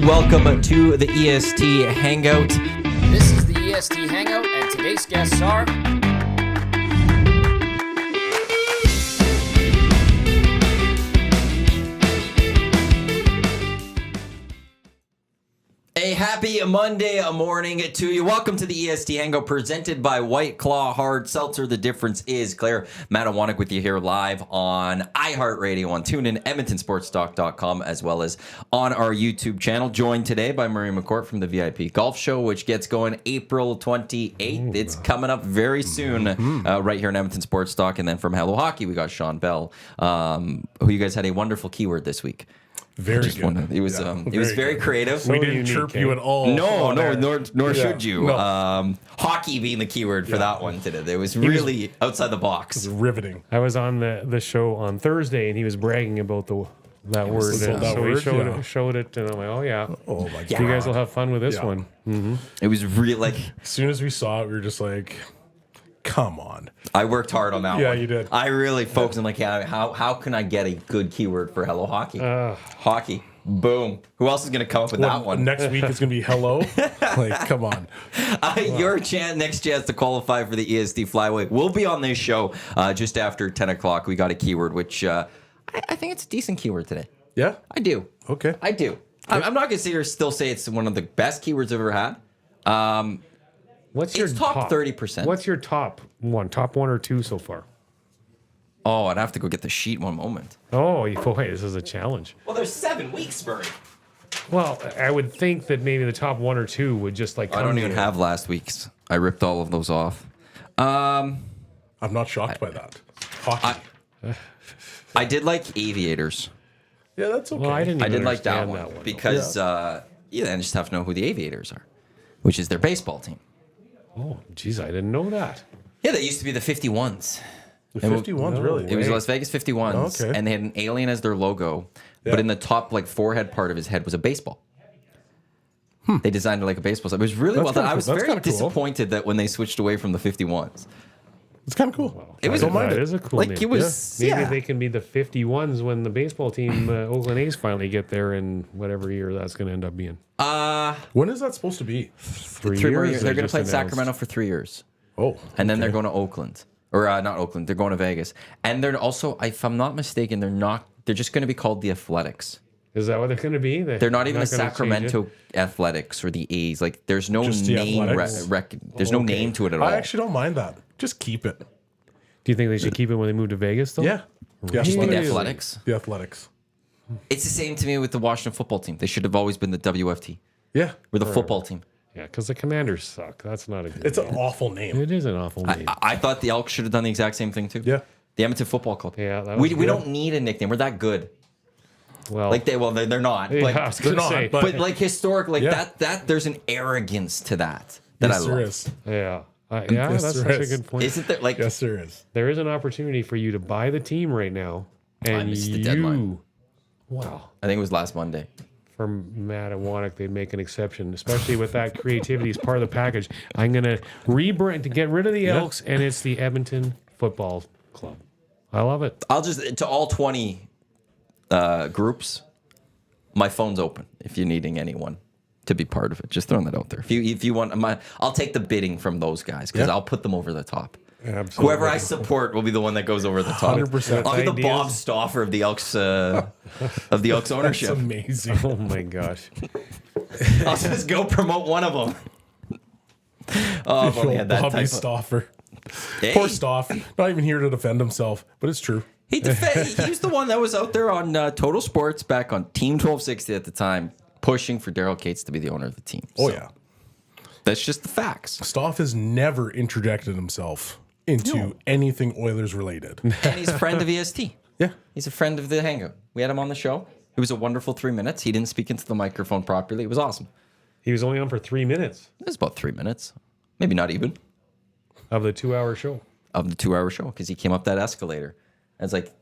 welcome to the EST Hangout. This is the EST Hangout, and today's guests are... A happy Monday morning to you. Welcome to the EST Hangout presented by Whiteclaw Hard Seltzer. The difference is clear. Matt Iwanyk with you here live on iHeartRadio, on TuneIn, EdmontonSportsTalk.com, as well as on our YouTube channel. Joined today by McCourt from the VIP Golf Show, which gets going April 28th. It's coming up very soon right here in Edmonton Sports Talk. And then from Hello Hockey, we got Shawn Belle, who you guys had a wonderful keyword this week. Very good. It was very creative. So we didn't chirp you at all. No, nor should you. No. Hockey being the keyword for that one today. It was really outside the box. It was riveting. I was on the show on Thursday, and he was bragging about that word. So he showed it, and I'm like, oh yeah. Oh my god. You guys will have fun with this one. Mm-hmm. It was really like, as soon as we saw it, we were just like, come on. I worked hard on that one. Yeah, you did. I really focused on like, how can I get a good keyword for Hello Hockey? Hockey. Boom. Who else is going to come up with that one? Next week is going to be hello. Like, come on. Your next chance to qualify for the EST FlyAway will be on this show just after 10 o'clock. We got a keyword, which I think it's a decent keyword today. Yeah? I do. Okay. I do. I'm not going to still say it's one of the best keywords I've ever had. What's your top 30%? What's your top one or two so far? Oh, I'd have to go get the sheet one moment. Oh, boy, this is a challenge. Well, there's 7 weeks, Murray. Well, I would think that maybe the top one or two would just like. I don't even have last week's. I ripped all of those off. I'm not shocked by that. Hockey. I did like aviators. Yeah, that's okay. Well, I did like that one because I just have to know who the aviators are, which is their baseball team. Oh, geez, I didn't know that. Yeah, they used to be the 51s. The 51s, really? It was Las Vegas 51s, and they had an alien as their logo, but in the top forehead part of his head was a baseball. They designed it like a baseball. It was really well done. I was very disappointed that when they switched away from the 51s. It's kind of cool. Well, it was that is a cool name. It was, Maybe they can be the 51s when the baseball team, Oakland A's, finally get there in whatever year that's going to end up being. When is that supposed to be? 3 more years. They're going to play in Sacramento for 3 years. Oh. And then they're going to Oakland. Or not Oakland. They're going to Vegas. And they're also, if I'm not mistaken, they're just going to be called the Athletics. Is that what they're going to be? They're not even the Sacramento Athletics or the A's. Like, there's no name. There's no name to it at all. I actually don't mind that. Just keep it. Do you think they should keep it when they move to Vegas, though? Yeah. Just be the Athletics. The Athletics. It's the same to me with the Washington football team. They should have always been the WFT. Yeah. We're the football team. Yeah, because the Commanders suck. That's not a good It's an awful name. It is an awful name. I thought the Elks should have done the exact same thing, too. Yeah. The Edmonton Football Club. Yeah, that we don't need a nickname. We're that good. Well, they're not. Yeah, Like, I was gonna say, but like historic, like that. There's an arrogance to that I love. There is. yeah. That's such a good point. Isn't there like? Yes, there is. There is an opportunity for you to buy the team right now, and missed the deadline. Wow. I think it was last Monday. For Matt Iwanyk, they'd make an exception, especially with that creativity as part of the package. I'm going to rebrand to get rid of the Elks, and it's the Edmonton Football Club. I love it. I'll just, to all 20 groups, my phone's open if you're needing anyone to be part of it. Just throwing that out there. If you want, I'll take the bidding from those guys because I'll put them over the top. Absolutely. Whoever I support will be the one that goes over the top. 100%. I'll be the Bob Stauffer of the Elks ownership. That's amazing. Oh my gosh. I'll just go promote one of them. Oh, I've only had that Bobby type Stauffer. Hey. Poor Staff. Not even here to defend himself, but it's true. He was the one that was out there on Total Sports back on Team 1260 at the time, pushing for Daryl Cates to be the owner of the team. Oh, So, yeah. That's just the facts. Staff has never interjected himself into anything Oilers related. And he's a friend of EST. Yeah. He's a friend of the Hangout. We had him on the show. It was a wonderful 3 minutes. He didn't speak into the microphone properly. It was awesome. He was only on for 3 minutes It was about 3 minutes. Maybe not even. of the 2-hour show. Of the 2-hour show because he came up that escalator. And it's like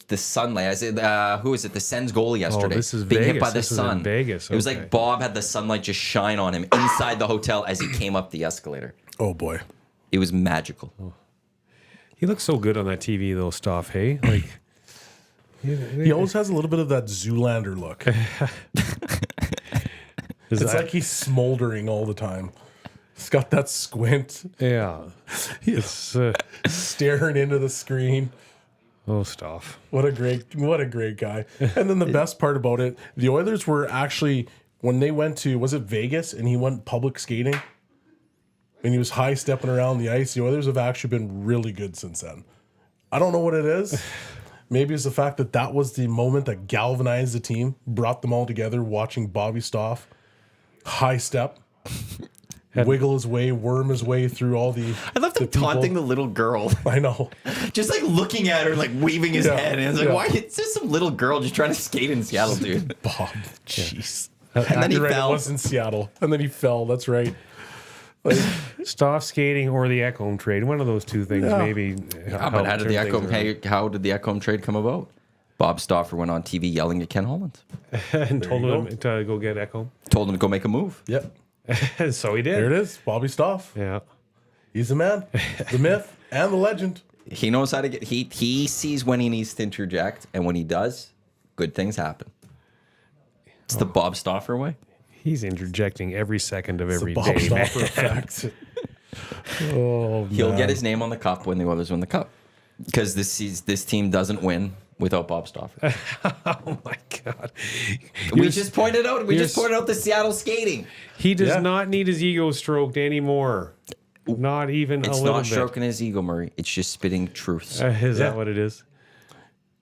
the sunlight. I said, who was it? The Sens goal yesterday. this is being hit Vegas. by the This was in sun. Vegas. It was Okay. like Bob had the sunlight just shine on him inside the hotel as he came up the escalator. Oh, boy. It was magical. He looks so good on that TV, though, Staff, hey? Like, He always has a little bit of that Zoolander look. It's like he's smoldering all the time. He's got that squint. Yeah. He's staring into the screen. Oh, stuff. What a great guy. And then the best part about it, the Oilers were actually, when they went to, was it Vegas, and he went public skating? And he was high stepping around the ice. The Oilers have actually been really good since then. I don't know what it is. Maybe it's the fact that that was the moment that galvanized the team, brought them all together, watching Bobby Stoff high step, wiggle his way, worm his way through all the. I love him taunting the little girl. I know. Just like looking at her, like waving his head. And it's like, why? It's just some little girl just trying to skate in Seattle, dude. Bob, jeez. And then he fell. It was in Seattle. And then he fell. That's right. Like, Stoff skating or the Ekholm trade. One of those two things, maybe. But how did the Ekholm trade come about? Bob Stauffer went on TV yelling at Ken Holland. And told him to go get Ekholm. Told him to go make a move. yep. So he did. There it is. Bobby Stoff. Yeah. He's the man, the myth, and the legend. He knows how to get. He sees when he needs to interject, and when he does, good things happen. It's the Bob Stauffer way. He's interjecting every second of every Bob day, man. Stauffer effect. Oh, He'll man. get his name on the cup when the Oilers win the cup, because this team doesn't win without Bob Stauffer. Oh my God! We just pointed out the Seattle skating. He does not need his ego stroked anymore. Not even It's a little not bit. stroking his ego, Murray. It's just spitting truths. Is that what it is?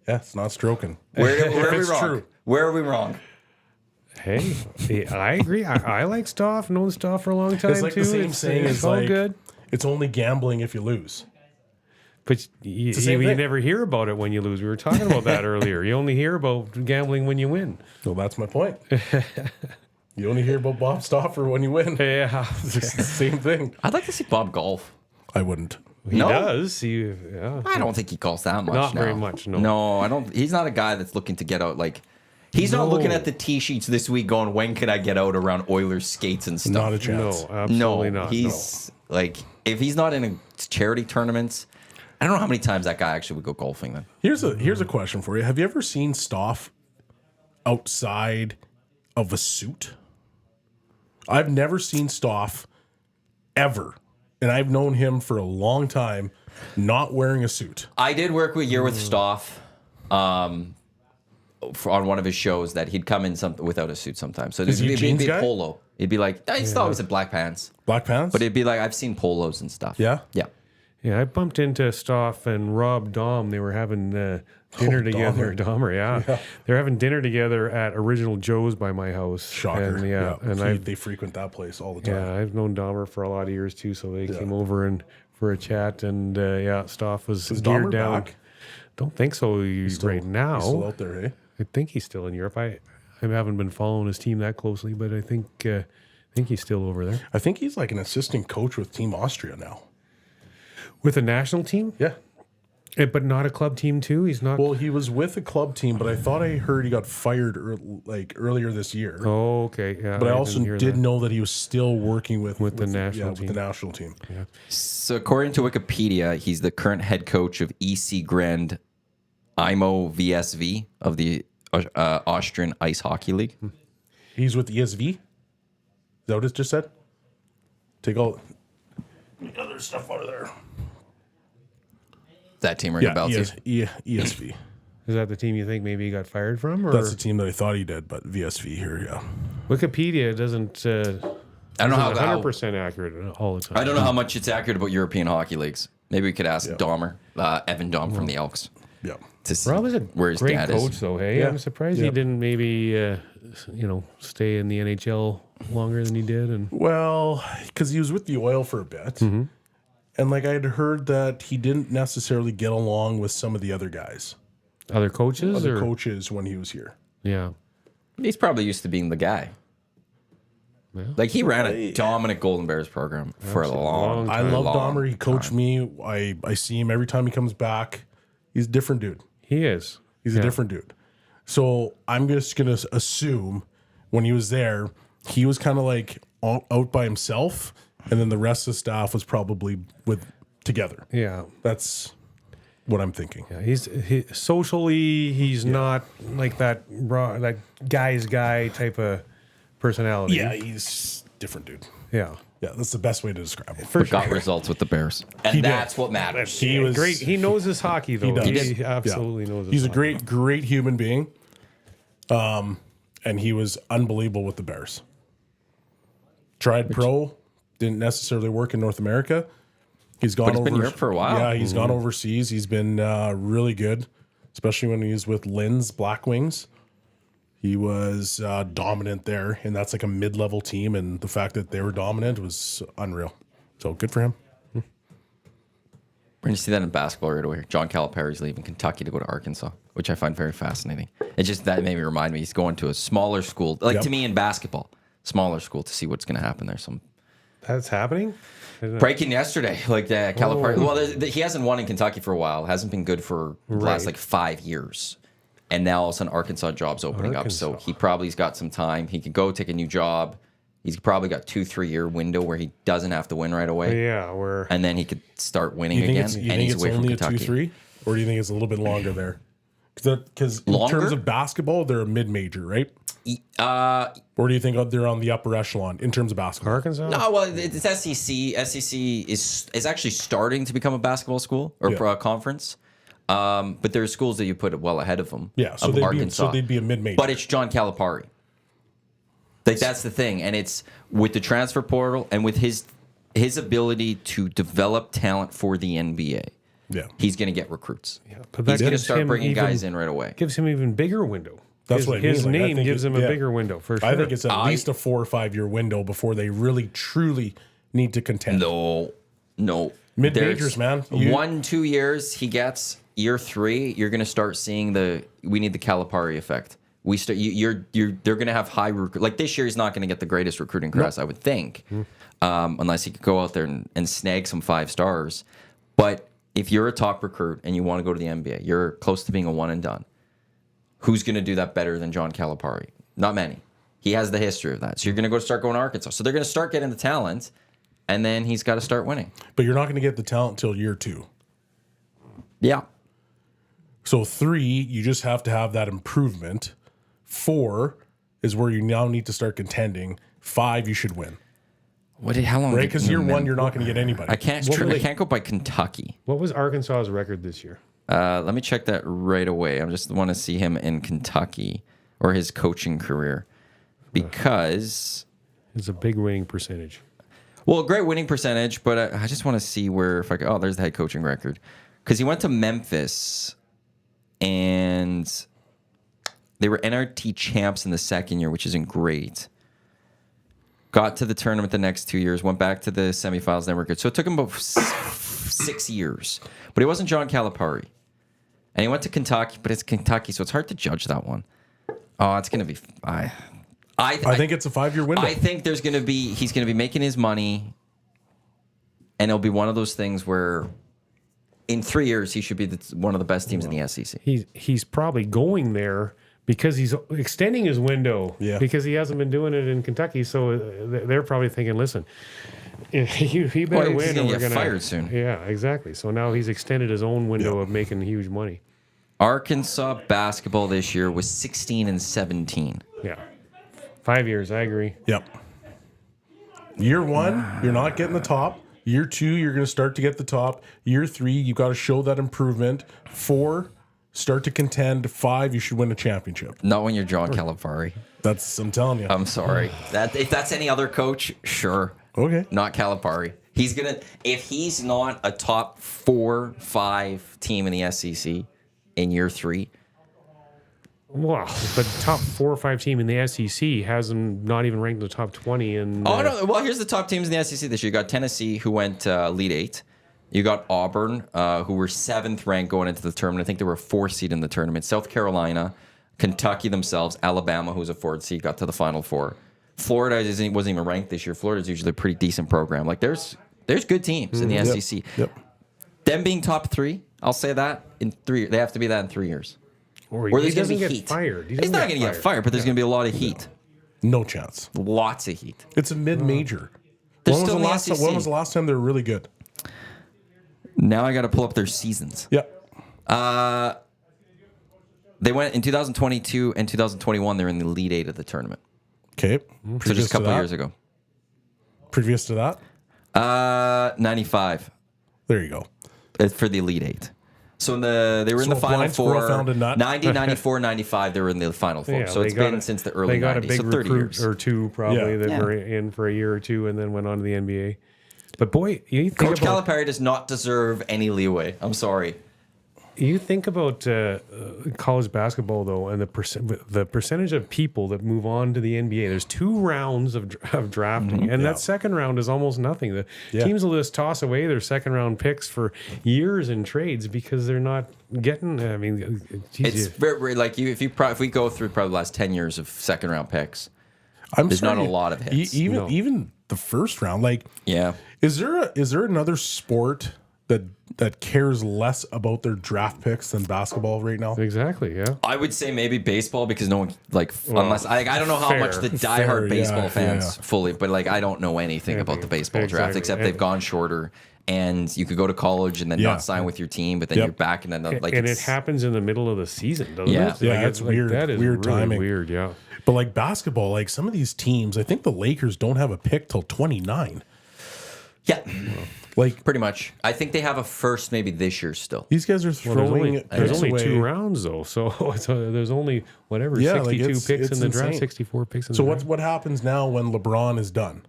Yeah, it's not stroking. Where are we It's wrong? true. Where are we wrong? Hey, I agree. I like Stoff. Known Stoff for a long time It's like too. the same saying it's is all like, good. it's only gambling if you lose. But you the same thing. never hear about it when you lose. We were talking about that earlier. You only hear about gambling when you win. Well, that's my point. You only hear about Bob Stauffer when you win. Yeah, It's the same thing. I'd like to see Bob golf. I wouldn't. he No. does. I don't think he golfs that much. Not now. very much, no. No, I don't. He's not a guy that's looking to get out. Like, he's not looking at the tee sheets this week, going, "When can I get out around Oilers skates and stuff?" Not a chance. No, absolutely not. He's like, if he's not in a charity tournaments, I don't know how many times that guy actually would go golfing. Then Here's a question for you. Have you ever seen Stoff outside of a suit? I've never seen Stoff ever. And I've known him for a long time not wearing a suit. I did work a year with Stoff on one of his shows that he'd come in without a suit sometimes. So Is he a it'd jeans be guy? polo. It'd be like, I just thought it was in black pants. Black pants? But it'd be like, I've seen polos and stuff. Yeah? Yeah. Yeah, I bumped into Stoff and Rob Dom. They were having dinner together. Dahmer, yeah. They're having dinner together at Original Joe's by my house. Shocker. And they frequent that place all the time. yeah, I've known Dahmer for a lot of years too. So they came over and for a chat, and Stoff was Is geared Dahmer down. back? Don't think so right now. He's still out there, eh? I think he's still in Europe. I haven't been following his team that closely, but I think he's still over there I think he's like an assistant coach with Team Austria now. with the national team. Yeah. But not a club team too. He's not. Well, he was with a club team, but I thought I heard he got fired earlier this year. Oh, okay. Yeah. But I also didn't hear did that. know that he was still working with the national team. With the national team. Yeah. So according to Wikipedia, he's the current head coach of EC Grand IMO VSV of the Austrian Ice Hockey League. He's with ESV. Is that what it just said? Take all the other stuff out of there. That team ring a bell to you? ESV. Is that the team you think maybe he got fired from? Or That's the team that I thought he did, but VSV here, yeah. Wikipedia doesn't. I don't know how 100% accurate all the time. I don't know how much it's accurate about European hockey leagues. Maybe we could ask Dahmer, Evan Dom from the Elks, Yeah. to see Rob is a where his great dad coach, is. though. Hey, Yeah. I'm surprised he Yeah. didn't maybe stay in the NHL longer than he did. And Well, because he was with the Oil for a bit. Mm-hmm. And like I'd heard that he didn't necessarily get along with some of the other guys, other coaches, other or coaches when he was here. yeah, He's probably used to being the guy. Like he ran a dominant Golden Bears program for a long I time. love long Dahmer. He coached time. me. I see him every time he comes back. He's a different dude. he is. He's a different dude. So I'm just going to assume when he was there, he was kind of like out by himself. And then the rest of the staff was probably together. Yeah, That's what I'm thinking. yeah. He's socially, he's not like that guy's guy type of personality. Yeah, he's different, dude. Yeah. Yeah, that's the best way to describe him. But got results with the Bears, and that's what matters. He was Great. He knows his hockey, though. does. He absolutely knows his He's a hockey. great human being. And he was unbelievable with the Bears. Tried pro, didn't necessarily work in North America. He's gone But he's been over Europe for a while. Yeah, he's gone overseas. He's been really good, especially when he was with Lynn's Black Wings. He was dominant there, and that's like a mid-level team, and the fact that they were dominant was unreal. So good for him. We're going to see that in basketball right away. John Calipari's leaving Kentucky to go to Arkansas, which I find very fascinating. It just that made me remind me he's going to a smaller school, like Yep. to me in basketball, smaller school to see what's going to happen there. Some That's happening? breaking yesterday, like the Calipari. Well, he hasn't won in Kentucky for a while. Hasn't been good for the last like 5 years, and now all of a sudden Arkansas job's opening up. So he probably's got some time. He could go take a new job. He's probably got 2-3 year window where he doesn't have to win right away. Yeah, where And then he could start winning You think again, it's, you and think he's it's away from only a Kentucky. 2-3, or do you think it's a little bit longer there? Because in Longer? terms of basketball, they're a mid-major, right? Or do you think they're on the upper echelon in terms of basketball? Arkansas? No, well, it's SEC. SEC is actually starting to become a basketball school or Yeah. a conference. But there are schools that you put well ahead of them. Yeah, so of they'd be a mid-major. But it's John Calipari. Like that's the thing, and it's with the transfer portal and with his ability to develop talent for the NBA. Yeah. He's going to get recruits. Yeah, but He's that going to gives start him bringing even- guys in right away. Gives him even bigger window. That's his, what I mean. his Like, I name think gives it- him a yeah. bigger window for sure. I think it's at least a 4 or 5 year window before they really truly need to contend. No. Mid-majors, There's man. 1-2 years he gets. Year 3, you're going to start seeing we need the Calipari effect. We start. They're going to have high like this year. He's not going to get the greatest recruiting class, I would think, unless he could go out there and snag some 5 stars. But if you're a top recruit and you want to go to the NBA, you're close to being a one and done. Who's going to do that better than John Calipari? Not many. He has the history of that. So you're going to start going to Arkansas. So they're going to start getting the talent, and then he's got to start winning. But you're not going to get the talent until year 2. Yeah. So 3, you just have to have that improvement. 4 is where you now need to start contending. 5, you should win. How long? Right? Because year 1, you're not going to get anybody. I can't go by Kentucky. What was Arkansas's record this year? Let me check that right away. I just want to see him in Kentucky or his coaching career because It's a big winning percentage. well, great winning percentage, but I just want to see where there's the head coaching record because he went to Memphis and they were NRT champs in the second year, which isn't great. Got to the tournament the next 2 years, went back to the semifinals, then were good. So it took him about 6 years. But he wasn't John Calipari. And he went to Kentucky, but it's Kentucky, so it's hard to judge that one. Oh, it's going to be... I think it's a 5-year window. I think he's going to be making his money, and it'll be one of those things where in 3 years, he should be one of the best teams in the SEC. He's probably going there because he's extending his window. Yeah. Because he hasn't been doing it in Kentucky, so they're probably thinking, listen, he better Well, he's win, gonna or we're get going to fired soon. Yeah, exactly. So now he's extended his own window of making huge money. Arkansas basketball this year was 16-17. Yeah, 5 years. I agree. Yep. Year 1, you're not getting the top. Year 2, you're going to start to get the top. Year 3, you got to show that improvement. 4, start to contend. 5, you should win a championship. Not when you're John Calipari. I'm telling you. I'm sorry. If that's any other coach, sure. Okay. Not Calipari. If he's not a top 4-5 team in the SEC in year 3. Well, but top 4 or 5 team in the SEC has them not even ranked in the top 20. And Oh, no. Well, here's the top teams in the SEC this year. You got Tennessee, who went Elite 8. You got Auburn, who were 7th ranked going into the tournament. I think they were a 4th seed in the tournament. South Carolina, Kentucky themselves, Alabama, who's a 4th seed, got to the Final Four. Florida wasn't even ranked this year. Florida's usually a pretty decent program. Like there's good teams in the SEC. Yep. Them being top 3, I'll say that in 3. They have to be that in 3 years. or Or he there's going to doesn't be get heat. fired. He He's doesn't not going to get fired, but there's going to be a lot of heat. No chance. Lots of heat. It's a mid-major. They're When was, still the in the last time, SEC. when was the last time they were really good? Now I got to pull up their seasons. Yeah. They went in 2022 and 2021. They're in the Elite 8 of the tournament. Okay. So just a couple years ago. Previous to that? 95 There you go. for the Elite Eight. So they were in So the Final Blind Squirrel Four. found a nut. 90, 94, 95, they were in the Final Four. Yeah, so it's been since the early They got 90s. a big So 30 recruit years. or two probably Yeah. that Yeah. were in for a year or two and then went on to the NBA. But boy, you think Coach about Calipari does not deserve any leeway. I'm sorry. college basketball though, and the percentage of people that move on to the NBA. There's 2 rounds of drafting, and that second round is almost nothing. The teams will just toss away their second round picks for years in trades because they're not getting. I mean, It's very, like if we go through probably the last 10 years of second round picks, there's not a lot of hits. Even the first round. Like, Yeah. is there another sport that cares less about their draft picks than basketball right now? exactly. Yeah. I would say maybe baseball because no one unless I don't know how fair. much the Fair, diehard baseball yeah, fans fully, but like I don't know anything about the baseball draft Exactly. except they've gone shorter and you could go to college and then Yeah. not sign with your team, but then Yep. you're back and then like And it it's, happens in the middle of the season, doesn't Yeah. it? Yeah, it's weird. That is Weird really timing. weird. Yeah. But like basketball, like some of these teams, I think the Lakers don't have a pick till 29. yeah, Like pretty much. I think they have a first maybe this year still. these guys are Well, throwing there's picks only away. 2 rounds though, so there's only whatever Yeah, like 62 it's- picks it's in the draft, insane. 64 picks in So the draft. what happens now when LeBron is done?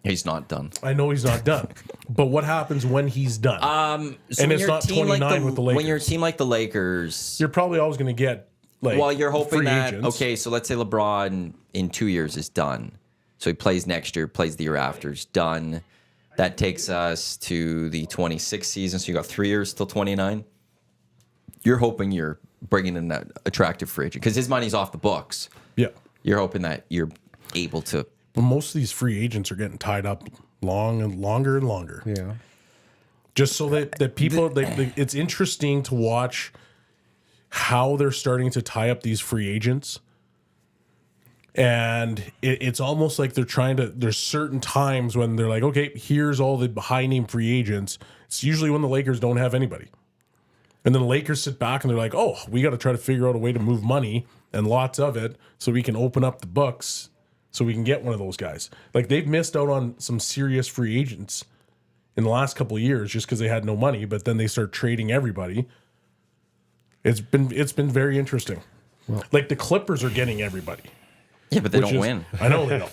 He's not done. I know he's not done, but what happens when he's done? So And when it's you're a not team like 29 with the When you're a Lakers. team like the Lakers, You're probably always going to get like well, you're hoping free that agents. okay, so let's say LeBron in 2 years is done. So he plays next year, plays the year after, is done. That takes us to the 26th season. So you got 3 years till 29. You're hoping you're bringing in that attractive free agent because his money's off the books. Yeah, You're hoping that you're able to. but most of these free agents are getting tied up long and longer and longer. Yeah. Just so that people, it's interesting to watch how they're starting to tie up these free agents. And it's almost like they're trying to, there's certain times when they're like, okay, here's all the high name free agents. It's usually when the Lakers don't have anybody. And then the Lakers sit back and they're like, oh, we got to try to figure out a way to move money and lots of it so we can open up the books so we can get one of those guys. Like they've missed out on some serious free agents in the last couple of years just because they had no money, but then they start trading everybody. It's been very interesting. Like the Clippers are getting everybody. Yeah, but they which don't is- win. I know they don't.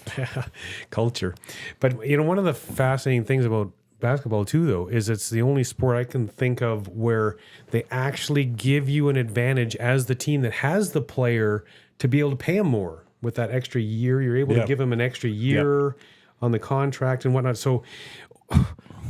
Culture. But one of the fascinating things about basketball too though is it's the only sport I can think of where they actually give you an advantage as the team that has the player to be able to pay him more with that extra year. You're able Yeah. to give him an extra year on the contract and whatnot. So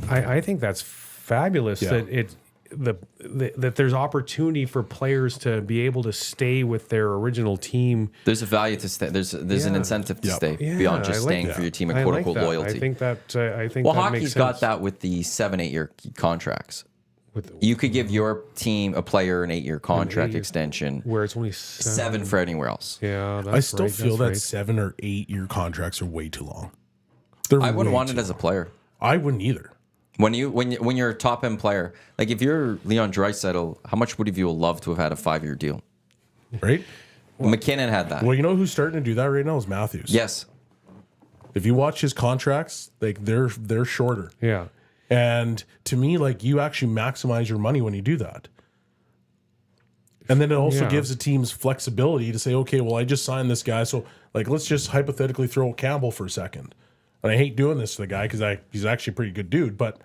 I think that's fabulous that that there's opportunity for players to be able to stay with their original team. There's a value to stay. There's an Yeah. incentive to stay Yeah, beyond just I like staying that. for your team and I quote like unquote that. loyalty. I think that well, that makes hockey's sense. got that with the 7-8 year contracts. With, You could give your team a player an 8-year contract 8-year extension, where it's only 7 for anywhere else. Yeah, that's I still right, feel that's that right. 7 or 8 year contracts are way too long. I wouldn't want it as a player. I wouldn't either. When you're a top end player, like if you're Leon Draisaitl, how much would you love to have had a 5-year deal? Right? McKinnon had that. Well, you know who's starting to do that right now is Matthews. Yes. If you watch his contracts, like they're shorter. Yeah. And to me, like you actually maximize your money when you do that. And then it also Yeah. gives the teams flexibility to say, okay, well, I just signed this guy. So like, let's just hypothetically throw Campbell for a second. And I hate doing this to the guy because he's actually a pretty good dude, but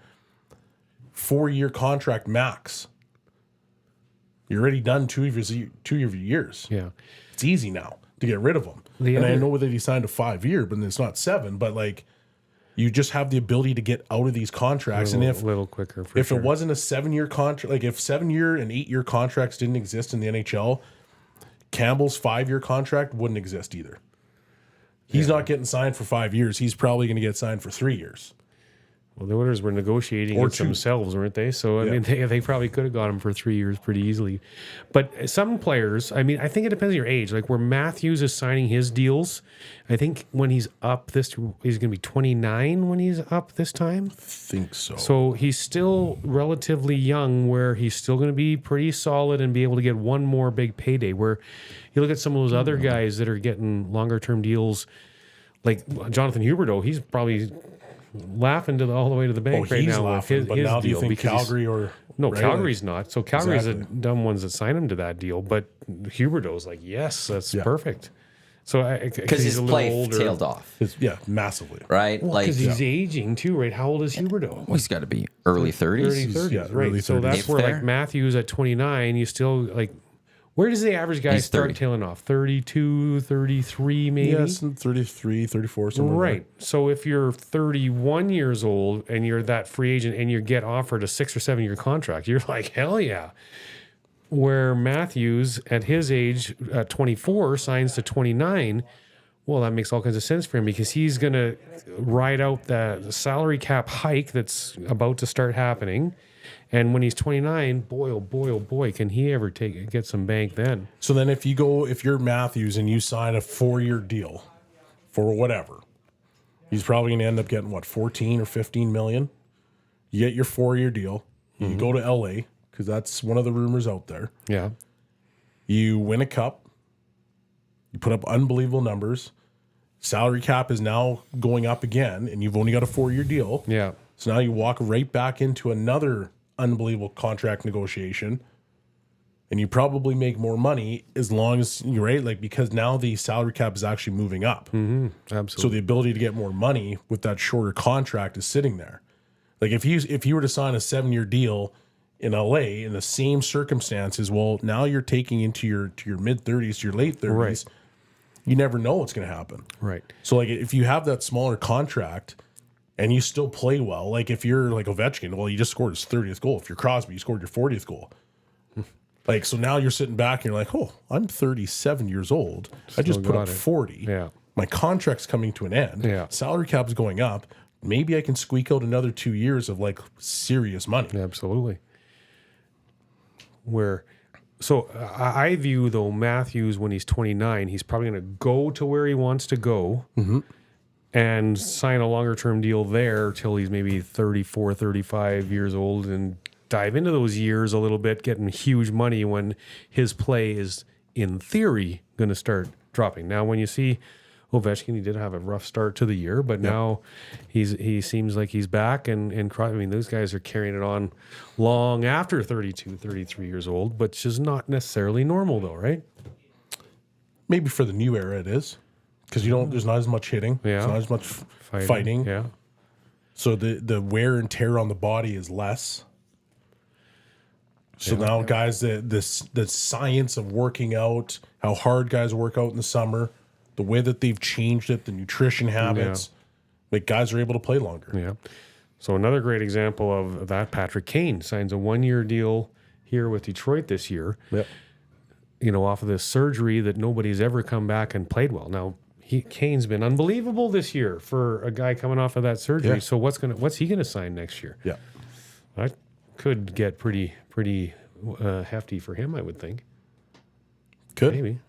4-year contract max. You're already done 2 of your years. Yeah. It's easy now to get rid of him. The And I other- know that he signed a 5-year, but it's not 7. But like, you just have the ability to get out of these contracts. A And if little quicker. For if sure. it wasn't a 7-year contract, like if 7-year and 8-year contracts didn't exist in the NHL, Campbell's 5-year contract wouldn't exist either. He's not getting signed for 5 years. He's probably going to get signed for 3 years. Well, the Oilers were negotiating Or it 2. themselves, weren't they? So, I Yeah. mean, they probably could have got him for 3 years pretty easily. But some players, I mean, I think it depends on your age. Like where Matthews is signing his deals, I think when he's up he's going to be 29 when he's up this time. Think so. So he's still relatively young where he's still going to be pretty solid and be able to get one more big payday. Where you look at some of those other guys that are getting longer term deals like Jonathan Huberdeau, he's probably laughing all the way to the bank right he's now laughing, with but his now do you deal think because Calgary or no, right? Calgary's not. So Calgary's the Exactly. dumb ones that signed him to that deal, but Huberdeau's like, yes, that's perfect. So Because his a little play older, tailed off, Massively. right? Well, like because he's aging too, right? How old is Huberdeau? well, he's got to be early 30s. 30s, yeah, right? early So 30s. that's If where there. like Matthews at 29, you still like. Where does the average guy He's start 30. tailing off? 32, 33 maybe? Yes, 33, 34, somewhere. Right. So if you're 31 years old and you're that free agent and you get offered a 6 or 7 year contract, you're like, hell yeah. Where Matthews at his age, 24, signs to 29, well, that makes all kinds of sense for him because he's going to ride out the salary cap hike that's about to start happening. And when he's 29, boy, oh boy, oh boy, can he ever get some bank then? So then if you're Matthews and you sign a 4-year deal for whatever, he's probably going to end up getting 14 or 15 million. You get your 4-year deal. You go to LA because that's one of the rumors out there. Yeah. You win a cup. You put up unbelievable numbers. Salary cap is now going up again, and you've only got a 4-year deal. Yeah. So now you walk right back into another unbelievable contract negotiation, and you probably make more money as long as you're right, like because now the salary cap is actually moving up. Absolutely. So the ability to get more money with that shorter contract is sitting there. Like if you were to sign a 7-year deal in LA in the same circumstances, well, now you're taking into your mid 30s, your late 30s. Right. You never know what's going to happen. Right. So like if you have that smaller contract and you still play well, like if you're like Ovechkin, well, you just scored his 30th goal. If you're Crosby, you scored your 40th goal. Like, so now you're sitting back and you're like, oh, I'm 37 years old. I just put got up it. 40. Yeah. My contract's coming to an end. Yeah. Salary cap's going up. Maybe I can squeak out another 2 years of like serious money. Absolutely. So I view though Matthews when he's 29, he's probably going to go to where he wants to go and sign a longer term deal there till he's maybe 34, 35 years old and dive into those years a little bit, getting huge money when his play is in theory going to start dropping. Now, when you see Ovechkin, he did have a rough start to the year, but now he seems like he's back. And I mean, those guys are carrying it on long after 32, 33 years old, but it's just not necessarily normal, though, right? Maybe for the new era it is, because there's not as much hitting, Yeah. there's not as much fighting. Yeah. So the wear and tear on the body is less. So now guys, the science of working out, how hard guys work out in the summer, the way that they've changed it, the nutrition habits, like guys are able to play longer. Yeah. So another great example of that, Patrick Kane signs a 1-year deal here with Detroit this year. Yep. You know, off of this surgery that nobody's ever come back and played well. Now, Kane's been unbelievable this year for a guy coming off of that surgery. Yeah. So what's he gonna sign next year? Yeah. That could get pretty hefty for him, I would think. Could. Maybe.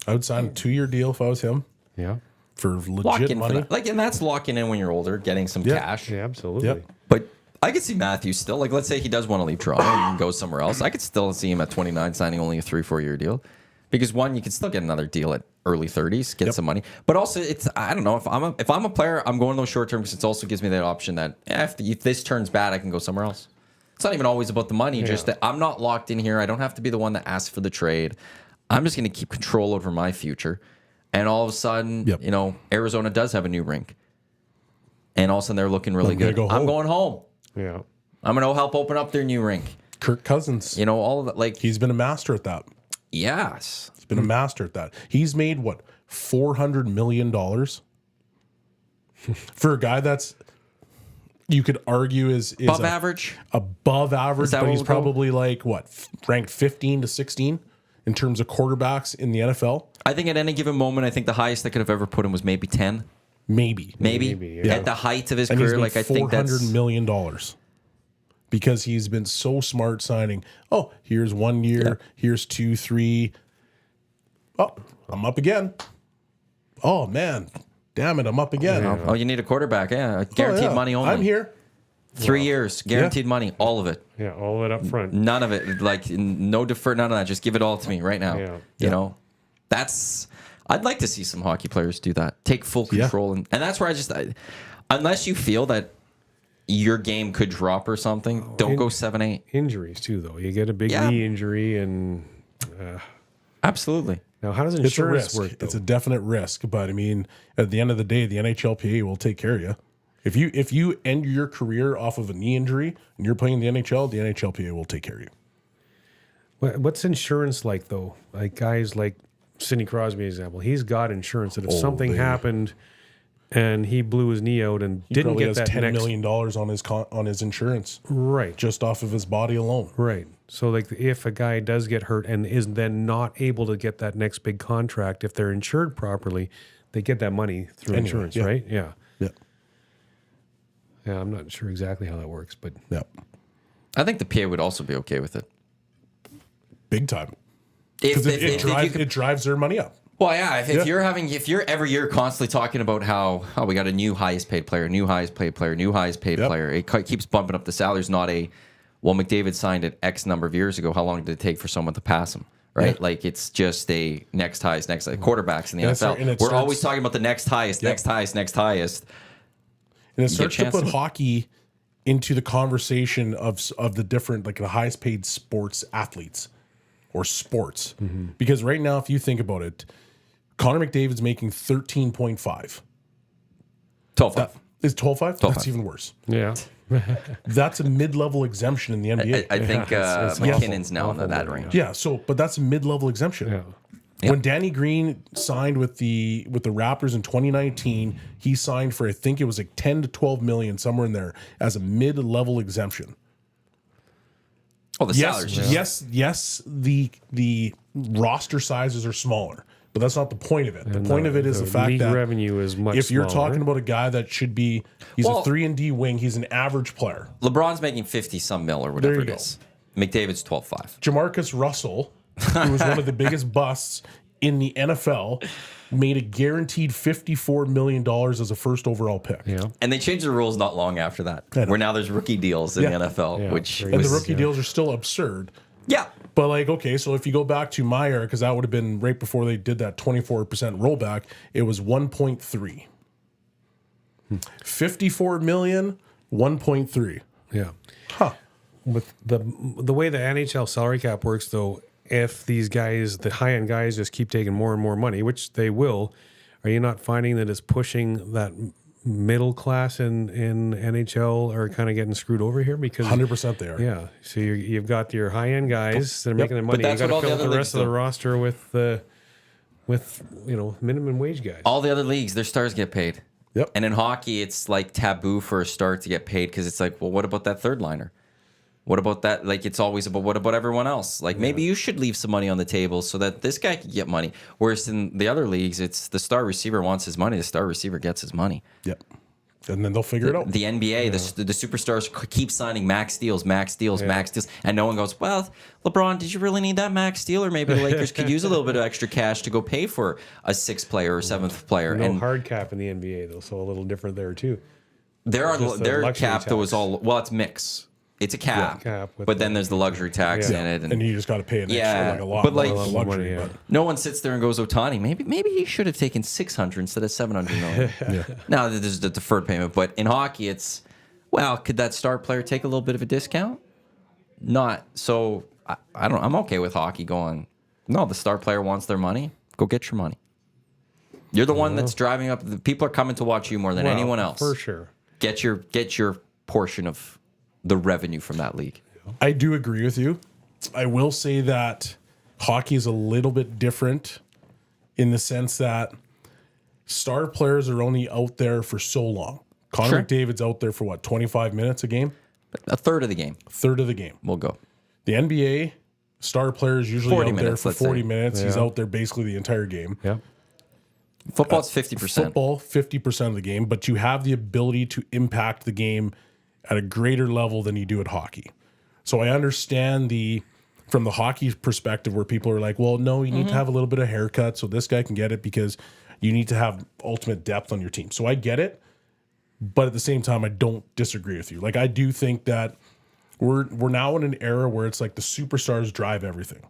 I would sign a 2-year deal if I was him Yeah. for lock legit in for money. that. Like, and that's locking in when you're older, getting some cash. Yeah, absolutely. Yep. But I could see Matthews still. Like, let's say he does want to leave Toronto and go somewhere else. I could still see him at 29 signing only a 3-4 year deal. Because one, you can still get another deal at early 30s, get some money. But also, I don't know, if I'm a player, I'm going those short term because it also gives me that option that if this turns bad, I can go somewhere else. It's not even always about the money, just that I'm not locked in here. I don't have to be the one that asks for the trade. I'm just going to keep control over my future. And all of a sudden, you know, Arizona does have a new rink. And all of a sudden, they're looking really good. I'm going home. Yeah. I'm going to help open up their new rink. Kirk Cousins, You know, all of that. Like, he's been a master at that. yes. He's been a master at that. He's made what, $400 million for a guy that's, you could argue is Above average. above average, that but what he's we'll go? probably like what, ranked 15 to 16 in terms of quarterbacks in the NFL. I think at any given moment, I think the highest they could have ever put him was maybe 10. Maybe. Maybe. yeah. At the height of his And he's career, made like I think that's $400 million because he's been so smart signing. Oh, here's 1 year. Here's 2, 3. Oh, I'm up again. Oh man, damn it, I'm up again. Oh, you need a quarterback. Yeah, guaranteed Oh, yeah. money only. I'm here. 3 years, guaranteed money, all of it. Yeah, all of it up front. None of it, like no defer, none of that. Just give it all to me right now. Yeah. You know, that's. I'd like to see some hockey players do that. Take full control. And that's where unless you feel that your game could drop or something, don't go 7-8. Injuries too, though. You get a big knee injury, and absolutely. Now, how does insurance work? It's a definite risk, but I mean, at the end of the day, the NHLPA will take care of you. If you end your career off of a knee injury and you're playing the NHL, the NHLPA will take care of you. What's insurance like, though? Like guys like Sidney Crosby, example, he's got insurance that if something happened and he blew his knee out and didn't get that $10 million on his insurance, right, just off of his body alone, right. So, like, if a guy does get hurt and is then not able to get that next big contract, if they're insured properly, they get that money through insurance, right? Yeah. Yeah, I'm not sure exactly how that works, but I think the PA would also be okay with it. Big time. Because it drives their money up. Well, yeah. If you're every year constantly talking about how we got a new highest paid player, new highest paid player, new highest paid player, it keeps bumping up the salaries. Not McDavid signed it X number of years ago. How long did it take for someone to pass him? Right, like it's just a next highest quarterbacks in the NFL. We're always talking about the next highest, next highest. And it starts to put hockey into the conversation of the different, like the highest paid sports athletes or sports. Mm-hmm. Because right now, if you think about it, Connor McDavid's making 13.5. 12.5. Is 12.5? That's even worse. Yeah. That's a mid-level exemption in the NBA. I think McKinnon's now in that range. Yeah, but that's a mid-level exemption. Yeah. When Danny Green signed with the Raptors in 2019, he signed for I think it was like 10 to 12 million, somewhere in there, as a mid-level exemption. Oh, the salaries. Yes, the roster sizes are smaller, but that's not the point of it. The point of it is the fact that revenue is much if you're smaller. talking about a guy that should be, he's a 3-and-D wing, he's an average player. LeBron's making 50-some mil or whatever it is. McDavid's 12.5. Jamarcus Russell, who was one of the biggest busts in the NFL, made a guaranteed $54 million as a first overall pick. Yeah. And they changed the rules not long after that, where now there's rookie deals in the NFL, which and the rookie deals are still absurd. Yeah. But like, okay, so if you go back to my era, because that would have been right before they did that 24% rollback, it was 1.3. 54 million, 1.3. Yeah. Huh. With the way the NHL salary cap works, though, if these guys, the high-end guys, just keep taking more and more money, which they will, are you not finding that it's pushing that middle class in NHL are kind of getting scred over here? Because 100% they are. Yeah. So you've got your high-end guys that are making their money. But that's you got to what all fill the the rest of the roster with minimum wage guys. All the other leagues, their stars get paid. Yep. And in hockey, it's like taboo for a star to get paid because it's like, well, what about that third liner? What about that? Like, it's always about what about everyone else? Like, maybe you should leave some money on the table so that this guy can get money. Whereas in the other leagues, it's the star receiver wants his money. The star receiver gets his money. Yep. And then they'll figure it out. The NBA, the superstars keep signing max deals. And no one goes, well, LeBron, did you really need that max deal? Or maybe the Lakers could use a little bit of extra cash to go pay for a sixth player or seventh player. No hard cap in the NBA, though, so a little different there, too. Their cap, though, is all, well, it's mix. It's a cap, but then there's the luxury tax in it, and you just got to pay an extra, like a lot, but like luxury. But no one sits there and goes, "Otani, maybe he should have taken 600 instead of 700 million." Now there's the deferred payment, but in hockey, it's could that star player take a little bit of a discount? Not so. I don't. I'm okay with hockey going. No, the star player wants their money. Go get your money. You're the one that's driving up. The people are coming to watch you more than anyone else. For sure. Get your portion of the revenue from that league. I do agree with you. I will say that hockey is a little bit different in the sense that star players are only out there for so long. Connor McDavid's out there for what, 25 minutes a game? A third of the game. Third of the game. We'll go. The NBA, star players usually out there for 40 minutes. Yeah. He's out there basically the entire game. Yeah. Football's 50%. Football, 50% of the game, but you have the ability to impact the game at a greater level than you do at hockey. So I understand from the hockey perspective where people are like, well, no, you need to have a little bit of haircut so this guy can get it because you need to have ultimate depth on your team. So I get it, but at the same time, I don't disagree with you. Like, I do think that we're now in an era where it's like the superstars drive everything,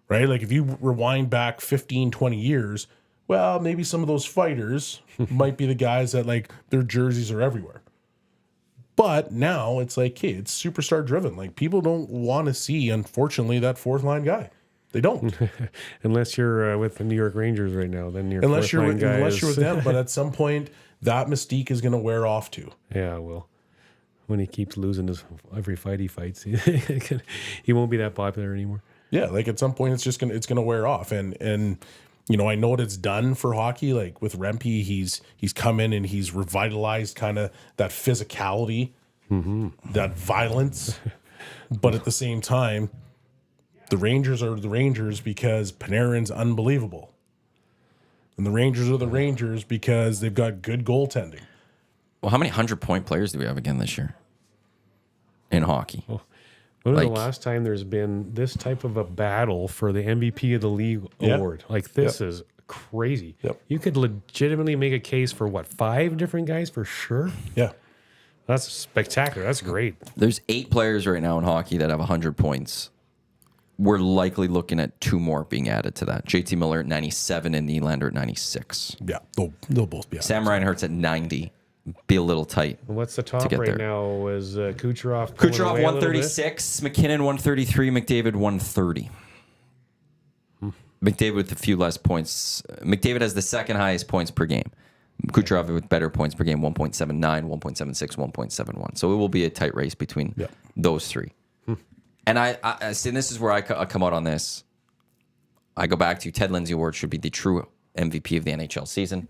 right? Like if you rewind back 15, 20 years, well, maybe some of those fighters might be the guys that like their jerseys are everywhere. But now it's like, hey, it's superstar driven. Like people don't want to see, unfortunately, that fourth line guy. They don't. Unless you're with the New York Rangers right now, then you're unless you're with them. But at some point, that mystique is going to wear off too. Yeah, well, when he keeps losing every fight he fights, he won't be that popular anymore. Yeah, like at some point, it's gonna wear off. And you know, I know what it's done for hockey. Like with Rempe, he's come in and he's revitalized kind of that physicality, that violence. But at the same time, the Rangers are the Rangers because Panarin's unbelievable. And the Rangers are the Rangers because they've got good goaltending. Well, how many 100-point players do we have again this year in hockey? When was the last time there's been this type of a battle for the MVP of the league award? Like, this is crazy. Yep. You could legitimately make a case for, 5 different guys for sure? Yeah. That's spectacular. That's great. There's 8 players right now in hockey that have 100 points. We're likely looking at 2 more being added to that. JT Miller at 97 and Nylander at 96. Yeah, they'll both be out. Sam Reinhart's at 90. Be a little tight. And what's the top right now? Is Kucherov? Kucherov 136, McKinnon 133, McDavid 130. McDavid with a few less points. McDavid has the second highest points per game. Kucherov with better points per game, 1.79, 1.76, 1.71. So it will be a tight race between those 3. And I see, this is where I come out on this. I go back to Ted Lindsay Award should be the true MVP of the NHL season.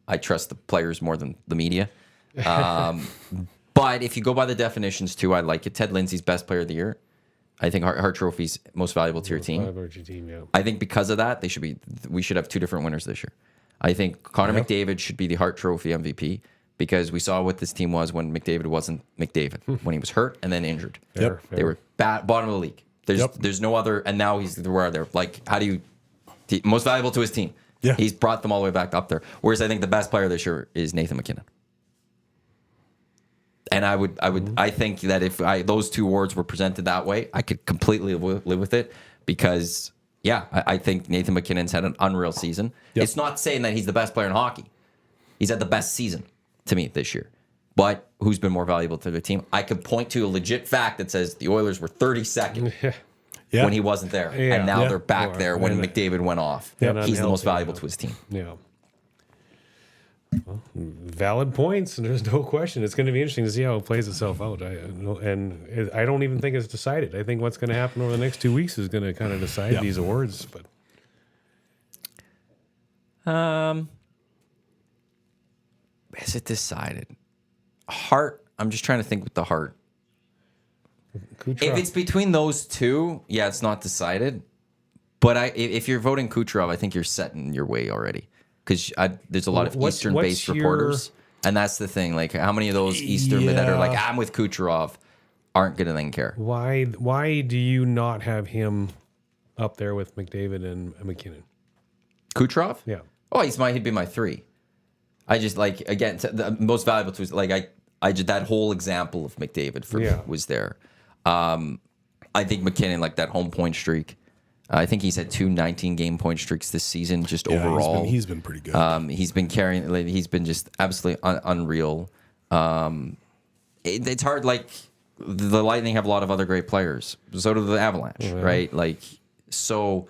I trust the players more than the media. But if you go by the definitions too, I like it. Ted Lindsay's best player of the year. I think Hart Trophy's most valuable to your team. I think because of that, we should have 2 different winners this year. I think Connor McDavid should be the Hart Trophy MVP because we saw what this team was when McDavid wasn't McDavid, when he was hurt and then injured. Fair. They were bottom of the league. There's no other, and now he's where they're like, how do you most valuable to his team? Yeah. He's brought them all the way back up there. Whereas I think the best player this year is Nathan McKinnon. And I think that if those 2 awards were presented that way, I could completely live with it because, I think Nathan McKinnon's had an unreal season. Yep. It's not saying that he's the best player in hockey. He's had the best season to me this year. But who's been more valuable to the team? I could point to a legit fact that says the Oilers were 32nd when he wasn't there. Yeah. And now they're back there when McDavid went off. Yeah, he's the most valuable to his team. Yeah. Well, valid points, and there's no question. It's going to be interesting to see how it plays itself out. I don't even think it's decided. I think what's going to happen over the next 2 weeks is going to kind of decide these awards. But is it decided? Hart. I'm just trying to think with the Hart. Kucherov. If it's between those 2, it's not decided. But if you're voting Kucherov, I think you're setting your way already. Because there's a lot of Eastern-based reporters, and that's the thing. Like, how many of those Eastern that are like, I'm with Kucherov, aren't going to then care? Why do you not have him up there with McDavid and McKinnon? Kucherov? Yeah. Oh, he'd be my 3. I just like, again, the most valuable to like I just that whole example of McDavid for me was there. I think McKinnon, like that home point streak. I think he's had 2 19-game point streaks this season, just overall. He's been pretty good. He's been carrying. He's been just absolutely unreal. It's hard. Like the Lightning have a lot of other great players. So do the Avalanche, right? Like so,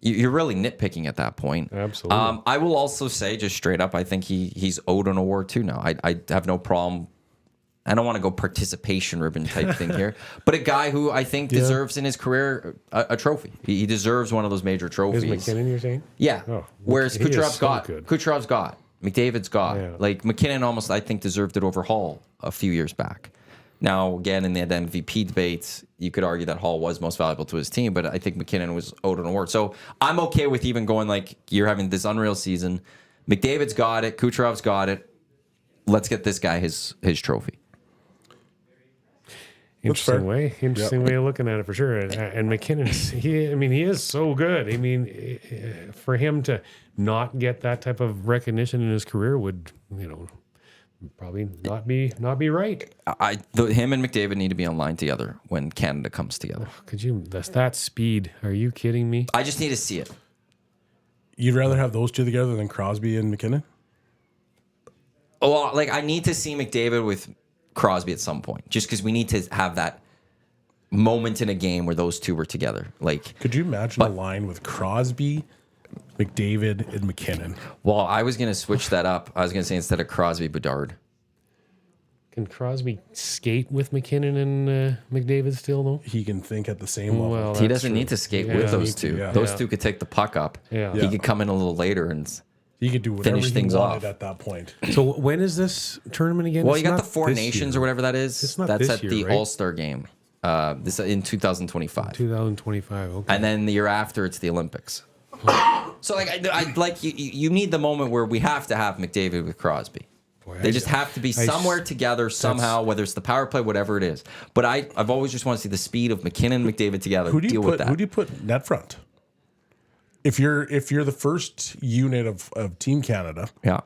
you're really nitpicking at that point. Absolutely. I will also say, just straight up, I think he's owed an award too. Now, I have no problem. I don't want to go participation ribbon type thing here, but a guy who I think deserves in his career a trophy. He deserves one of those major trophies. Is McKinnon, you're saying? Yeah. Oh, whereas Kucherov's got. McDavid's got. Yeah. Like McKinnon almost, I think, deserved it over Hall a few years back. Now, again, in the MVP debate, you could argue that Hall was most valuable to his team, but I think McKinnon was owed an award. So I'm okay with even going like, you're having this unreal season. McDavid's got it. Kucherov's got it. Let's get this guy his trophy. Interesting way of looking at it for sure. And McKinnon, he is so good. I mean, for him to not get that type of recognition in his career would, probably not be right. Him and McDavid need to be online together when Canada comes together. Could you? That's that speed. Are you kidding me? I just need to see it. You'd rather have those two together than Crosby and McKinnon? Well, like I need to see McDavid with Crosby at some point, just because we need to have that moment in a game where those two were together. Like, Could you imagine a line with Crosby, McDavid, and McKinnon? well, I was gonna switch that up. I was gonna say instead of Crosby, Bedard. Can Crosby skate with McKinnon and McDavid still, though? He can think at the same level. Well, He that's doesn't true. need to skate Yeah. with those Need to, two. yeah. Those Yeah. two could take the puck up. Yeah. He could come in a little later and. He could do whatever Finish he things wanted off. at that point. So when is this tournament again? Well, It's you got not the Four this Nations year. or whatever that is. It's not That's this at year, the right? All-Star game. This in 2025. 2025. Okay. And then the year after, it's the Olympics. So, like, I like you need the moment where we have to have McDavid with Crosby. They just have to be somewhere together somehow, whether it's the power play, whatever it is. But I've always just want to see the speed of McKinnon and McDavid together. Who do you deal put? with that. Who do you put net front? If you're the first unit of Team Canada Yeah.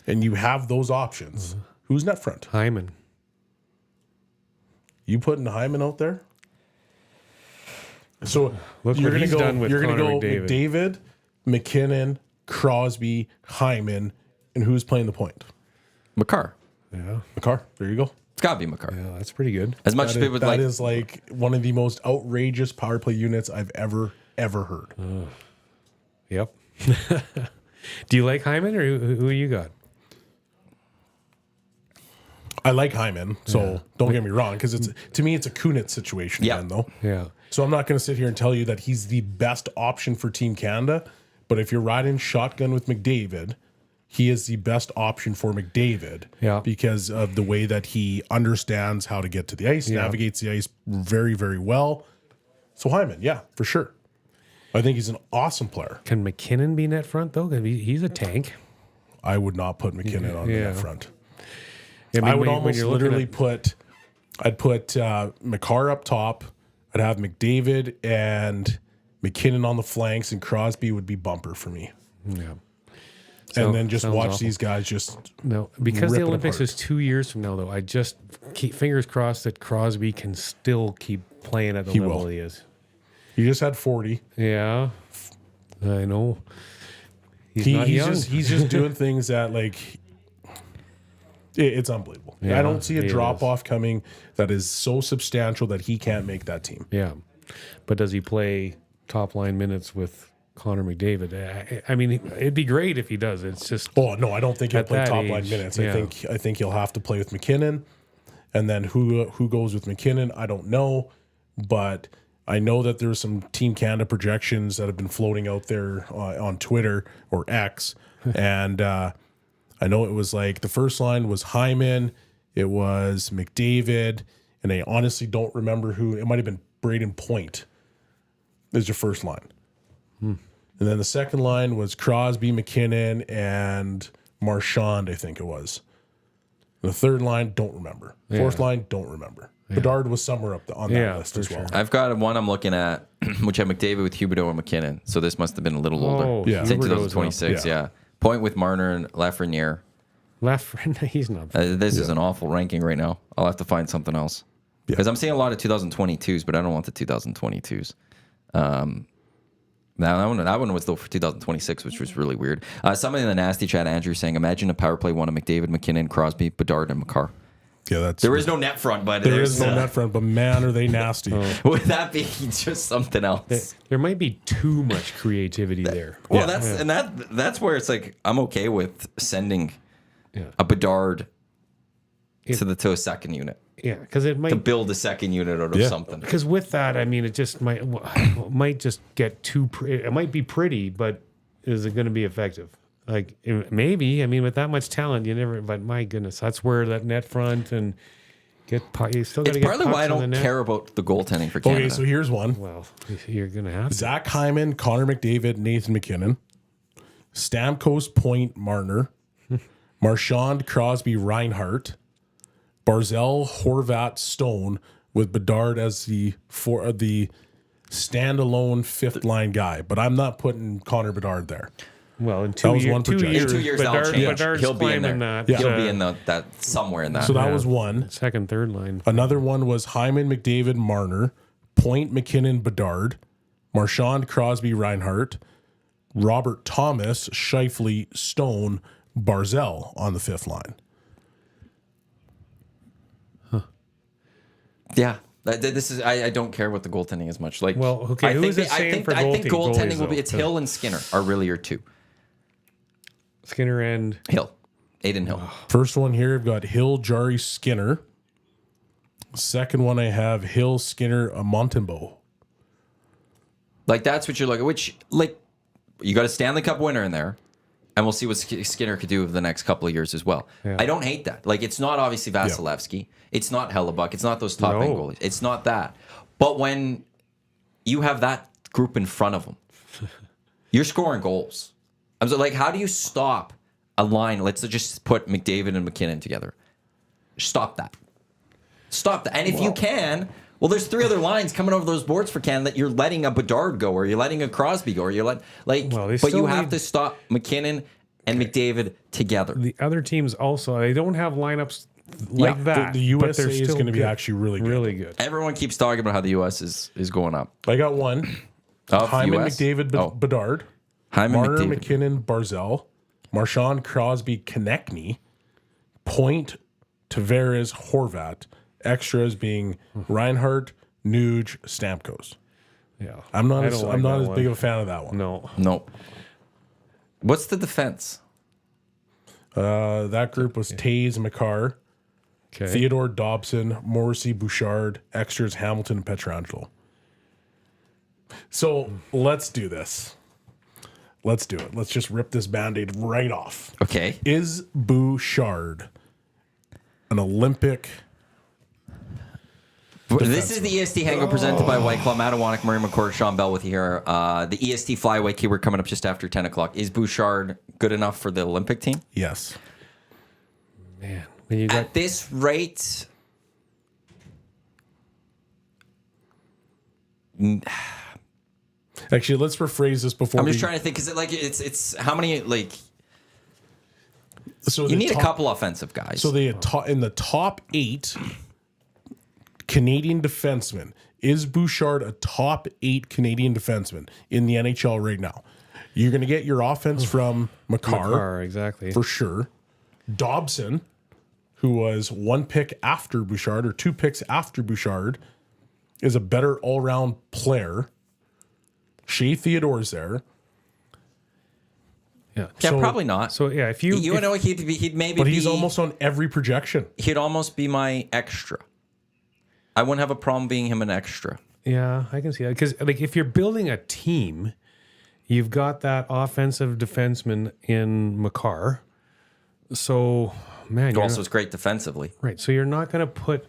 and you have those options, who's net front? Hyman. You putting Hyman out there? So Look you're what gonna he's go. done with You're gonna Connor go McDavid. McDavid, McKinnon, Crosby, Hyman, and who's playing the point? McCarr. Yeah. McCarr. There you go. It's got to be McCarr. Yeah, that's pretty good. As much as people would That like. is like one of the most outrageous power play units I've ever heard. Yep. Do you like Hyman or who you got? I like Hyman, so don't get me wrong, because to me it's a Kunitz situation Yeah. again, though. Yeah. So I'm not going to sit here and tell you that he's the best option for Team Canada, but if you're riding shotgun with McDavid, he is the best option for McDavid. Yeah. Because of the way that he understands how to get to the ice, navigates the ice very, very well. So Hyman, yeah, for sure. I think he's an awesome player. Can McKinnon be net front though? 'Cause he's a tank. I would not put McKinnon on the net front. mean, I would when almost you're looking literally at- I'd put McCarr up top. I'd have McDavid and McKinnon on the flanks, and Crosby would be bumper for me. Yeah. And then just sounds watch awful. these guys just No, because rip the it Olympics apart. is 2 years from now, though. I just keep fingers crossed that Crosby can still keep playing at the He level will. he is. he just had 40. Yeah, I know. He's He's not young. just doing things that like it's unbelievable. Yeah, I don't see a he drop is. off coming that is so substantial that he can't make that team. Yeah, but does he play top line minutes with Connor McDavid? I mean, it'd be great if he does. It's just Oh no, I don't think he'll At play that top line age, minutes. yeah. I think he'll have to play with McKinnon, and then who goes with McKinnon, I don't know, but I know that there's some Team Canada projections that have been floating out there on Twitter or X, and I know it was like the first line was Hyman, it was McDavid, and I honestly don't remember who. It might have been Braden Point. Is your first line. And then the second line was Crosby, McKinnon, and Marchand, I think it was. The third line, don't remember. Fourth line, don't remember. Bedard was somewhere up on that Yeah, list for as well. sure. I've got one I'm looking at, which had McDavid with Huberdeau and McKinnon. So this must have been a little older. Oh, Yeah. It's in Huberdeau's 2026, up. yeah. Point with Marner and Lafreniere. left. He's not. This is an awful ranking right now. I'll have to find something else. Because I'm seeing a lot of 2022s, but I don't want the 2022s. Now that one was though for 2026, which was really weird. Somebody in the nasty chat, Andrew, saying, "Imagine a power play one of McDavid, McKinnon, Crosby, Bedard, and McCarr." Yeah, that's There is no net front, but there is no net front, but man, are they nasty. Would that be just something else? There might be too much creativity there. Well, that's where it's like I'm okay with sending Yeah. a Bedard to a second unit Yeah, because it to might. build a second unit out of Yeah. something. Because with that, I mean, it just might just get too. It might be pretty, but is it going to be effective? Like maybe. I mean, with that much talent, you never. But my goodness, that's where that net front and you still got It's to get. partly why I pucks in the don't net. care about the goaltending for Canada. Okay, so here's one. Well, you're going to have to. Zach Hyman, Connor McDavid, Nathan McKinnon, Stamkos, Point, Marner, Marchand, Crosby, Reinhart, Barzell, Horvat, Stone, with Bedard as the standalone fifth line guy. But I'm not putting Connor Bedard there. Well, in That was one 2 projection. years, in 2 years, that'll change. Bedard's He'll be in there. climbing that. He'll be in that somewhere in that. So that was one. Second, third line. Another one was Hyman, McDavid, Marner, Point, McKinnon, Bedard, Marchand, Crosby, Reinhart, Robert Thomas, Scheifele, Stone, Barzell on the fifth line. Yeah. This is. I don't care what the goaltending as much. Like, Well, okay, who is it saying for I think goaltending goalies, will be. though? It's Hill and Skinner are really your two. Skinner and Hill, Aiden Hill. First one here, I've got Hill, Jari, Skinner. Second one, I have Hill, Skinner, Montembeault. Like that's what you're looking. Which like you got a Stanley Cup winner in there, and we'll see what Skinner could do over the next couple of years as well. Yeah. I don't hate that. Like it's not obviously Vasilevsky. It's not Hellebuck. It's not those top end goalies. It's not that. But when you have that group in front of them, you're scoring goals. I'm so, like, how do you stop a line? Let's just put McDavid and McKinnon together. Stop that. Stop that. And if you can, well, there's three other lines coming over those boards for Canada that you're letting a Bedard go, or you're letting a Crosby go, or you're but you have to stop McKinnon and McDavid together. the other teams also, they don't have lineups like that. The but USA they're is still going to be good. actually really good. Really good. Everyone keeps talking about how the U.S. is going up. I got one. Of Hyman, US? McDavid, Bedard. Hyman, Marner, McDavid. McKinnon, Barzell. Marchand, Crosby, Konechny. Point, Tavares, Horvat. Extras being Reinhardt, Nuge, Stamkos. Yeah. I'm not I as, don't I'm like not that as one. big of a fan of that one. No. Nope. What's the defense? That group was Taze, McCarr, Okay. Theodore, Dobson, Morrissey, Bouchard, Extras, Hamilton, and Pietrangelo. So let's do this. Let's do it. Let's just rip this Band-Aid right off. Okay. Is Bouchard an Olympic? This is the EST Hangout presented by Whiteclaw. Matt Iwanyk, Murray McCourt, Shawn Belle with you here. The EST FlyAway keyword coming up just after 10 o'clock. Is Bouchard good enough for the Olympic team? Yes. Man. When you got At this rate, Actually, let's rephrase this before. I'm just trying to think because it's how many So you need a couple offensive guys. So they in the top 8 Canadian defensemen. Is Bouchard a top 8 Canadian defenseman in the NHL right now? You're going to get your offense from McCarr, exactly. for sure. Dobson, who was 1 pick after Bouchard or 2 picks after Bouchard, is a better all-round player. Shea Theodore's there. Yeah. yeah, so- probably not. So yeah, if you you know he'd maybe But he's be, almost on every projection. he'd almost be my extra. I wouldn't have a problem being him an extra. Yeah, I can see that because like if you're building a team, you've got that offensive defenseman in McCarr. So man, Who also is great defensively. right. So you're not going to put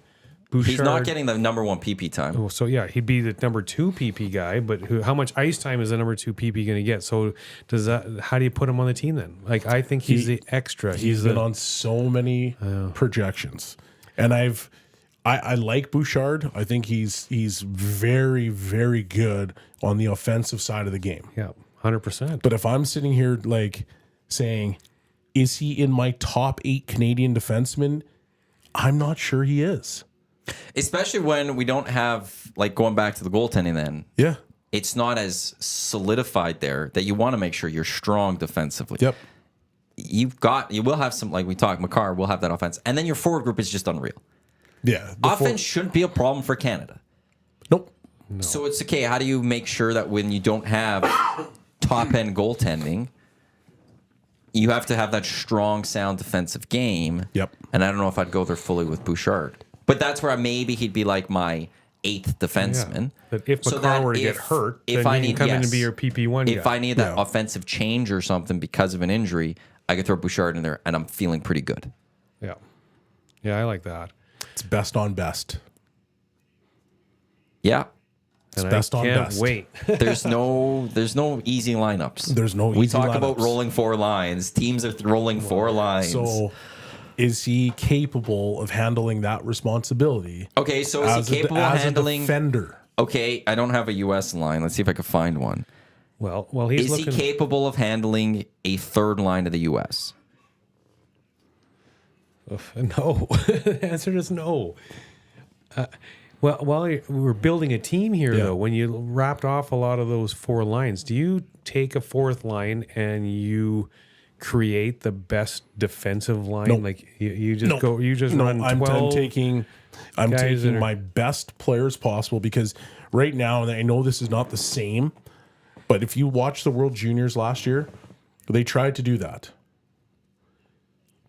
Bouchard. He's not getting the number 1 PP time. Oh, so yeah, he'd be the number 2 PP guy, but how much ice time is the number 2 PP going to get? So does that? How do you put him on the team then? Like I think he's the extra. He's been on so many projections, and I like Bouchard. I think he's very, very good on the offensive side of the game. yeah, 100%. But if I'm sitting here like saying, is he in my top 8 Canadian defensemen? I'm not sure he is. Especially when we don't have, like, going back to the goaltending then, Yeah. it's not as solidified there that you want to make sure you're strong defensively. Yep. You will have some, like we talked, McCarr will have that offense. And then your forward group is just unreal. Yeah. Offense shouldn't be a problem for Canada. Nope. So it's okay. How do you make sure that when you don't have top end goaltending, you have to have that strong, sound defensive game? Yep. And I don't know if I'd go there fully with Bouchard. But that's where maybe he'd be like my 8th defenseman. That if So McCarr that were to get if- hurt, if then I he need- can come in and yes. be your PP1 If guy. I need that Yeah. offensive change or something because of an injury, I could throw Bouchard in there and I'm feeling pretty good. Yeah. Yeah, I like that. It's best on best. Yeah. And best I on can't best. wait. There's no easy lineups. There's no We easy talk about lineups. rolling 4 lines. Teams are rolling 4 lines. So is he capable of handling that responsibility okay, so is he capable of as a handling? defender? Okay, I don't have a U.S. line. Let's see if I can find one. Well, he's Is looking. he capable of handling a third line of the U.S.? No. The answer is no. Well, we're building a team here, though. When you wrapped off a lot of those 4 lines, do you take a fourth line and you create the best defensive line? Nope. Like you just No. run 12. I'm taking guys that are- my best players possible, because right now, and I know this is not the same, but if you watch the World Juniors last year, they tried to do that.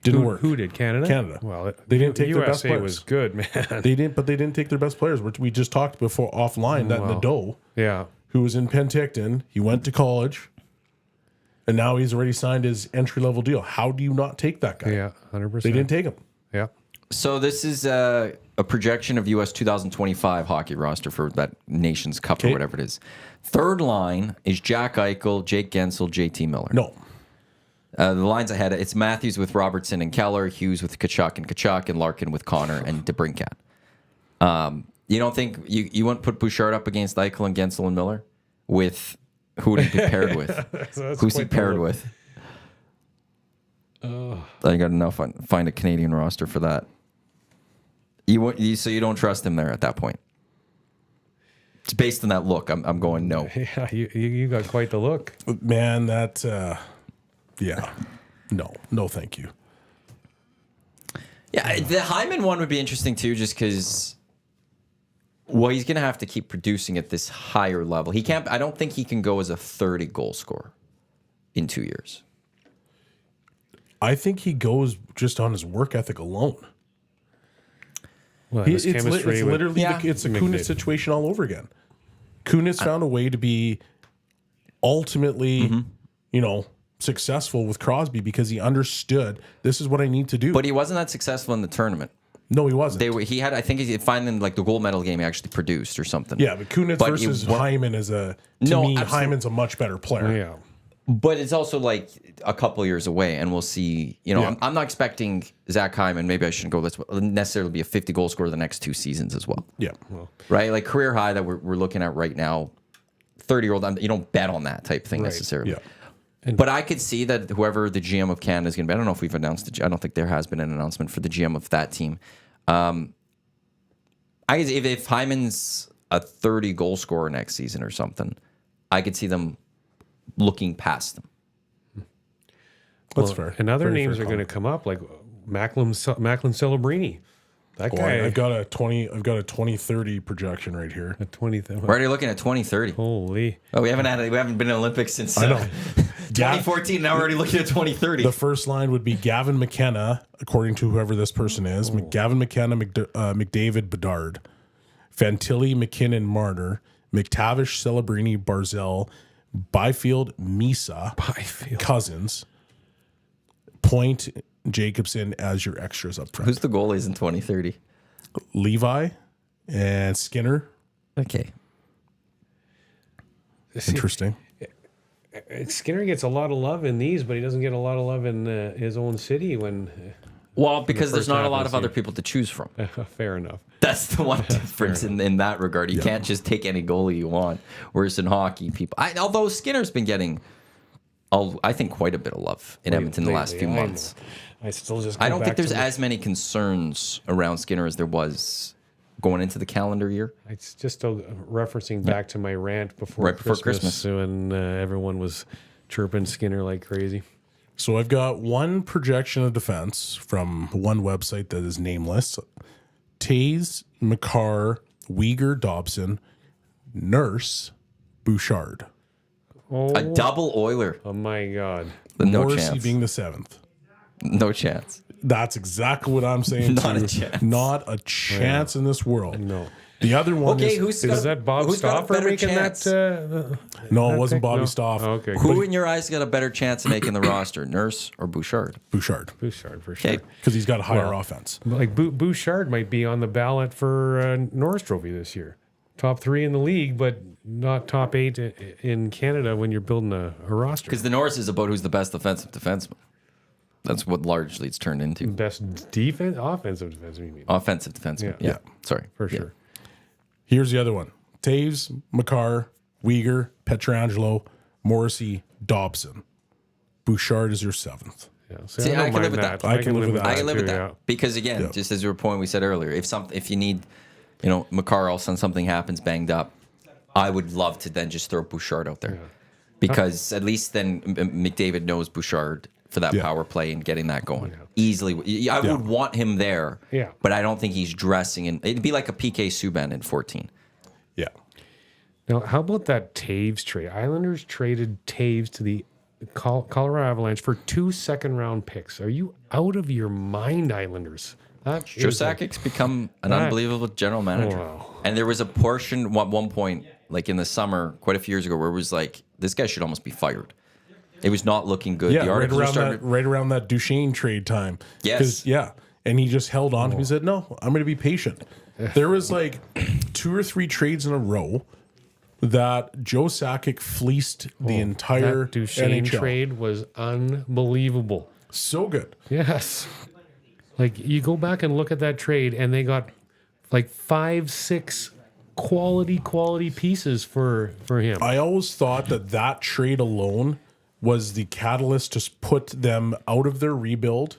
Didn't work. Who did? Canada? Canada. Well, They didn't take their best USA players. was good, man. They didn't take their best players, which we just talked before offline. That Nadeau, Yeah. who was in Penticton, he went to college, and now he's already signed his entry level deal. How do you not take that guy? Yeah, 100%. They didn't take him. Yeah. So this is a projection of U.S. 2025 hockey roster for that Nations Cup or whatever it is. Third line is Jack Eichel, Jake Gensel, JT Miller. No. The lines ahead, it's Matthews with Robertson and Keller, Hughes with Kachuk, and Larkin with Connor and DeBrincat. You don't think you wouldn't put Bouchard up against Eichel and Gensel and Miller? With who would he be paired with? Who's he paired with? I got to now find a Canadian roster for that. So you don't trust him there at that point. It's based on that look. I'm going no. Yeah, you got quite the look. Man, that, yeah. No, thank you. Yeah, the Hyman one would be interesting too, just because, well, he's going to have to keep producing at this higher level. He can't. I don't think he can go as a 30 goal scorer in 2 years. I think he goes just on his work ethic alone. Well, It's literally Yeah. it's a McDavid. Kunis situation all over again. Kunis found a way to be ultimately, successful with Crosby because he understood this is what I need to do. But he wasn't that successful in the tournament. No, he wasn't. He had, I think, he finally like the gold medal game he actually produced or something. Yeah, but Kunis versus Hyman is to me, absolutely. Hyman's a much better player. Yeah. But it's also like a couple years away, and we'll see. I'm not expecting Zach Hyman. Maybe I shouldn't go this way. Necessarily be a 50 goal scorer the next 2 seasons as well. Yeah. Right, like career high that we're looking at right now. 30-year-old, you don't bet on that type thing necessarily. Yeah. But I could see that whoever the GM of Canada is going to be, I don't know if we've announced it. I don't think there has been an announcement for the GM of that team. If Hyman's a 30 goal scorer next season or something, I could see them looking past them. That's fair. And other Very names fair are going to comment. come up, like Macklin Celebrini. That guy. I've got a 2030 projection right here. at 20. We're already looking at 2030. Holy. Oh, we haven't been in Olympics since I know. 2014. Now we're already looking at 2030. The first line would be Gavin McKenna, according to whoever this person is. Gavin McKenna, McDavid, Bedard, Fantilli, McKinnon, Marner, McTavish, Celebrini, Barzell, Byfield, Misa, Cousins, Point, Jacobson as your extras up front. Who's the goalies in 2030? Levi and Skinner. Okay. Interesting. Skinner gets a lot of love in these, but he doesn't get a lot of love in his own city when. Well, because there's first not a half lot of of the other season. people to choose from. Fair enough. That's the one difference in that regard. You can't just take any goalie you want. Whereas in hockey, although Skinner's been getting, I think, quite a bit of love in Edmonton the last few Lately, I months. I still just. I go don't think back there's to as many concerns around Skinner as there was going into the calendar year. It's just still referencing back to my rant before Right before Christmas when everyone was chirping Skinner like crazy. So I've got one projection of defense from one website that is nameless. Taze, McCarr, Uyghur, Dobson, Nurse, Bouchard. A double Oiler. Oh my God. No Morrissey chance. being the 7th. No chance. That's exactly what I'm saying. Not too. a chance. Not a chance in this world. No. The other one Okay, Is that Bob Stauffer making chance? that? No, it that wasn't pick? Bobby No? Stauffer. Oh, okay. Who in your eyes got a better chance of making the roster, Nurse or Bouchard? Bouchard. Bouchard for sure. Okay. Because he's got a higher offense. Like Bouchard might be on the ballot for Norris Trophy this year. Top 3 in the league, but not top 8 in Canada when you're building a roster. Because the Norris is about who's the best offensive defenseman. That's what largely it's turned into. Best offensive defense, you mean? Offensive defenseman. Yeah. Yeah. Sorry. For Yeah. sure. Here's the other one. Taves, McCarr, Uyghur, Petrangelo, Morrissey, Dobson. Bouchard is your 7th. Yeah. See, I can live with that. I can live with that. I can live with too, that yeah. because again, Yeah. just as your point we said earlier, if you need, McCarr, all of a sudden something happens, banged up, I would love to then just throw Bouchard out there. because at least then McDavid knows Bouchard for that power play and getting that going easily. I would want him there, but I don't think he's dressing in. It'd be like a PK Subban in 14. Yeah. Now, how about that Taves trade? Islanders traded Taves to the Colorado Avalanche for 2 second-round picks. Are you out of your mind, Islanders? Joe Sakic's become an unbelievable general manager. Wow. And there was a portion at one point, like in the summer, quite a few years ago, where it was like, this guy should almost be fired. It was not looking good. Yeah, the articles right around that Duchesne trade time. Yes. Yeah. And he just held on. He said, no, I'm going to be patient. There was like 2 or 3 trades in a row that Joe Sakic fleeced the entire that Duchesne NHL. trade was unbelievable. So good. Yes. Like, you go back and look at that trade, and they got like 5-6 quality pieces for him. I always thought that trade alone was the catalyst to put them out of their rebuild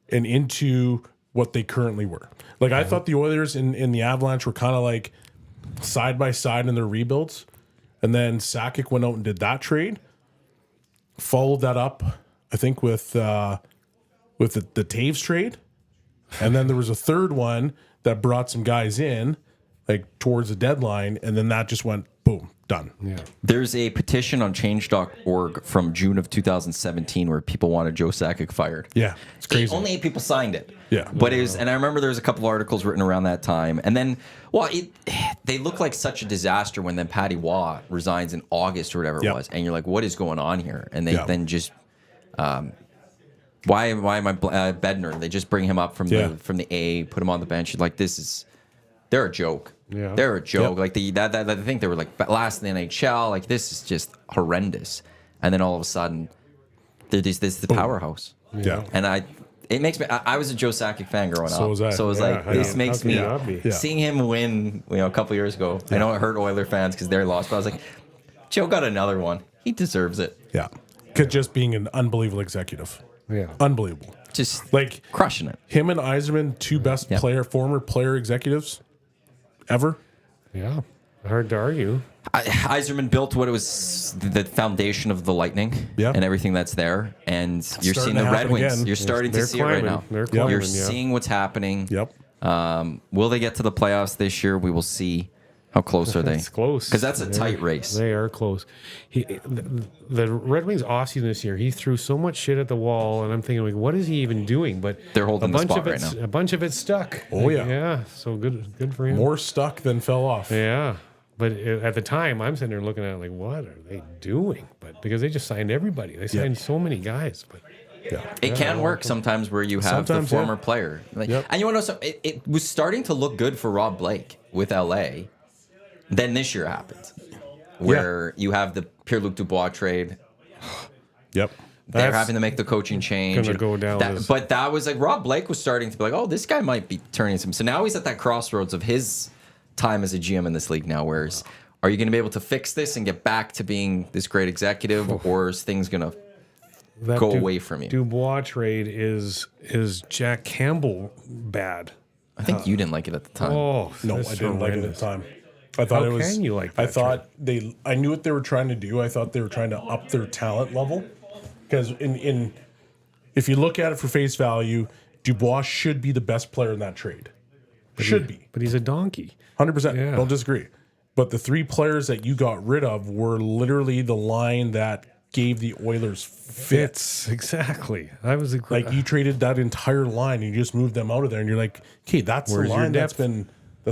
and into what they currently were. Like, I thought the Oilers in the Avalanche were kind of like side by side in their rebuilds. And then Sakic went out and did that trade. Followed that up, I think, with the Taves trade. And then there was a third one that brought some guys in, like towards the deadline, and then that just went boom, done. Yeah. There's a petition on change.org from June of 2017 where people wanted Joe Sakic fired. Yeah, it's crazy. Only 8 people signed it. Yeah. But it was, and I remember there was a couple of articles written around that time. And then, they look like such a disaster when then Patty Waugh resigns in August or whatever it was. And you're like, what is going on here? And they then just, why am I Bednar? They just bring him up from the A, put him on the bench. Like, they're a joke. Yeah. They're a joke. Like I think they were like last in the NHL. Like, this is just horrendous. And then all of a sudden, this the powerhouse. Yeah. And it makes me. I was a Joe Sakic fan growing up. So was I. So it was Yeah, like, this makes me Yeah. seeing him win. A couple years ago. I know it hurt Oiler fans because they're lost, but I was like, Joe got another one. He deserves it. Yeah. Just being an unbelievable executive. Yeah. Unbelievable. Just Like crushing it. him and Yzerman, 2 best former player executives ever. Yeah. Hard to argue. Yzerman built what it was the foundation of the Lightning and everything that's there. And you're starting seeing to the Red happen Wings. again. You're starting to They're see it right climbing. now. They're climbing, You're yeah. seeing what's happening. Yep. Will they get to the playoffs this year? We will see. How close are they? It's close. Because that's a tight race. They are close. The Red Wings offseason this year, he threw so much shit at the wall, and I'm thinking, like, what is he even doing? But They're holding a the bunch spot of right it's now. a bunch of it stuck. Oh, yeah. Yeah. So good for him. More stuck than fell off. Yeah. But at the time, I'm sitting there looking at it like, what are they doing? But because they just signed everybody, they signed so many guys. But It can work sometimes where you have Sometimes, the former player. Like, and you want to know something? It was starting to look good for Rob Blake with LA. Then this year happens, where you have the Pierre-Luc Dubois trade. Yep. They're having to make the coaching change. gonna go down But that was like Rob Blake was starting to be like, oh, this guy might be turning some. So now he's at that crossroads of his time as a GM in this league now. Whereas, are you going to be able to fix this and get back to being this great executive, or is things going to go away from you? Dubois trade is Jack Campbell bad? I think you didn't like it at the time. Oh No, that's I didn't like it at horrendous. the time. I thought How it was. can you like I that thought I knew what they were trying to do. I thought they were trying to up their talent level because if you look at it for face value, Dubois should be the best player in that trade. Should be But he's a donkey. 100%. Yeah. Don't disagree. But the 3 players that you got rid of were literally the line that gave the Oilers fits. Exactly. I was Like you traded that entire line and you just moved them out of there, and you're like, okay, that's Where's the your line that's depth?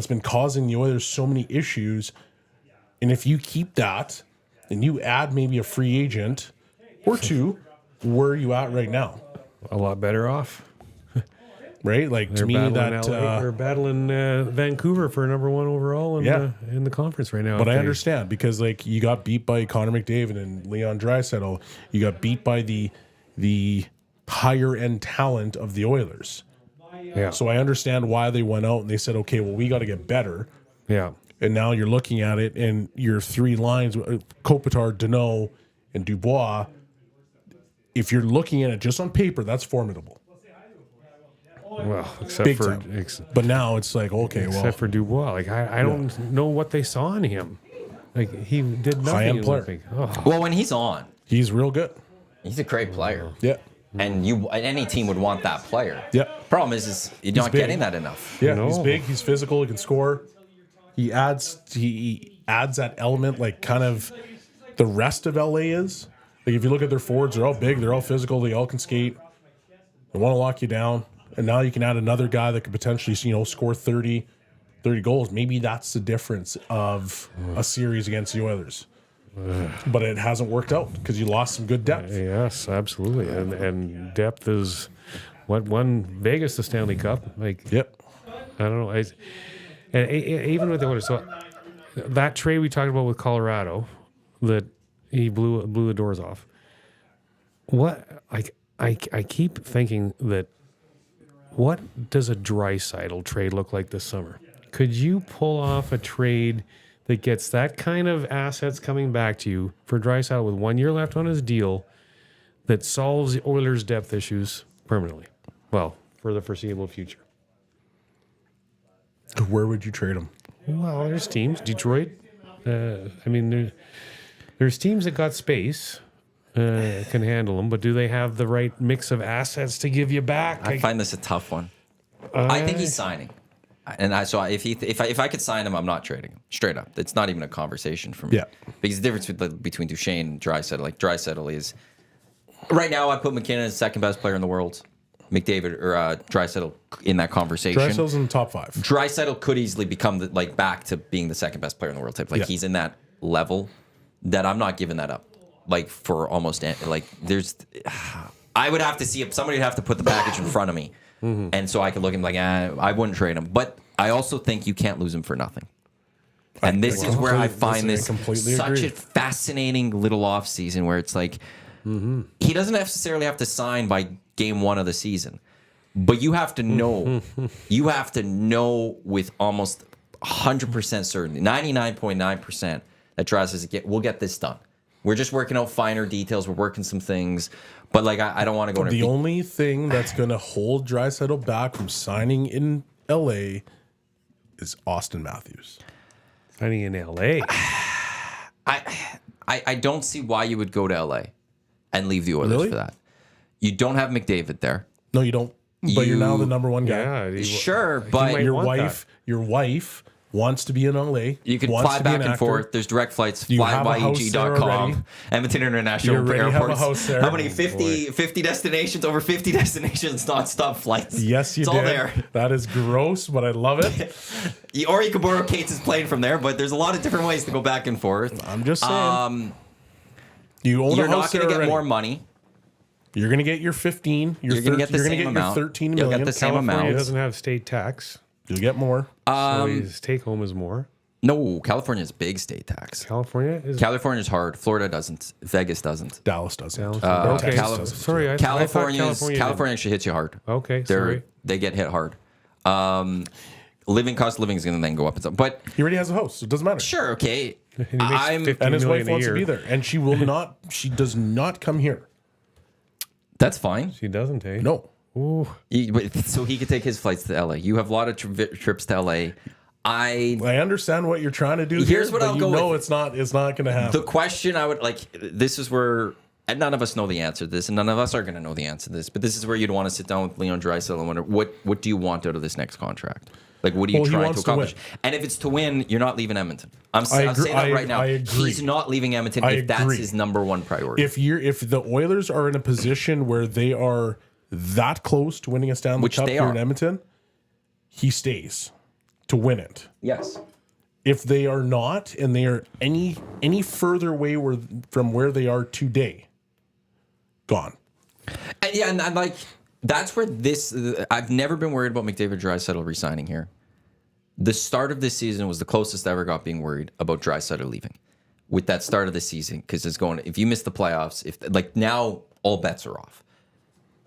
been causing the Oilers so many issues. And if you keep that and you add maybe a free agent or 2, where are you at right now? a lot better off. Right? Like They're to me, battling that they're battling Vancouver for number 1 overall in the conference right now. but I understand because like you got beat by Connor McDavid and Leon Draisaitl. You got beat by the higher end talent of the Oilers. Yeah. So I understand why they went out and they said, okay, well, we got to get better. Yeah. And now you're looking at it and your 3 lines, Kopitar, Deneau, and Dubois, if you're looking at it just on paper, that's formidable. Well, except Big for time. But now it's like, okay, except well, for Dubois. Like I don't know what they saw in him. Like he did nothing. High-end in player. Winnipeg. Oh. Well, when he's on, He's real good. he's a great player. Yeah. And any team would want that player. Yeah. Problem is you're not big. getting that enough. Yeah, No. he's big. He's physical. He can score. He adds that element, like kind of the rest of LA is. Like if you look at their forwards, they're all big. They're all physical. They all can skate. They want to lock you down. And now you can add another guy that could potentially, score 30 goals. Maybe that's the difference of a series against the Oilers. But it hasn't worked out because you lost some good depth. Yes, absolutely. And depth is what won Vegas the Stanley Cup. Like, Yep. I don't know. Even with the Oilers, so that trade we talked about with Colorado, that he blew the doors off. What I keep thinking that what does a Draisaitl trade look like this summer? Could you pull off a trade that gets that kind of assets coming back to you for Draisaitl with 1 year left on his deal that solves the Oilers' depth issues permanently? Well, for the foreseeable future. Where would you trade him? Well, there's teams. Detroit. There's teams that got space, can handle them, but do they have the right mix of assets to give you back? I find this a tough one. I think he's signing. And if I could sign him, I'm not trading him. Straight up. It's not even a conversation for me. Yeah. Because the difference between Duchesne and Draisaitl, like Draisaitl is right now I put McKinnon as the second best player in the world. McDavid or Draisaitl in that conversation. Draisaitl's in the top 5. Draisaitl could easily become back to being the second best player in the world type. Like he's in that level that I'm not giving that up. Like for almost I would have to see if somebody would have to put the package in front of me, and so I could look and be like, I wouldn't trade him. But I also think you can't lose him for nothing. And this is where I find this such a fascinating little off season where it's like he doesn't necessarily have to sign by game 1 of the season, but you have to know. You have to know with almost 100% certainty, 99.9% that Draisaitl we'll get this done. We're just working out finer details. We're working some things, but I don't want to go. The only thing that's going to hold Draisaitl back from signing in LA is Austin Matthews. Signing in LA. I don't see why you would go to LA and leave the Oilers for that. You don't have McDavid there. No, you don't. But you're now the number 1 guy. Yeah, Sure, but Your wife wants to be in LA. you can fly back and forth. There's direct flights. You have a house there already? FlyByEG.com. Edmonton International You already have a Airport. house there? How many? 50 destinations? Over 50 destinations, nonstop flights. Yes, you it's did. all there. That is gross, but I love it. Or you can borrow Kate's plane from there, but there's a lot of different ways to go back and forth. I'm just saying. You own You're a not house going to there get already. more money. You're going to get your 15. You're going to get the you're same gonna get amount. Your 13 You'll million. get the same California amount. doesn't have state tax, You'll get more. so his take home is more. No, California's big state tax. California's hard. Florida doesn't. Vegas doesn't. Dallas doesn't. Dallas. Okay. Texas doesn't. Sorry, I thought California actually hits you hard. Okay, sorry. They get hit hard. Cost of living is going to then go up and stuff. But He already has a house. It doesn't matter. sure, okay. And he makes 50 And his million wife a wants year. to be there. And she will not. She does not come here. That's fine. She doesn't, eh? No. Ooh. So he could take his flights to LA. You have a lot of trips to LA. I understand what you're trying to do. Here's here, what but I'll you go know with. it's not going to happen. The question I would like, this is where, and none of us know the answer to this, and none of us are going to know the answer to this, but this is where you'd want to sit down with Leon Draisaitl and wonder, what do you want out of this next contract? Like, what are you Well, he trying to wants to accomplish? win. And if it's to win, you're not leaving Edmonton. I'm agree- saying that right now. I agree. He's not leaving Edmonton I if that's agree. his number one priority. If the Oilers are in a position where they are that close to winning a Stanley Which Cup they here are. in Edmonton, he stays to win it. Yes. If they are not, and they are any further away from where they are today, gone. And yeah, and like that's where this. I've never been worried about McDavid Draisaitl resigning here. The start of this season was the closest I ever got being worried about Draisaitl leaving. With that start of the season, because it's going. If you miss the playoffs, now all bets are off.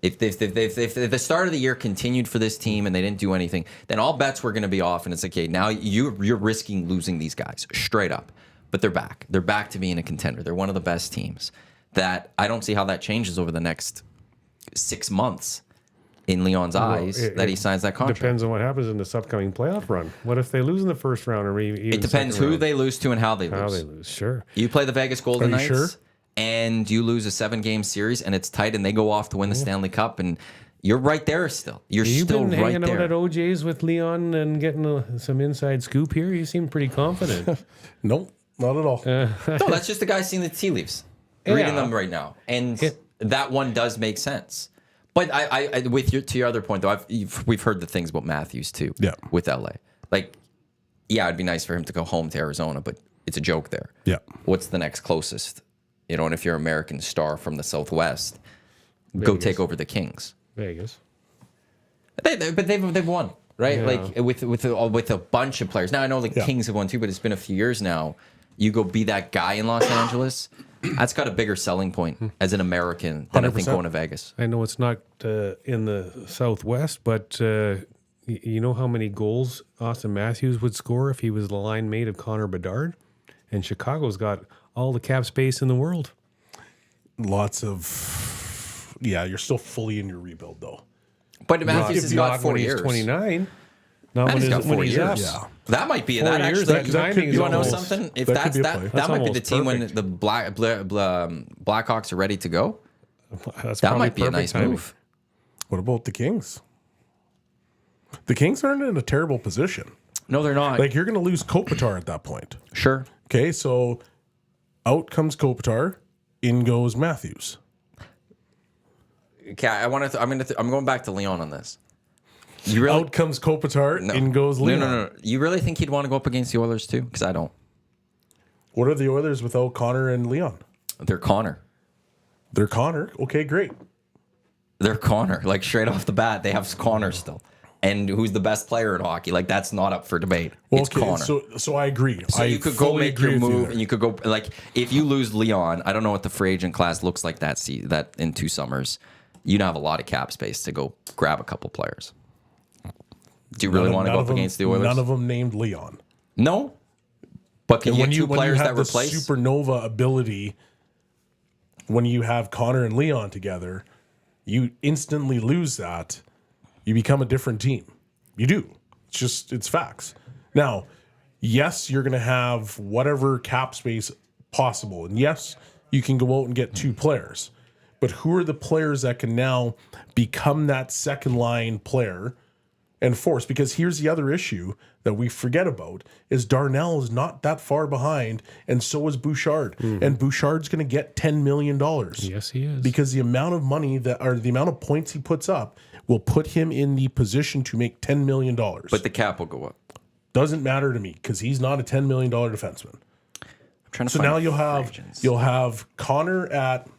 If the start of the year continued for this team and they didn't do anything, then all bets were going to be off. And it's okay. Now you're risking losing these guys straight up. But they're back. They're back to being a contender. They're one of the best teams. That I don't see how that changes over the next 6 months. in Leon's eyes that he signs that contract. Depends on what happens in this upcoming playoff run. What if they lose in the first round or even It depends who they lose to and how they lose. How they lose, sure. You play the Vegas Golden Are Knights, you sure? and you lose a 7-game series, and it's tight, and they go off to win the Stanley Cup, and you're right there still. You're You've still been right hanging there. out at OJ's with Leon and getting some inside scoop here. You seem pretty confident. Nope, not at all. No, that's just the guy seeing the tea leaves, reading Yeah. them right now, and that one does make sense. But I to your other point though, we've heard the things about Matthews too. Yeah. With LA, like, yeah, it'd be nice for him to go home to Arizona, but it's a joke there. Yeah. What's the next closest? You know, and if you're an American star from the Southwest, go take over the Kings. Vegas. But they've won, right? Yeah. Like with a bunch of players. Now I know the Kings have won too, but it's been a few years now. You go be that guy in Los Angeles. That's got a bigger selling point as an American than I think 100%. going to Vegas. I know it's not in the Southwest, but you know how many goals Austin Matthews would score if he was the line mate of Connor Bedard? And Chicago's got all the cap space in the world. Lots of, you're still fully in your rebuild though. But Matthews has got 4 when years. He's 29. Not Matthews got 4 when he's years. up. Yeah. That might be 4 that years, actually. that timing is You want to know almost- something? If that that's could be a that, play. that That's might be the almost team when perfect. the Blackhawks are ready to go. That's That probably might be a perfect nice timing. move. What about the Kings? The Kings aren't in a terrible position. No, they're not. Like, you're going to lose Kopitar at that point. Sure. Okay, so out comes Kopitar, in goes Matthews. Okay, I'm going back to Leon on this. You really? Out comes Kopitar, in goes Leon. No. You really think he'd want to go up against the Oilers too? Because I don't. What are the Oilers without Connor and Leon? They're Connor. They're Connor. Okay, great. They're Connor. Like straight off the bat, they have Connor still. And who's the best player in hockey? Like that's not up for debate. It's Connor. So I agree. So I you could go fully make your agree with you move, there. and you could go like if you lose Leon. I don't know what the free agent class looks like that in 2 summers. You'd have a lot of cap space to go grab a couple players. Do you really want to go up against the Oilers? None of them named Leon. No. But can And you when get you two players have that the replace? supernova ability, when you have Connor and Leon together, you instantly lose that. You become a different team. You do. It's facts. Now, yes, you're going to have whatever cap space possible. And yes, you can go out and get 2 players. But who are the players that can now become that second line player and force? Because here's the other issue that we forget about is Darnell is not that far behind, and so is Bouchard. And Bouchard's going to get $10 million. Yes, he is. Because the amount of money the amount of points he puts up will put him in the position to make $10 million. But the cap will go up. Doesn't matter to me because he's not a $10 million defenseman. I'm trying to So find now free you'll have Connor at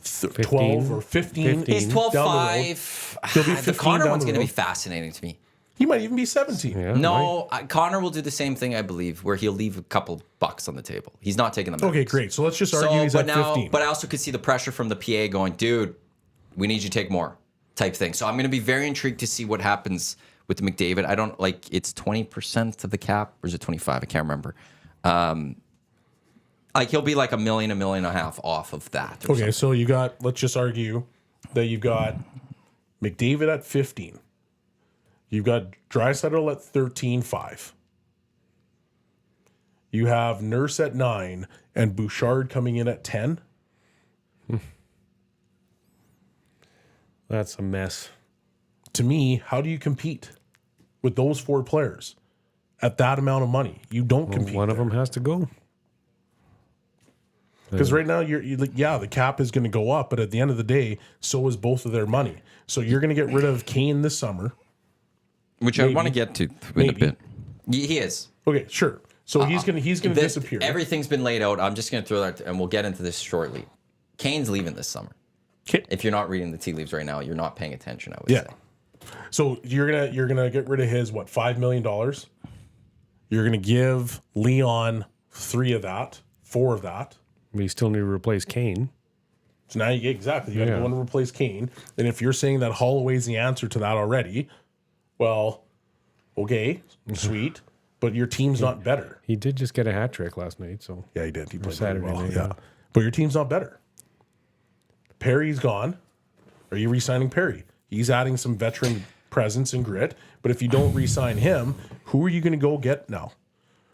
12 or 15. He's down the road. 12-5. He'll be The 15 Connor down one's the going to be road. fascinating to me. He might even be 17. Yeah, No, Connor will do the same thing, I believe, where he'll leave a couple bucks on the table. He's not taking them. Okay, great. So let's just argue he's at 15. But I also could see the pressure from the PA going, dude, we need you to take more type thing. So I'm going to be very intrigued to see what happens with McDavid. I don't like it's 20% of the cap, or is it 25? I can't remember. Like he'll be like $1 million, $1.5 million off of that. or Okay, so you got, let's just argue that you've got McDavid at 15. You've got Draisaitl at 13.5. You have Nurse at 9 and Bouchard coming in at 10. That's a mess. To me, how do you compete with those 4 players at that amount of money? You don't compete. One of them has to go. Because right now, you're like, yeah, the cap is going to go up, but at the end of the day, so is both of their money. So you're going to get rid of Kane this summer. Which I want to get to in Maybe. a bit. He is. Okay, sure. So he's going to disappear. Everything's been laid out. I'm just going to throw that, and we'll get into this shortly. Kane's leaving this summer. If you're not reading the tea leaves right now, you're not paying attention, I would say. So you're gonna get rid of his $5 million. You're gonna give Leon 3 of that, 4 of that. We still need to replace Kane. So now you get exactly you got to Yeah. go and replace Kane. And if you're saying that Holloway's the answer to that already, well, okay, sweet, but your team's not better. He did just get a hat trick last night, so Yeah, he did. He played Saturday really well. night, Yeah, yeah. but your team's not better. Perry's gone. Are you re-signing Perry? He's adding some veteran presence and grit. But if you don't re-sign him, who are you going to go get now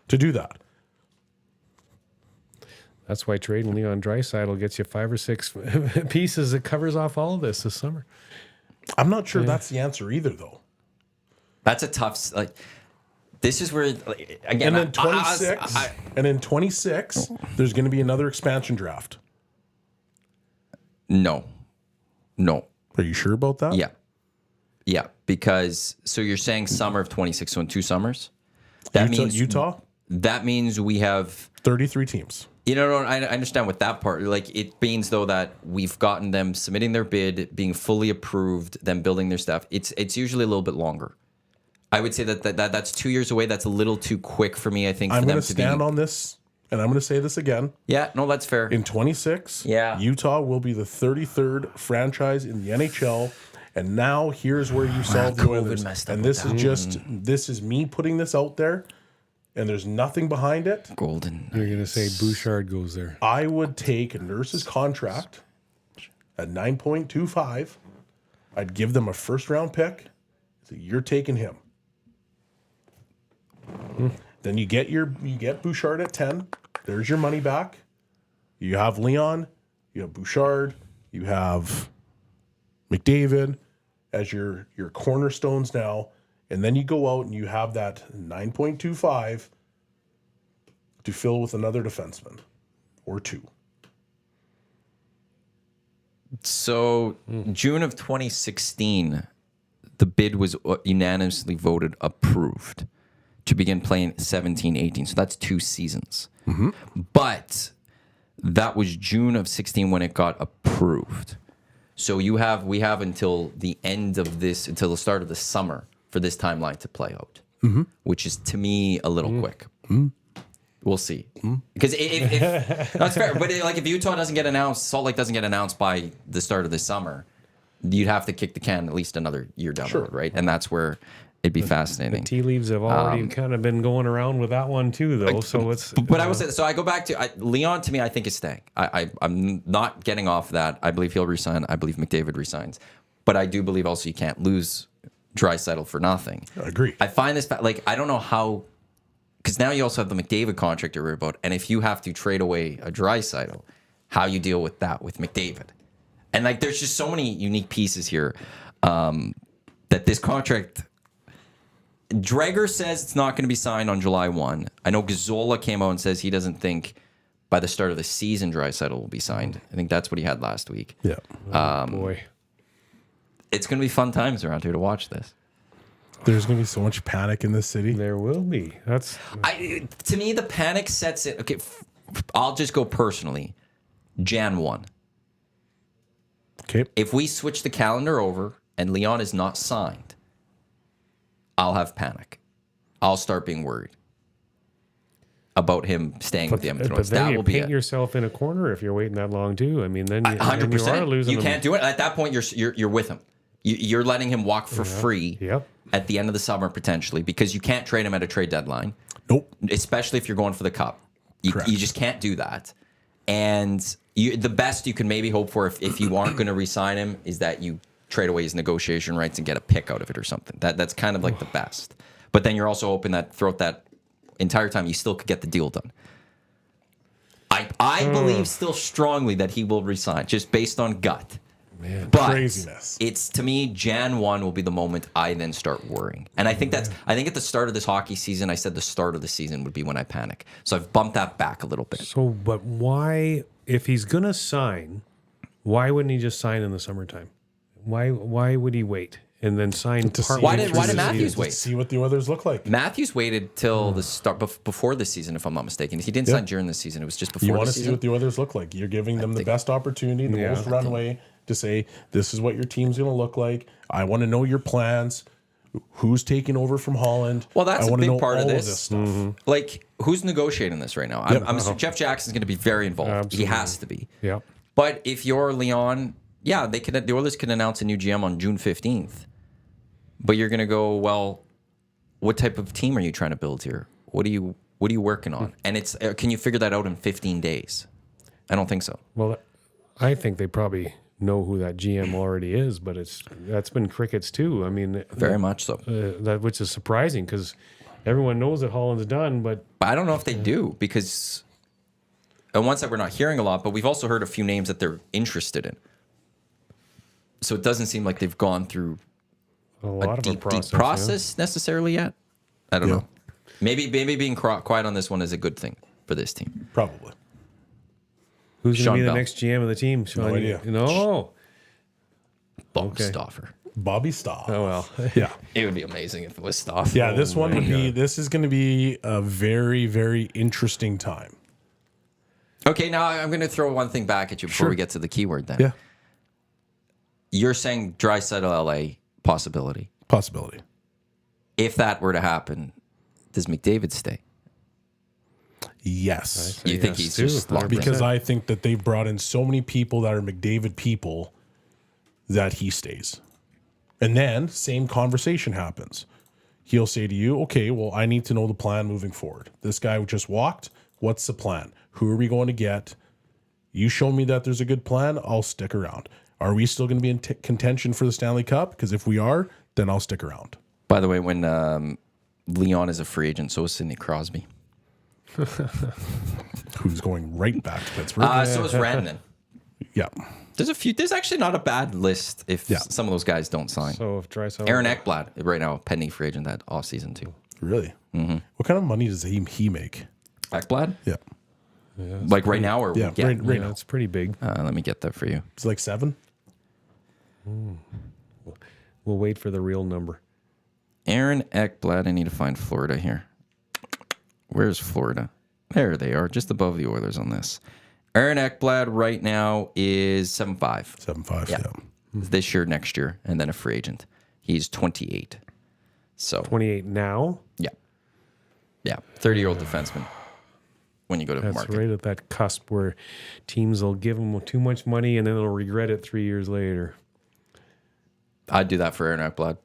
to do that? That's why trading Leon Draisaitl gets you 5 or 6 pieces that covers off all of this summer. I'm not sure that's the answer either, though. That's a tough. Like, this is where again. And then 26, and in 26, there's going to be another expansion draft. No. Are you sure about that? Yeah. Because so you're saying summer of 26, so in 2 summers. That means Utah. That means we have 33 teams. I understand with that part. Like, it means though that we've gotten them submitting their bid, being fully approved, them building their stuff. It's usually a little bit longer. I would say that's 2 years away. That's a little too quick for me. I think I'm going to stand on this, and I'm going to say this again. Yeah, no, that's fair. In 26, Yeah. Utah will be the 33rd franchise in the NHL. And now here's where you solve the Oilers. And this is me putting this out there, and there's nothing behind it. Golden. You're going to say Bouchard goes there. I would take Nurse's contract at 9.25. I'd give them a first-round pick. So you're taking him. Then you get Bouchard at 10. There's your money back. You have Leon, you have Bouchard, you have McDavid as your cornerstones now, and then you go out and you have that 9.25 to fill with another defenseman or 2. So June of 2016, the bid was unanimously voted approved to begin playing 17-18. So that's 2 seasons. Mm-hmm. But that was June of 16 when it got approved. So we have until the end of this, until the start of the summer for this timeline to play out, which is to me a little quick. We'll see. Because if that's fair, but if Utah doesn't get announced, Salt Lake doesn't get announced by the start of the summer, you'd have to kick the can at least another year down the road, right? And that's where it'd be fascinating. The tea leaves have already kind of been going around with that one too, though. So it's. But I will say, so I go back to Leon. To me, I think is staying. I'm not getting off that. I believe he'll resign. I believe McDavid resigns. But I do believe also you can't lose Draisaitl for nothing. I agree. I find this I don't know how, because now you also have the McDavid contract to worry about, and if you have to trade away a Draisaitl, how you deal with that with McDavid, and there's just so many unique pieces here that this contract. Dreger says it's not going to be signed on July 1. I know Gazzola came out and says he doesn't think by the start of the season Draisaitl will be signed. I think that's what he had last week. Yeah. Boy. It's going to be fun times around here to watch this. There's going to be so much panic in this city. There will be. To me, the panic sets it. Okay, I'll just go personally. Jan 1. Okay. If we switch the calendar over and Leon is not signed, I'll have panic. I'll start being worried about him staying with the Edmonton Oilers. That will you be paint yourself in a corner if you're waiting that long too. I mean, then you 100%. are losing. You can't do it at that point. You're with him. You're letting him walk for free. Yep. At the end of the summer potentially, because you can't trade him at a trade deadline. Nope. Especially if you're going for the cup, you just can't do that. And the best you can maybe hope for if you aren't going to re-sign him is that you trade away his negotiation rights and get a pick out of it or something. That's kind of like the best. But then you're also hoping that throughout that entire time you still could get the deal done. I believe still strongly that he will resign, just based on gut. Man, but craziness. It's, to me, Jan 1 will be the moment I then start worrying. And I think I think at the start of this hockey season, I said the start of the season would be when I panic. So I've bumped that back a little bit. So, but why, if he's going to sign, why wouldn't he just sign in the summertime? Why would he wait and then sign Why did Matthews wait? See what the Oilers look like. Matthews waited till the start before the season, if I'm not mistaken. He didn't sign during the season. It was just before You the want to season. see what the Oilers look like. You're giving them the best opportunity, the most runway to say, this is what your team's going to look like. I want to know your plans. Who's taking over from Holland? Well, that's a big part of all this. Stuff. Like, who's negotiating this right now? I'm assuming Jeff Jackson's going to be very involved. Absolutely. He has to be. Yeah. But if you're Leon, the Oilers can announce a new GM on June 15th. But you're going to go, well, what type of team are you trying to build here? What are you working on? And it's can you figure that out in 15 days? I don't think so. Well, I think they probably know who that GM already is, but that's been crickets too. I mean, Very much so. that which is surprising because everyone knows that Holland's done, but I don't know if they do because on one side we're not hearing a lot, but we've also heard a few names that they're interested in. So it doesn't seem like they've gone through a deep process necessarily yet. I don't know. Maybe being quiet on this one is a good thing for this team. Probably. Who's going Shawn to be the Belle. next GM of the team? No idea. No. Bob Okay. Stauffer. Bobby Staff. Oh well. Yeah. It would be amazing if it was Stauffer. Yeah, this one would be. This is going to be a very, very interesting time. Okay, now I'm going to throw one thing back at you before we get to the keyword then. Yeah, You're saying Draisaitl LA possibility. possibility. If that were to happen, does McDavid stay? Yes, You think he's just locked in? because I think that they've brought in so many people that are McDavid people that he stays. And then same conversation happens. He'll say to you, okay, well, I need to know the plan moving forward. This guy just walked. What's the plan? Who are we going to get? You show me that there's a good plan, I'll stick around. Are we still going to be in contention for the Stanley Cup? Because if we are, then I'll stick around. By the way, when Leon is a free agent, so is Sidney Crosby. Who's going right back to Pittsburgh? So is Rantanen. Yeah. There's actually not a bad list if some of those guys don't sign. So if Draisaitl, Aaron Ekblad, right now, pending free agent that offseason too. Really? Mm-hmm. What kind of money does he make? Ekblad? Yeah. Like right now or Yeah, weekend? right yeah, now. it's pretty big. Let me get that for you. It's like 7. We'll wait for the real number. Aaron Ekblad. I need to find Florida here. Where's Florida? There they are, just above the Oilers on this. Aaron Ekblad right now is 7.5. 7.5. Yeah. This year, next year, and then a free agent. He's 28. So 28 now. yeah, 30-year-old defenseman. When you go to That's market, right at that cusp where teams will give them too much money and then they'll regret it 3 years later. I'd do that for Aaron Ekblad.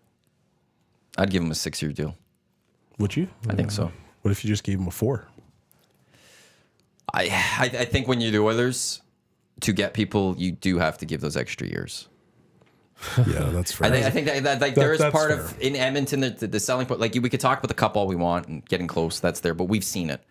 I'd give him a 6-year deal. Would you? I think so. What if you just gave him a 4? I think when you're the Oilers, to get people, you do have to give those extra years. Yeah, that's fair. I think that like there is that's part fair. of in Edmonton the selling point. Like we could talk about the cup all we want and getting close. That's there, but we've seen it.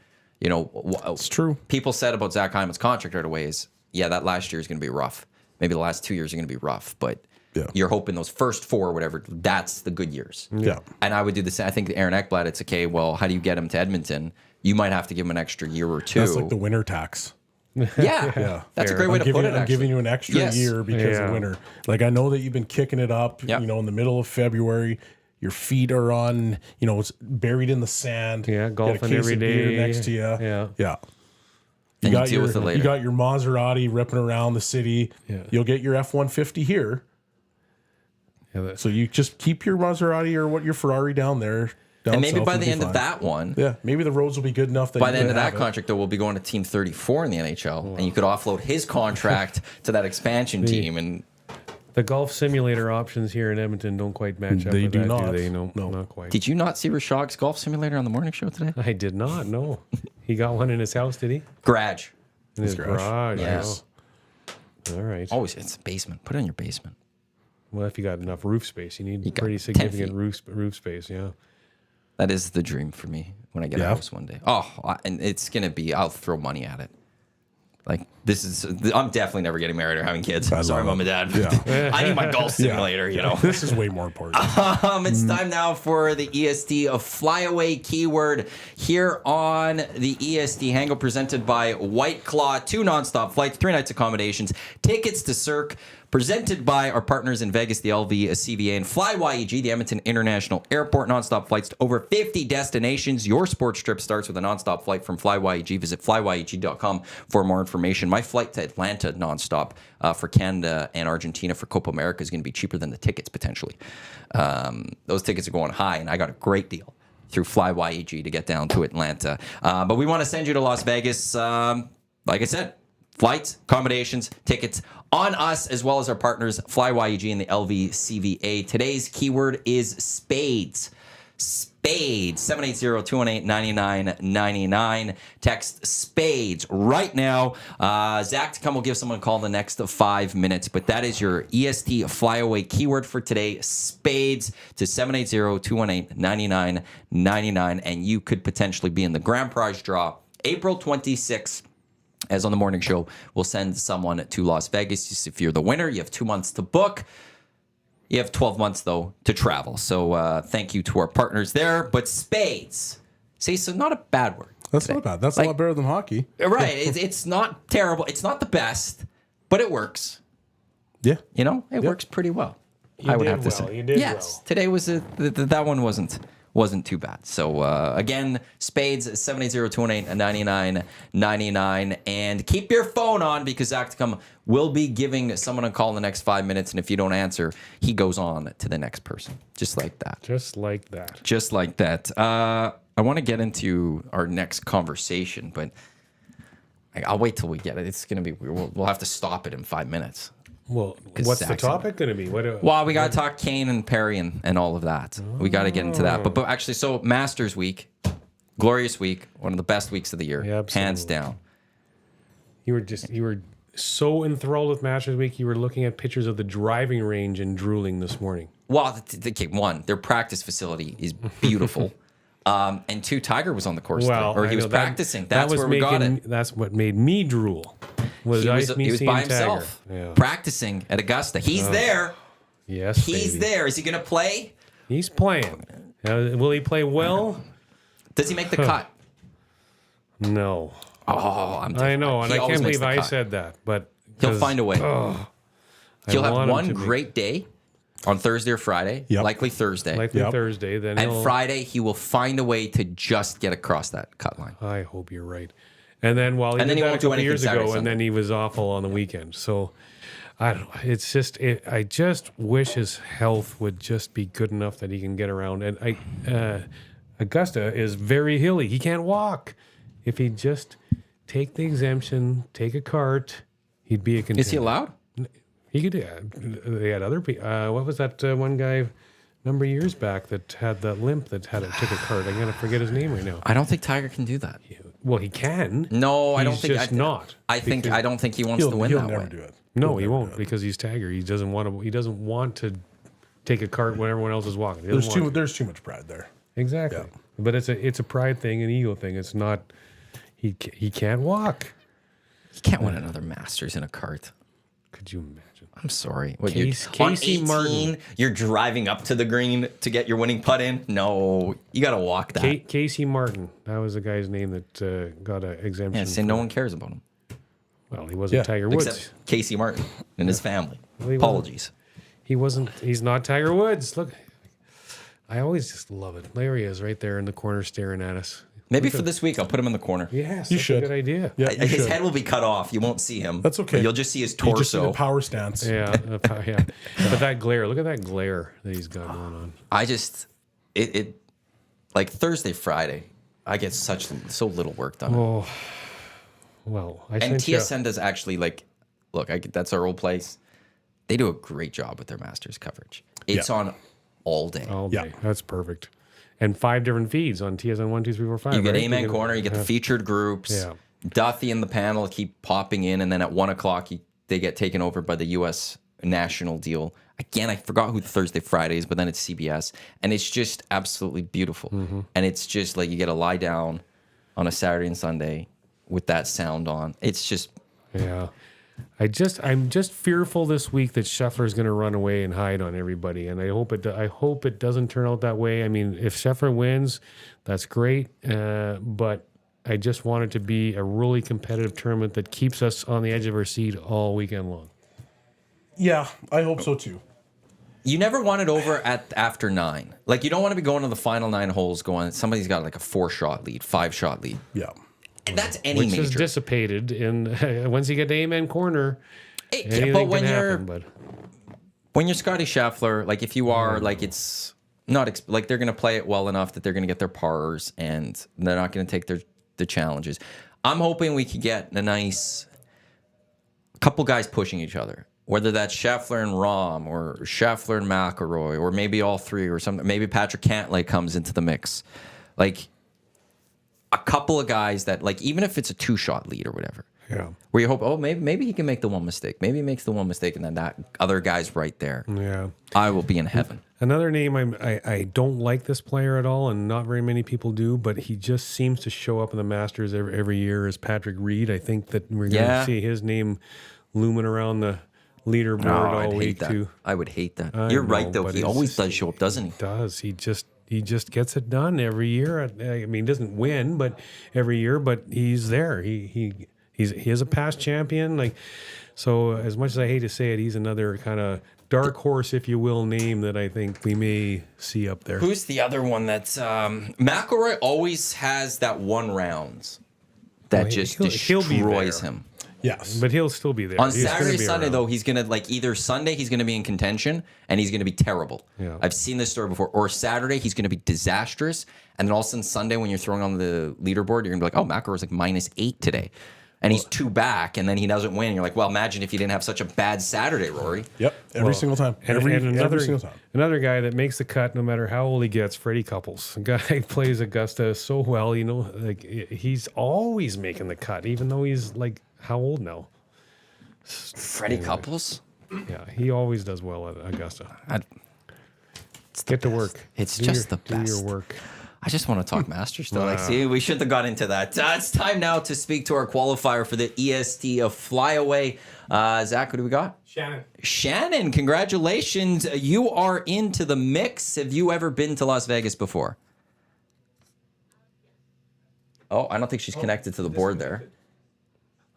You know, It's true. People said about Zach Hyman's contract right away is, that last year is going to be rough. Maybe the last 2 years are going to be rough, but you're hoping those first 4 or whatever, that's the good years. Yeah. And I would do the same. I think Aaron Ekblad, it's okay. Well, how do you get him to Edmonton? You might have to give him an extra year or 2. That's like the winter tax. Yeah. That's a great way to put it, I'm actually. giving you an extra Yes. year because of winter. Like I know that you've been kicking it up, Yep. in the middle of February. Your feet are on, it's buried in the sand. Yeah, Get a golfing case every of beer day. next to you. Yeah. And you deal with it later. You got your Maserati ripping around the city. Yeah. You'll get your F-150 here. Yeah, So you just keep your Maserati or your Ferrari down there. And maybe by the end of that one, maybe the roads will be good enough that by you the end can of that have it. contract, though, we'll be going to Team 34 in the NHL, and you could offload his contract to that expansion team. And the golf simulator options here in Edmonton don't quite match up. They with do that, not. Do they? No, No. not quite. did you not see Rashog's golf simulator on the morning show today? I did not. No, he got one in his house. Did he? Garage. In his garage. garage. Yes. Oh. All right. Always, it's a basement. Put it in your basement. Well, if you got enough roof space, you need got pretty 10 significant feet. roof space. Yeah. That is the dream for me when I get a house one day. And it's gonna be. I'll throw money at it. Like I'm definitely never getting married or having kids. Sorry, love mom and it. dad. Yeah. I need my golf simulator. You know. This is way more important. It's time now for the EST FlyAway keyword here on the EST Hangout, presented by Whiteclaws. 2 nonstop flights, 3 nights accommodations, tickets to Cirque, presented by our partners in Vegas, the LV, CVA, and FlyYEG, the Edmonton International Airport. Nonstop flights to over 50 destinations. Your sports trip starts with a nonstop flight from FlyYEG. Visit flyyeg.com for more information. My flight to Atlanta nonstop for Canada and Argentina for Copa America is going to be cheaper than the tickets potentially. Those tickets are going high, and I got a great deal through FlyYEG to get down to Atlanta. But we want to send you to Las Vegas. Like I said, flights, accommodations, tickets on us, as well as our partners, FlyYEG and the LV CVA. Today's keyword is spades. Spades, 780-218-9999. Text Spades right now. Zach to come will give someone a call in the next 5 minutes, but that is your EST FlyAway keyword for today, Spades, to 780-218-9999, and you could potentially be in the grand prize draw April 26th. As on the morning show, we'll send someone to Las Vegas. If you're the winner, you have 2 months to book. You have 12 months, though, to travel. So thank you to our partners there. But Spades, see, so not a bad word. That's not bad. That's a lot better than hockey. Right. It's not terrible. It's not the best, but it works. Yeah. You know, it works pretty well. I would have to say. You did yes. Today was that one wasn't too bad. So again, Spades 780-218-9999, and keep your phone on because Acticum will be giving someone a call in the next 5 minutes, and if you don't answer, he goes on to the next person, just like that. Just like that. Just like that. I want to get into our next conversation, but I'll wait till we get it. It's gonna be we'll have to stop it in 5 minutes. Well, what's the topic going to be? Well, we got to talk Kane and Perry and all of that. We got to get into that. But actually, so Masters week, glorious week, one of the best weeks of the year, hands down. You were so enthralled with Masters week, you were looking at pictures of the driving range and drooling this morning. Well, one, their practice facility is beautiful. And two, Tiger was on the course there, or he was practicing. That's where we got it. That's what made me drool. He was by himself, practicing at Augusta. He's there. Yes, he's there. Is he going to play? He's playing. Will he play well? Does he make the cut? No. Oh, I know, and I can't believe I said that, but he'll find a way. He'll have one great day on Thursday or Friday, likely Thursday. Thursday. Then and Friday, he will find a way to just get across that cut line. I hope you're right. And then he did that a couple years ago, and then he was awful on the weekend. So I don't know. It's just I just wish his health would just be good enough that he can get around. And Augusta is very hilly. He can't walk. If he'd just take the exemption, take a cart, he'd be a contender. Is he allowed? He could. They had other people. What was that one guy a number of years back that had that limp that took a cart? I'm gonna forget his name right now. I don't think Tiger can do that. Well, he can. No, I don't think. Just not. I don't think he wants to win he'll that never way. do it. No, he won't because he's Tiger. He doesn't want to. He doesn't want to take a cart when everyone else is walking. There's too much pride there. Exactly. Yeah. But it's a pride thing, an ego thing. It's not. He can't walk. He can't win another Masters in a cart. Could you imagine? I'm sorry. Casey Martin. You're driving up to the green to get your winning putt in? No, you got to walk that. Casey Martin. That was the guy's name that got an exemption. Yeah, say no one cares about him. Well, he wasn't Tiger Woods. Except Casey Martin and his family. Well, Apologies. He's not Tiger Woods. Look, I always just love it. There he is right there in the corner staring at us. Maybe for this week, I'll put him in the corner. Yes, you should. A good idea. Yeah, his head will be cut off. You won't see him. That's okay. You'll just see his torso. You just see the power stance. Yeah. But that glare, look at that glare that he's got going on. I just, like Thursday, Friday, I get so little work done. Oh, well. And TSN does actually, look, that's our old place. They do a great job with their Masters coverage. It's on all day. All day. Yeah. That's perfect. And 5 different feeds on TSN 1, 2, 3, 4, 5. You get Amen Corner, you get the featured groups. Yeah. Duffy and the panel keep popping in, and then at 1 o'clock they get taken over by the U.S. national deal. Again, I forgot who the Thursday, Friday is, but then it's CBS, and it's just absolutely beautiful. Mm-hmm. And it's just like you get to lie down on a Saturday and Sunday with that sound on. It's just I'm just fearful this week that Scheffler's going to run away and hide on everybody, and I hope it doesn't turn out that way. I mean, if Scheffler wins, that's great, but I just want it to be a really competitive tournament that keeps us on the edge of our seat all weekend long. Yeah, I hope so too. You never want it over after 9. Like, you don't want to be going to the final 9 holes going, somebody's got like a 4-shot lead, 5-shot lead. Yeah. And that's any Which major. is dissipated once you get to Amen Corner. But when you're Scotty Scheffler, like if you are, like it's not like they're going to play it well enough that they're going to get their pars and they're not going to take the challenges. I'm hoping we could get a nice couple guys pushing each other. whether that's Scheffler and Rahm or Scheffler and McIlroy or maybe all three or something, maybe Patrick Cantlay comes into the mix. Like a couple of guys that, like, even if it's a 2-shot lead or whatever, where you hope, oh, maybe he can make the one mistake. Maybe he makes the one mistake and then that other guy's right there. Yeah. I will be in heaven. Another name, I don't like this player at all, and not very many people do, but he just seems to show up in the Masters every year, is Patrick Reed. I think that we're going to see his name looming around the leaderboard all week too. I would hate that. You're right, though. He always does show up, doesn't he? He does. He just gets it done every year. I mean, he doesn't win, but every year, but he's there. He is a past champion. Like, so as much as I hate to say it, he's another kind of dark horse, if you will, name that I think we may see up there. Who's the other one that's McIlroy always has that one round that just destroys him. Yes. But he'll still be there. On Saturday, Sunday, though, he's going to, like, either Sunday he's going to be in contention and he's going to be terrible. Yeah. I've seen this story before. Or Saturday he's going to be disastrous. And then all of a sudden Sunday when you're throwing on the leaderboard, you're going to be like, oh, McIlroy's like -8 today. And he's 2 back, and then he doesn't win. And you're like, well, imagine if you didn't have such a bad Saturday, Rory. Yep, every single time. Every single time. Another guy that makes the cut no matter how old he gets, Freddie Couples. A guy plays Augusta so well, you know, like he's always making the cut, even though he's like, how old now? Freddie Couples? Yeah, he always does well at Augusta. Get to work. It's just the best. Do your work. I just want to talk Masters still. Like, see, we shouldn't have got into that. It's time now to speak to our qualifier for the EST FlyAway. Zach, what do we got? Shannon, congratulations. You are into the mix. Have you ever been to Las Vegas before? Oh, I don't think she's connected to the board there.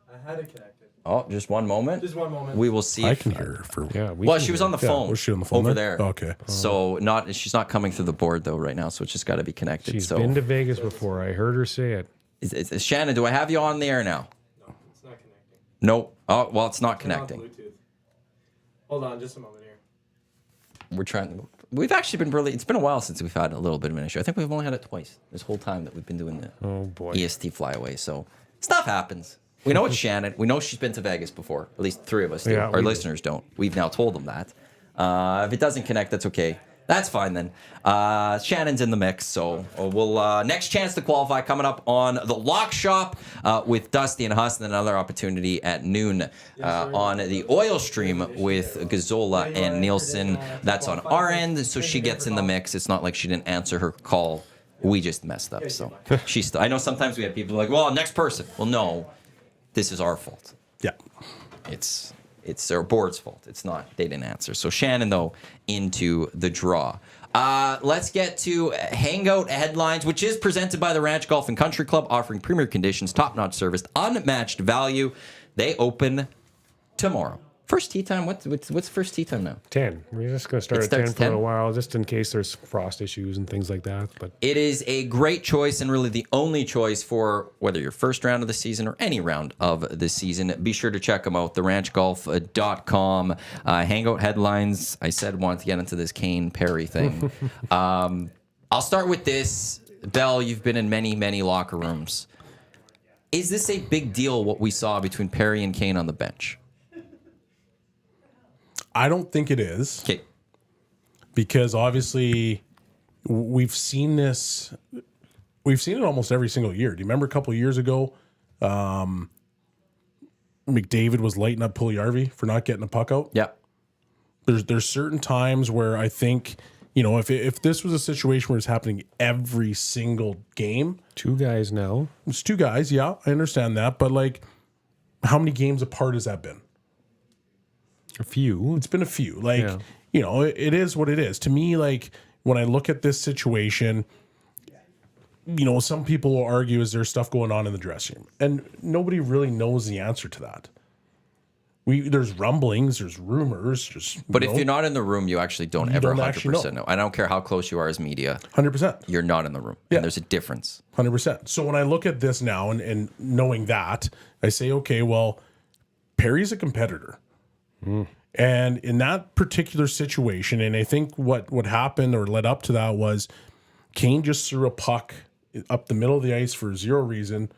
I had it connected. Oh, just one moment. Just one moment. We will see. I can hear her. Well, she was on the phone. Was she on the phone over there? Okay. So she's not coming through the board though right now. So it's just got to be connected. She's been to Vegas before. I heard her say it. Is Shannon, do I have you on the air now? No, it's not connecting. No. Oh, well, it's not connecting. Bluetooth. Hold on, just a moment here. We're trying. We've actually been it's been a while since we've had a little bit of an issue. I think we've only had it twice this whole time that we've been doing the EST FlyAway. So stuff happens. We know it's Shannon. We know she's been to Vegas before. At least 3 of us do. Yeah, our listeners don't. We've now told them that. If it doesn't connect, that's okay. That's fine then. Shannon's in the mix. So we'll next chance to qualify coming up on the Lock Shop with Dusty and Huss, and another opportunity at noon on the Oil Stream with Gazzola and Nielsen. That's on our end. So she gets in the mix. It's not like she didn't answer her call. We just messed up. So she's. I know sometimes we have people like, well, next person. Well, no. This is our fault. Yeah. It's their board's fault. It's not. They didn't answer. So Shannon, though, into the draw. Let's get to Hangout headlines, which is presented by the Ranch Golf and Country Club, offering premier conditions, top-notch service, unmatched value. They open tomorrow. First tee time. What's first tee time now? 10. We're just going to start at 10 for a while, just in case there's frost issues and things like that. But it is a great choice and really the only choice for whether your first round of the season or any round of the season. Be sure to check them out, theranchgolf.com. Hangout headlines. I said wanted to get into this Kane Perry thing. I'll start with this. Belle, you've been in many, many locker rooms. Is this a big deal, what we saw between Perry and Kane on the bench? I don't think it is. Okay. Because obviously we've seen this. We've seen it almost every single year. Do you remember a couple of years ago, McDavid was lighting up Puljujarvi for not getting a puck out? Yeah. There's certain times where I think, you know, if this was a situation where it's happening every single game. 2 guys now. It's 2 guys, yeah, I understand that. But, like, how many games apart has that been? A few. It's been a few. Like, you know, it is what it is. To me, like, when I look at this situation, you know, some people will argue, is there stuff going on in the dressing room? And nobody really knows the answer to that. There's rumblings, there's rumors. But if you're not in the room, you actually don't ever 100% know. I don't care how close you are as media. 100%. You're not in the room. Yeah. And there's a difference. 100%. So when I look at this now and knowing that, I say, okay, well, Perry's a competitor. And in that particular situation, and I think what happened or led up to that was Kane just threw a puck up the middle of the ice for 0 reason.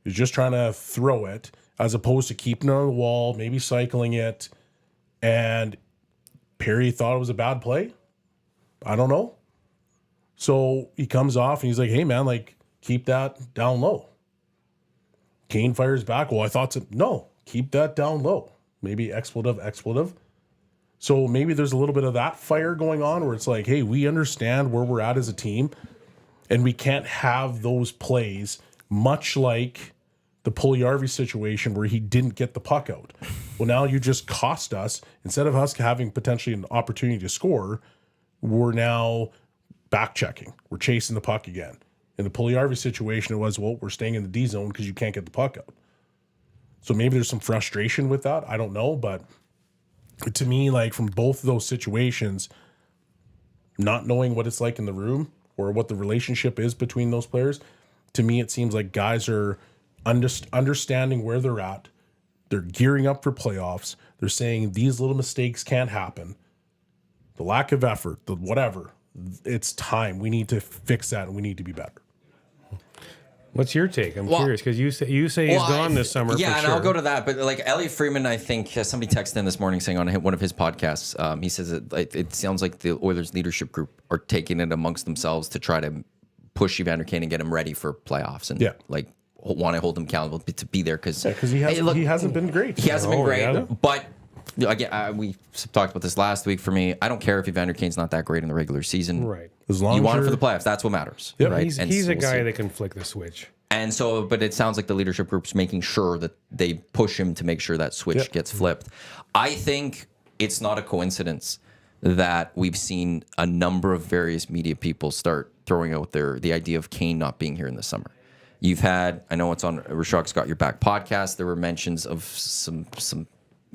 He's just trying to throw it as opposed to keeping it on the wall, maybe cycling it. And Perry thought it was a bad play. I don't know. So he comes off and he's like, hey, man, like, keep that down low. Kane fires back. Well, I thought so. No, keep that down low. Maybe expletive. So maybe there's a little bit of that fire going on where it's like, hey, we understand where we're at as a team, and we can't have those plays, much like the Puljujärvi situation where he didn't get the puck out. Well, now you just cost us. Instead of us having potentially an opportunity to score, we're now back checking. We're chasing the puck again. In the Puljujärvi situation, it was, well, we're staying in the D zone because you can't get the puck out. So maybe there's some frustration with that. I don't know. But to me, like, from both of those situations, not knowing what it's like in the room or what the relationship is between those players, to me, it seems like guys are understanding where they're at. They're gearing up for playoffs. They're saying these little mistakes can't happen. The lack of effort, the whatever, it's time. We need to fix that, and we need to be better. What's your take? I'm curious because you say he's gone this summer. Yeah, for and sure. I'll go to that. But like Elliot Freeman, I think somebody texted in this morning saying on one of his podcasts, he says that it sounds like the Oilers leadership group are taking it amongst themselves to try to push Evander Kane and get him ready for playoffs, and like want to hold him accountable to be there because he hasn't been great. He hasn't been great, yeah. but. Again, we talked about this last week. For me, I don't care if Evander Kane's not that great in the regular season. Right. As long you as want it for the playoffs. That's what matters. Yep. Right. He's a we'll guy see. that can flick the switch. And so, but it sounds like the leadership group's making sure that they push him to make sure that switch gets flipped. I think it's not a coincidence that we've seen a number of various media people start throwing out the idea of Kane not being here in the summer. You've had, I know it's on Rashad's Got Your Back podcast. There were mentions of some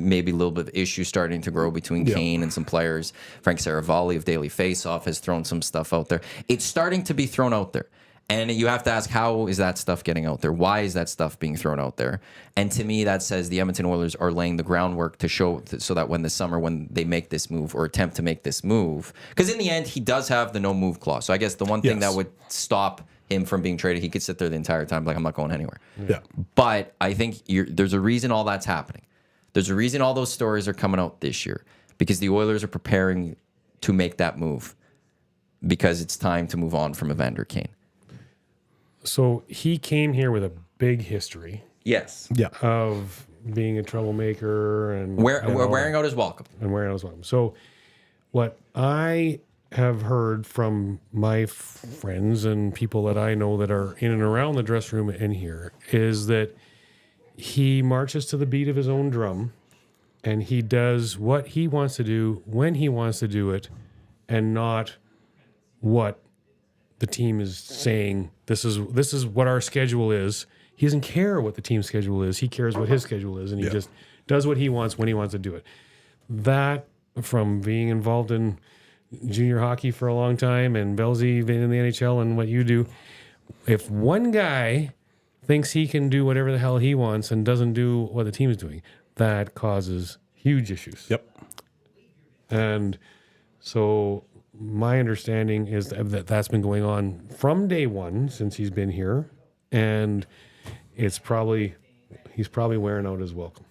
maybe a little bit of issue starting to grow between Kane and some players. Frank Saravalli of Daily Faceoff has thrown some stuff out there. It's starting to be thrown out there. And you have to ask, how is that stuff getting out there? Why is that stuff being thrown out there? And to me, that says the Edmonton Oilers are laying the groundwork to show so that when they make this move or attempt to make this move, because in the end, he does have the no move clause. So I guess the one thing that would stop him from being traded, he could sit there the entire time like, I'm not going anywhere. Yeah. But I think there's a reason all that's happening. There's a reason all those stories are coming out this year, because the Oilers are preparing to make that move because it's time to move on from Evander Kane. So he came here with a big history Yes. Yeah. of being a troublemaker and Wearing out his welcome. and wearing out his welcome. So what I have heard from my friends and people that I know that are in and around the dressing room in here is that he marches to the beat of his own drum and he does what he wants to do when he wants to do it and not what the team is saying. This is what our schedule is. He doesn't care what the team's schedule is. He cares what his schedule is, and he just does what he wants when he wants to do it. That, from being involved in junior hockey for a long time and Belzy being in the NHL and what you do, if one guy thinks he can do whatever the hell he wants and doesn't do what the team is doing, that causes huge issues. Yep. And so my understanding is that that's been going on from day one since he's been here, and he's probably wearing out his welcome.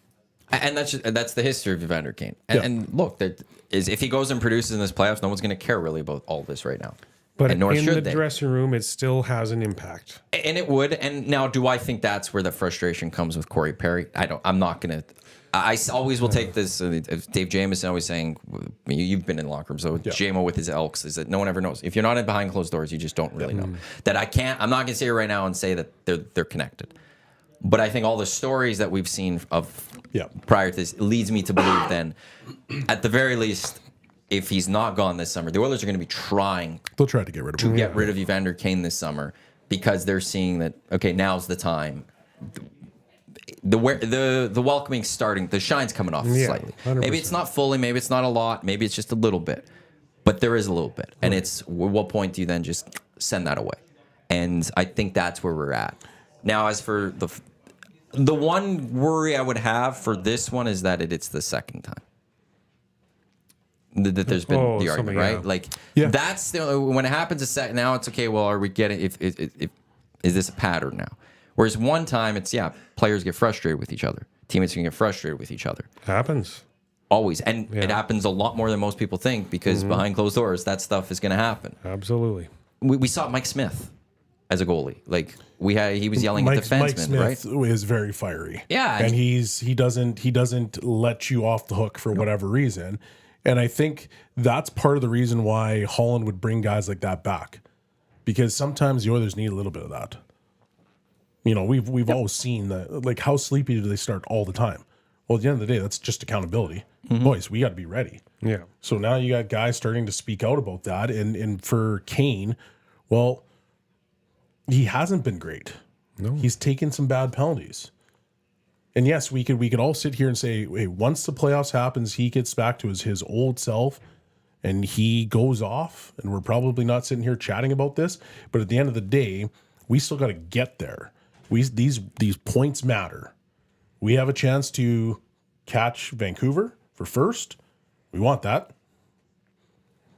And that's the history of Evander Kane. And look, if he goes and produces in this playoffs, no one's going to care really about all this right now. But and nor in should the they. dressing room, it still has an impact. And it would. And now, do I think that's where the frustration comes with Corey Perry? I'm not going to. I always will take this. Dave Jamieson always saying, you've been in the locker room, so JMO with his Elks is that no one ever knows. If you're not in behind closed doors, you just don't really know. That I'm not going to sit here right now and say that they're connected. But I think all the stories that we've seen of prior to this leads me to believe then, at the very least, if he's not gone this summer, the Oilers are going to be trying. They'll try to get rid of him. Get rid of Evander Kane this summer because they're seeing that, okay, now's the time. The welcoming starting, the shine's coming off slightly. 100%. Maybe it's not fully, maybe it's not a lot, maybe it's just a little bit, but there is a little bit. And it's at what point do you then just send that away? And I think that's where we're at now. As for the one worry I would have for this one is that it's the second time that there's been the argument, right? Like that's when it happens a second. Now it's okay. Well, are we getting? If is this a pattern now? Whereas one time it's players get frustrated with each other, teammates can get frustrated with each other. Happens. Always. And it happens a lot more than most people think because behind closed doors, that stuff is going to happen. Absolutely. We saw Mike Smith as a goalie. Like he was yelling at defensemen, Mike Smith right? is very fiery. Yeah. And he doesn't let you off the hook for whatever reason. And I think that's part of the reason why Holland would bring guys like that back. Because sometimes the Oilers need a little bit of that. You know, we've always seen that. Like, how sleepy do they start all the time? Well, at the end of the day, that's just accountability. Boys, we got to be ready. Yeah. So now you got guys starting to speak out about that. And for Kane, well, he hasn't been great. No. He's taken some bad penalties. And yes, we could all sit here and say, hey, once the playoffs happens, he gets back to his old self and he goes off, and we're probably not sitting here chatting about this. But at the end of the day, we still got to get there. These points matter. We have a chance to catch Vancouver for first. We want that.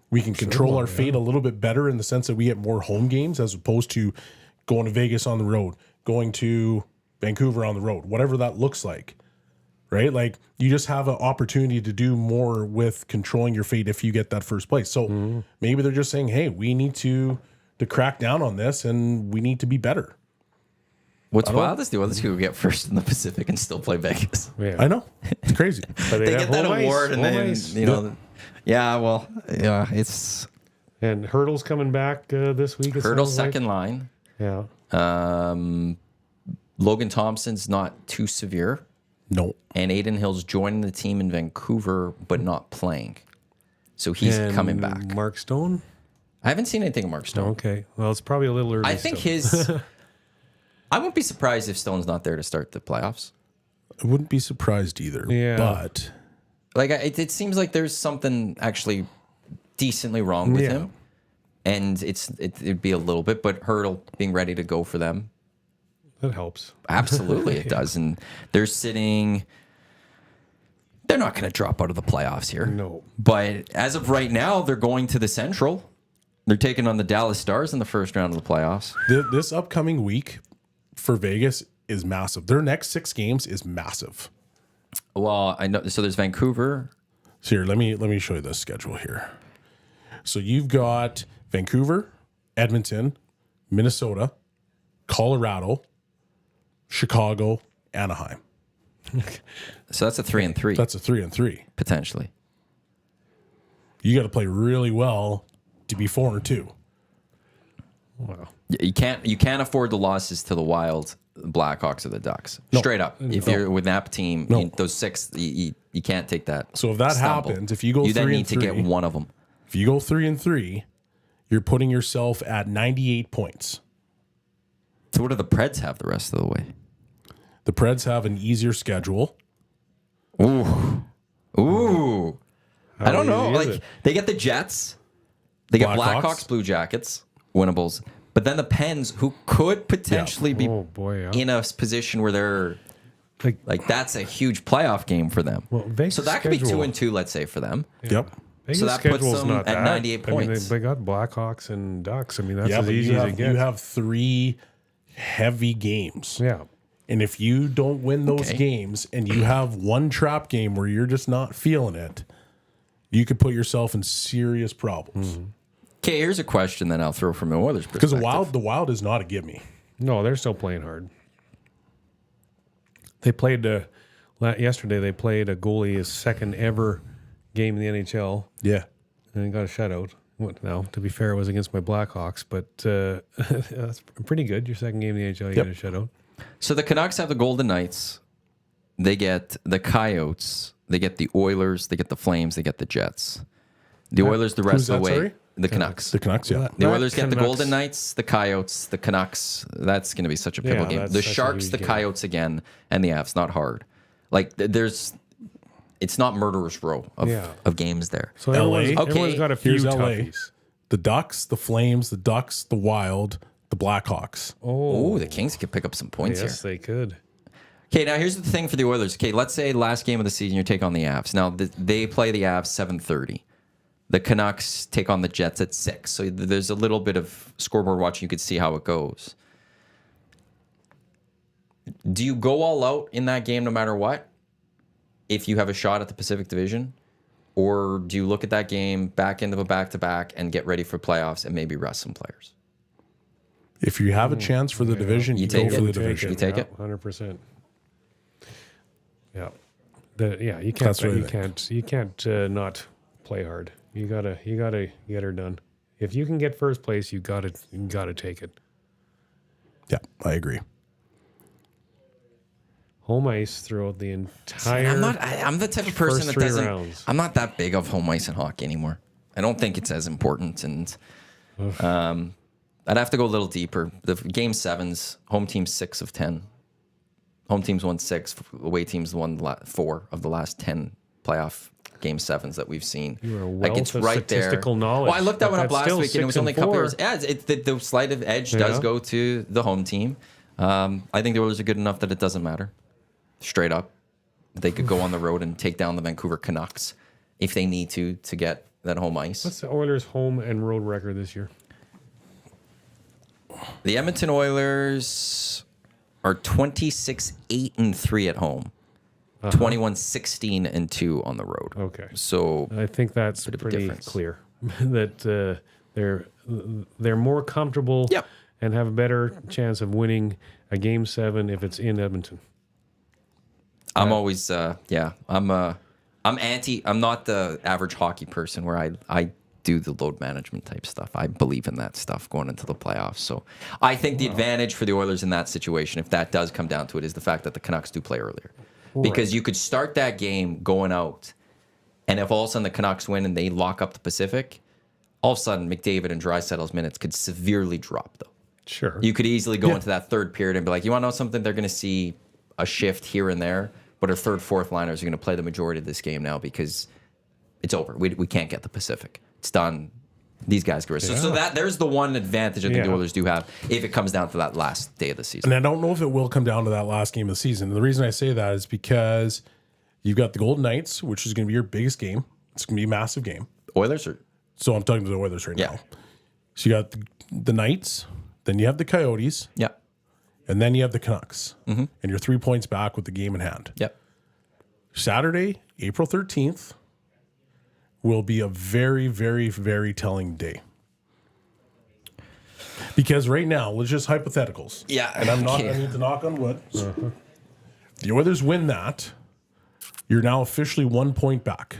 We can control our fate a little bit better in the sense that we get more home games as opposed to going to Vegas on the road, going to Vancouver on the road, whatever that looks like, right? Like, you just have an opportunity to do more with controlling your fate if you get that first place. So maybe they're just saying, hey, we need to crack down on this and we need to be better. What's wild is the Oilers could get first in the Pacific and still play Vegas. Yeah. I know. It's crazy. But They get that award and then, you know, it's And Hurdle's coming back this week. Hurdle's second line. Yeah. Logan Thompson's not too severe. No. And Aiden Hill's joining the team in Vancouver, but not playing. So he's And coming back. Mark Stone? I haven't seen anything of Mark Stone. Okay. Well, it's probably a little early. I think still. I wouldn't be surprised if Stone's not there to start the playoffs. I wouldn't be surprised either. Yeah. But Like, it seems like there's something actually decently wrong with him. And it'd be a little bit, but Hurdle being ready to go for them. That helps. Absolutely, it does. And they're not going to drop out of the playoffs here. No. But as of right now, they're going to the Central. They're taking on the Dallas Stars in the first round of the playoffs. this upcoming week for Vegas is massive. Their next 6 games is massive. Well, I know. So there's Vancouver. So here, let me show you the schedule here. So you've got Vancouver, Edmonton, Minnesota, Colorado, Chicago, Anaheim. So that's a 3-3. That's a 3-3. Potentially. You got to play really well to be 4-2. Wow. You can't afford the losses to the Wild, the Blackhawks, or the Ducks. No. Straight up. If you're with that team, those 6, you can't take that. So if that stumble. happens, if you go 3-3, you then need to get one of them. If you go 3-3, you're putting yourself at 98 points. So what do the Preds have the rest of the way? The Preds have an easier schedule. Ooh. I don't know. easy is Like, it? they get the Jets. They get Blackhawks. Blackhawks, Blue Jackets, winnables. But then the Pens, who could potentially be Oh, boy. Yeah. in a position where they're like that's a huge playoff game for them. Well, Vegas so that could be schedule- 2-2, let's say, for them. Yep. Vegas So that puts schedule's them not at that. 98 I mean, points. they got Blackhawks and Ducks. I mean, that's Yeah, as but easy as it gets. you have 3 heavy games. Yeah. And if you don't win those Okay. games and you have one trap game where you're just not feeling it, you could put yourself in serious problems. Okay, here's a question that I'll throw from the Oilers Because perspective. the Wild is not a gimme. No, they're still playing hard. They played yesterday. They played a goalie his second ever game in the NHL, Yeah. and he got a shutout. Now, to be fair, it was against my Blackhawks, but that's pretty good. Your second game in the NHL, you Yep. get a shutout. So the Canucks have the Golden Knights. They get the Coyotes. They get the Oilers. They get the Flames. They get the Jets. The Oilers the rest Who's of the that, way. sorry? The Canucks. The Canucks, yeah. The That Oilers get the Canucks- Golden Knights, the Coyotes, the Canucks. That's going to be such a pivotal Yeah, game. that's The such a Sharks, huge the game. Coyotes again, and the Avs. Not hard. Like it's not murderer's row of games there. So LA? everyone's got a few Here's LA. toughies. The Ducks, the Flames, the Ducks, the Wild, the Blackhawks. Oh, the Kings could pick up some points Yes, here. they could. Okay, now here's the thing for the Oilers. Okay, let's say last game of the season, you take on the Avs. Now they play the Avs 7:30. The Canucks take on the Jets at 6. So there's a little bit of scoreboard watching. You could see how it goes. Do you go all out in that game no matter what? if you have a shot at the Pacific Division, or do you look at that game back into a back-to-back and get ready for playoffs and maybe rest some players? If you have a chance for the division, you go take for it. the division. You take it? 100%. Yeah. You can't. That's what I You think. can't. You can't not play hard. You gotta get her done. If you can get first place, you gotta take it. Yeah, I agree. Home ice throughout the entire. I'm the type of person first that three doesn't. rounds. I'm not that big of home ice in hockey anymore. I don't think it's as important, and I'd have to go a little deeper. The game sevens, home team 6 of 10. Home teams won 6. Away teams won 4 of the last 10 playoff game sevens that we've seen. You're a like it's wealth of right there. statistical knowledge. Well, I looked that But one up that's last still week, and it was 6 and only a couple 4. years. Yeah, the slight of edge does Yeah. go to the home team. I think the Oilers are good enough that it doesn't matter. Straight up, they could go on the road and take down the Vancouver Canucks if they need to get that home ice. What's the Oilers' home and road record this year? The Edmonton Oilers are 26-8-3 at home, 21-16-2 on the road. Okay. So I think that's Bit of a pretty difference. clear that they're more comfortable Yep. and have a better chance of winning a game 7 if it's in Edmonton. I'm always I'm anti. I'm not the average hockey person where I do the load management type stuff. I believe in that stuff going into the playoffs. So I think the advantage for the Oilers in that situation, if that does come down to it, is the fact that the Canucks do play earlier. Because you could start that game going out, and if all of a sudden the Canucks win and they lock up the Pacific, all of a sudden McDavid and Draisaitl's minutes could severely drop, though. Sure. You could easily go into that third period and be like, you want to know something? They're going to see a shift here and there, but our third, fourth liners are going to play the majority of this game now because it's over. We can't get the Pacific. It's done. These guys go. So that there's the one advantage I think the Oilers do have if it comes down to that last day of the season. And I don't know if it will come down to that last game of the season. And the reason I say that is because you've got the Golden Knights, which is going to be your biggest game. It's going to be a massive game. Oilers are So I'm talking to the Oilers right now. So you got the Knights, then you have the Coyotes, and then you have the Canucks. And you're 3 points back with the game in hand. Saturday, April 13th, will be a very, very, very telling day. Because right now, let's just hypotheticals. And I need to knock on wood. The Oilers win that. You're now officially 1 point back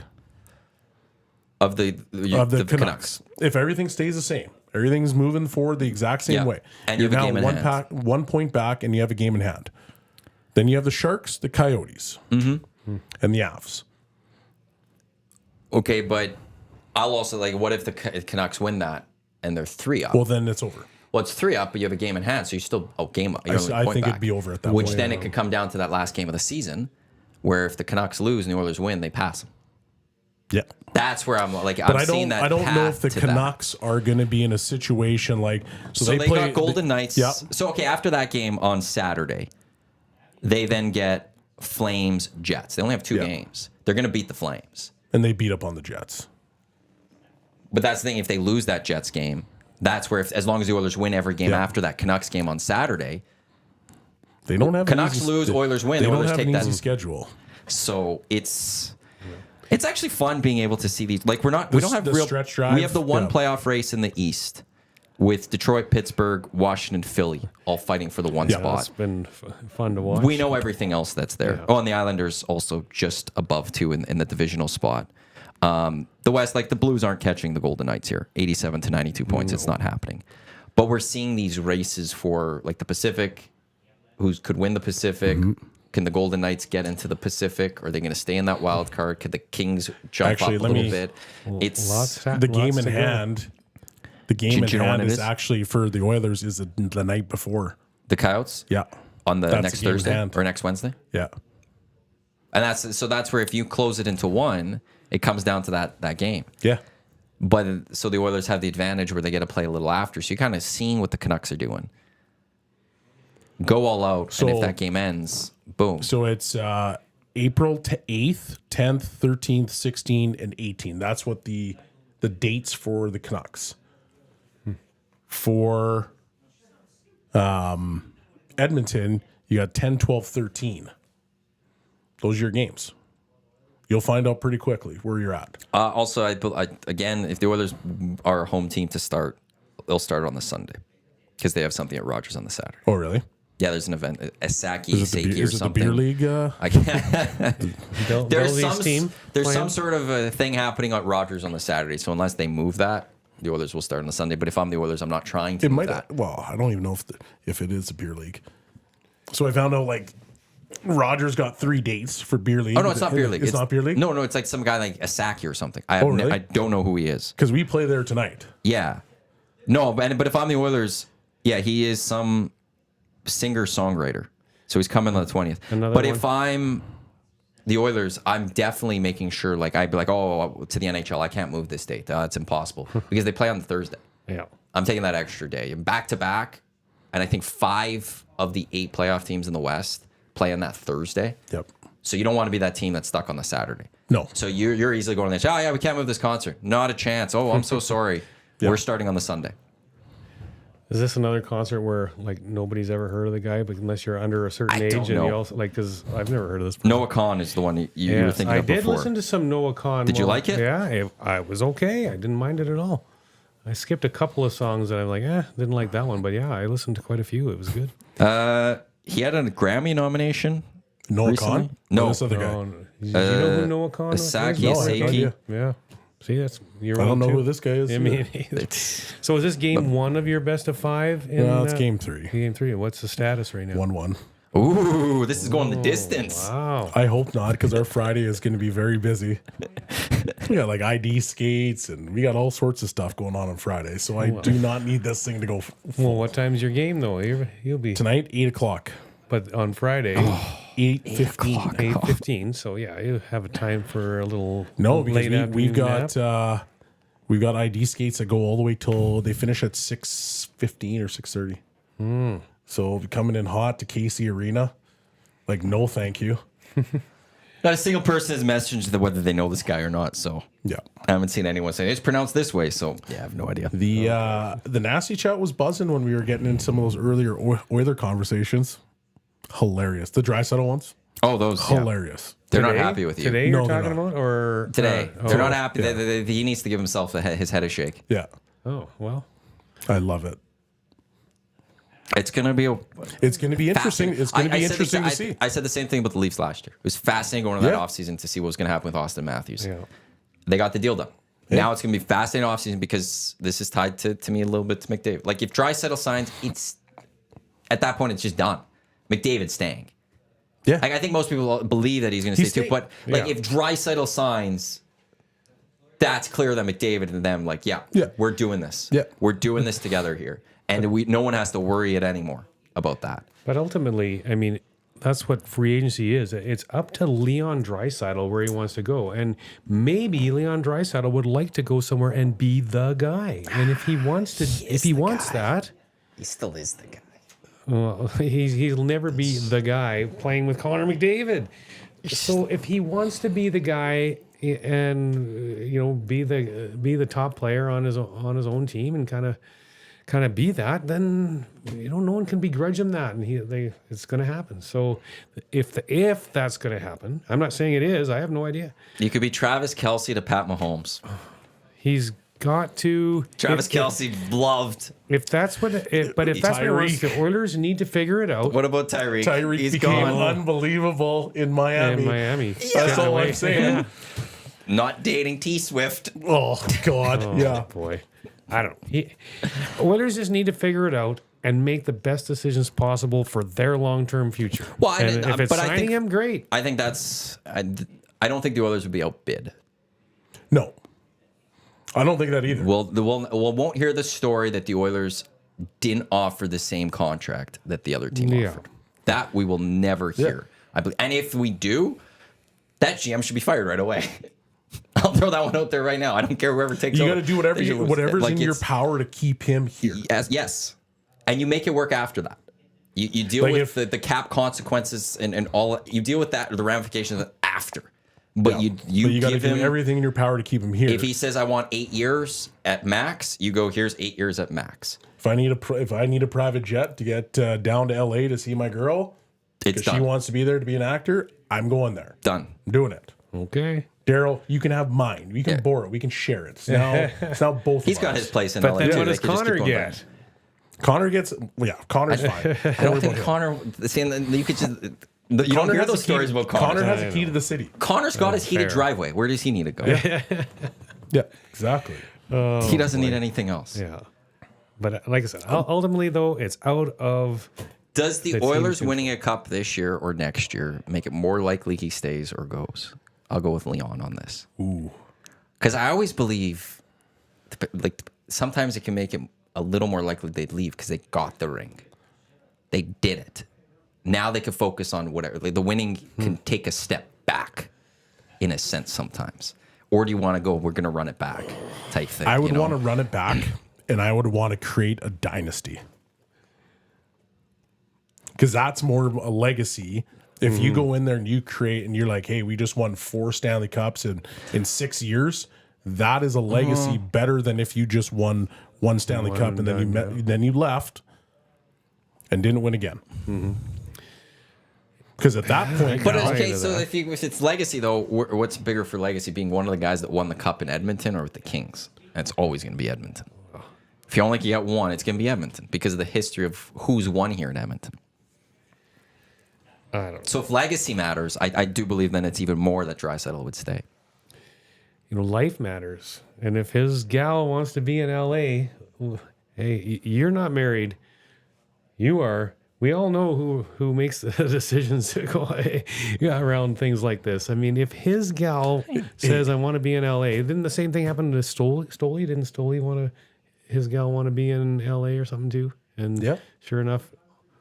of the Canucks. If everything stays the same, everything's moving forward the exact same way. And you're you have a now game in hand. 1 point back, and you have a game in hand. Then you have the Sharks, the Coyotes, and the Avs. Okay, but I'll also what if the Canucks win that and they're 3 up? Well, then it's over. Well, it's 3 up, but you have a game in hand, so you're still game up. You're only a I point think back. it'd be over at that Which point. then it could come down to that last game of the season, where if the Canucks lose and the Oilers win, they pass them. Yeah. That's where I'm But I'm seeing that. I don't know path if the to that. Canucks are going to be in a situation like So they play, got Golden Knights. Yeah. So okay, after that game on Saturday, they then get Flames Jets. They only have 2 games. They're going to beat the Flames. And they beat up on the Jets. But that's the thing. If they lose that Jets game, that's where as long as the Oilers win every game after that Canucks game on Saturday, they don't have Canucks lose, Oilers win. They The don't Oilers have take an that easy schedule. So it's actually fun being able to see these. Like we don't have the real stretch drive, We have the one playoff race in the East with Detroit, Pittsburgh, Washington, Philly, all fighting for the one It's spot. been fun to watch. We know everything else that's there. Oh, and the Islanders also just above 2 in the divisional spot. The West, the Blues aren't catching the Golden Knights here. 87 to 92 points. It's not happening. But we're seeing these races for the Pacific. Who could win the Pacific? Can the Golden Knights get into the Pacific? Are they going to stay in that wild card? Could the Kings jump up a little bit? It's The game in hand. The game in you know when hand it is is? actually for the Oilers is the night before. the Coyotes. Yeah. On the That's next the game in Thursday hand. or next Wednesday. Yeah. And that's where if you close it into one, it comes down to that game. Yeah. But so the Oilers have the advantage where they get to play a little after. So you're kind of seeing what the Canucks are doing. Go all out, and if So- that game ends, boom. So it's April 8th, 10th, 13th, 16, and 18. That's what the dates for the Canucks. For Edmonton, you got 10, 12, 13. Those are your games. You'll find out pretty quickly where you're at. Also, again, if the Oilers are a home team to start, they'll start on the Sunday because they have something at Rogers on the Saturday. Oh, really? Yeah, there's an event, Esaki, Is it Seiki or the something. beer league? I can't. There's Belleville's team there's playing? some sort of a thing happening at Rogers on the Saturday. So unless they move that, the Oilers will start on the Sunday. But if I'm the Oilers, I'm not trying to It move might. that. Well, I don't even know if it is a beer league. So I found out like Rogers got 3 dates for beer league. Oh no, it's not beer league. It's not beer league. No, it's like some guy like Esaki or something. I really? I don't know who he is. Because we play there tonight. Yeah, no, but if I'm the Oilers, yeah, he is some singer-songwriter. So he's coming on the 20th. But if I'm the Oilers, I'm definitely making sure, like, I'd be like, oh, to the NHL, I can't move this date. It's impossible. Because they play on Thursday. Yeah. I'm taking that extra day. Back-to-back, and I think 5 of the 8 playoff teams in the West play on that Thursday. Yep. So you don't want to be that team that's stuck on the Saturday. No. So you're easily going to the, oh, yeah, we can't move this concert. Not a chance. Oh, I'm so sorry. We're starting on the Sunday. Is this another concert where like nobody's ever heard of the guy, but unless you're under a certain I age don't and you know. also like because I've never heard of this. Person. Noah Khan is the one you were thinking I of did before. listen to some Noah Khan. Did you like it? Yeah, it was okay. I didn't mind it at all. I skipped a couple of songs that I'm like, didn't like that one, but yeah, I listened to quite a few. It was good. He had a Grammy nomination. Noah recently? Khan? No. This other guy. Oh, did you know who Noah Khan was? Asaki No, I have no Seiki. idea. Yeah. See, that's you're I don't on know too. who this guy is. I mean, so is this game 1 of your best of 5? Well, it's game 3. Game 3. What's the status right now? 1-1. Ooh, this is going the distance. Wow. I hope not, because our Friday is going to be very busy. We got like ID skates and we got all sorts of stuff going on Friday. So I do not need this thing to go Well, what time's your game though? You'll be tonight, 8 o'clock. But on Friday, 8:15. 8:15. So yeah, you have a time for a little. No, because late we've afternoon nap. we've got ID skates that go all the way till they finish at 6:15 or 6:30. So coming in hot to Casey Arena, like no, thank you. Not a single person has messaged whether they know this guy or not. So Yeah. I haven't seen anyone say it's pronounced this way. So yeah, I have no idea. The nasty chat was buzzing when we were getting in some of those earlier Oiler conversations. Hilarious. The dry settle ones. Oh, those yeah. Hilarious. They're not Today? happy with you Today. No, You're they're talking not. about or today. They're not happy. Yeah. He needs to give himself his head a shake. Yeah. Oh well. I love it. It's gonna be It's going to be interesting. It's going to be interesting to see. I said the same thing about the Leafs last year. It was fascinating going into that Yeah. offseason to see what was going to happen with Austin Matthews. Yeah. They got the deal done. Now it's going to be fascinating offseason because this is tied to me a little bit to McDavid. Like if Draisaitl signs, it's at that point it's just done. McDavid's staying. Yeah. Like I think most people believe that he's going to stay too. staying. But like Yeah. if Draisaitl signs, that's clear that McDavid and them like Yeah. we're doing this. Yeah. We're doing this together here, and no one has to worry it anymore about that. But ultimately, I mean, that's what free agency is. It's up to Leon Draisaitl where he wants to go, and maybe Leon Draisaitl would like to go somewhere and be the guy. And if he wants to, if he wants that, He still is the guy. well, he'll never be the guy playing with Connor McDavid. So if he wants to be the guy and be the top player on his own team and kind of be that, then no one can begrudge him that, and it's going to happen. So if that's going to happen, I'm not saying it is. I have no idea. You could be Travis Kelce to Pat Mahomes. He's got to Travis Kelce loved. If that's what, but if that's what he wants, the Oilers need to figure it out. What about Tyreek? Tyreek He's became gone. unbelievable in Miami. In Miami, That's all I'm saying. Yeah. Not dating T Swift. Oh, God. Yeah. Boy, I don't. Oilers just need to figure it out and make the best decisions possible for their long-term future. Well, and if it's but I signing think- him, great. I think that's. I don't think the Oilers would be outbid. No. I don't think that either. We'll won't hear the story that the Oilers didn't offer the same contract that the other team Yeah. offered. That we will never hear. I believe, and if we do, that GM should be fired right away. I'll throw that one out there right now. I don't care whoever takes You over. got to do whatever's Like, in your it's- power to keep him here. Yes. And you make it work after that. You deal Like with the cap consequences and all. You deal with that, the ramifications after. But you got to give do him everything in your power to keep him here. If he says I want 8 years at max, you go here's 8 years at max. If I need a private jet to get down to LA to see my girl, It's because she done. wants to be there to be an actor, I'm going there. Done. I'm doing it. Okay. Daryl, you can have mine. We can borrow it. We can share it. It's now both He's of got us. his place in But LA then too. what They does could just keep Connor going get? back. Connor gets, Connor's fine. I don't think Connor. See, and then you could just. You don't Connor hear has those a key- stories about Connor. Connor has a key to the city. Connor's got his heated fair. driveway. Where does he need to go? Yeah, exactly. He doesn't need anything else. Yeah. But like I said, ultimately, though, it's out of. Does the The Oilers team winning a cup this year or next year make it more likely he stays or goes? I'll go with Leon on this. Ooh. Because I always believe, like, sometimes it can make it a little more likely they'd leave because they got the ring. They did it. Now they can focus on whatever. Like, the winning can take a step back, in a sense, sometimes. Or do you want to go, we're going to run it back type thing? I would want to run it back, and I would want to create a dynasty. Because that's more of a legacy. If you go in there and you create, and you're like, hey, we just won 4 Stanley Cups in 6 years, that is a legacy better than if you just won 1 Stanley Cup and then you left and didn't win again. Because at that point, But now- okay, so if it's legacy, though, what's bigger for legacy? Being one of the guys that won the cup in Edmonton or with the Kings? It's always going to be Edmonton. If you only get one, it's going to be Edmonton because of the history of who's won here in Edmonton. I don't know. So if legacy matters, I do believe then it's even more that Draisaitl would stay. Life matters. And if his gal wants to be in LA, hey, you're not married. You are. We all know who makes the decisions to go around things like this. I mean, if his gal says, I want to be in LA, didn't the same thing happen to Stoley? Didn't Stoley his gal want to be in LA or something too? And sure enough,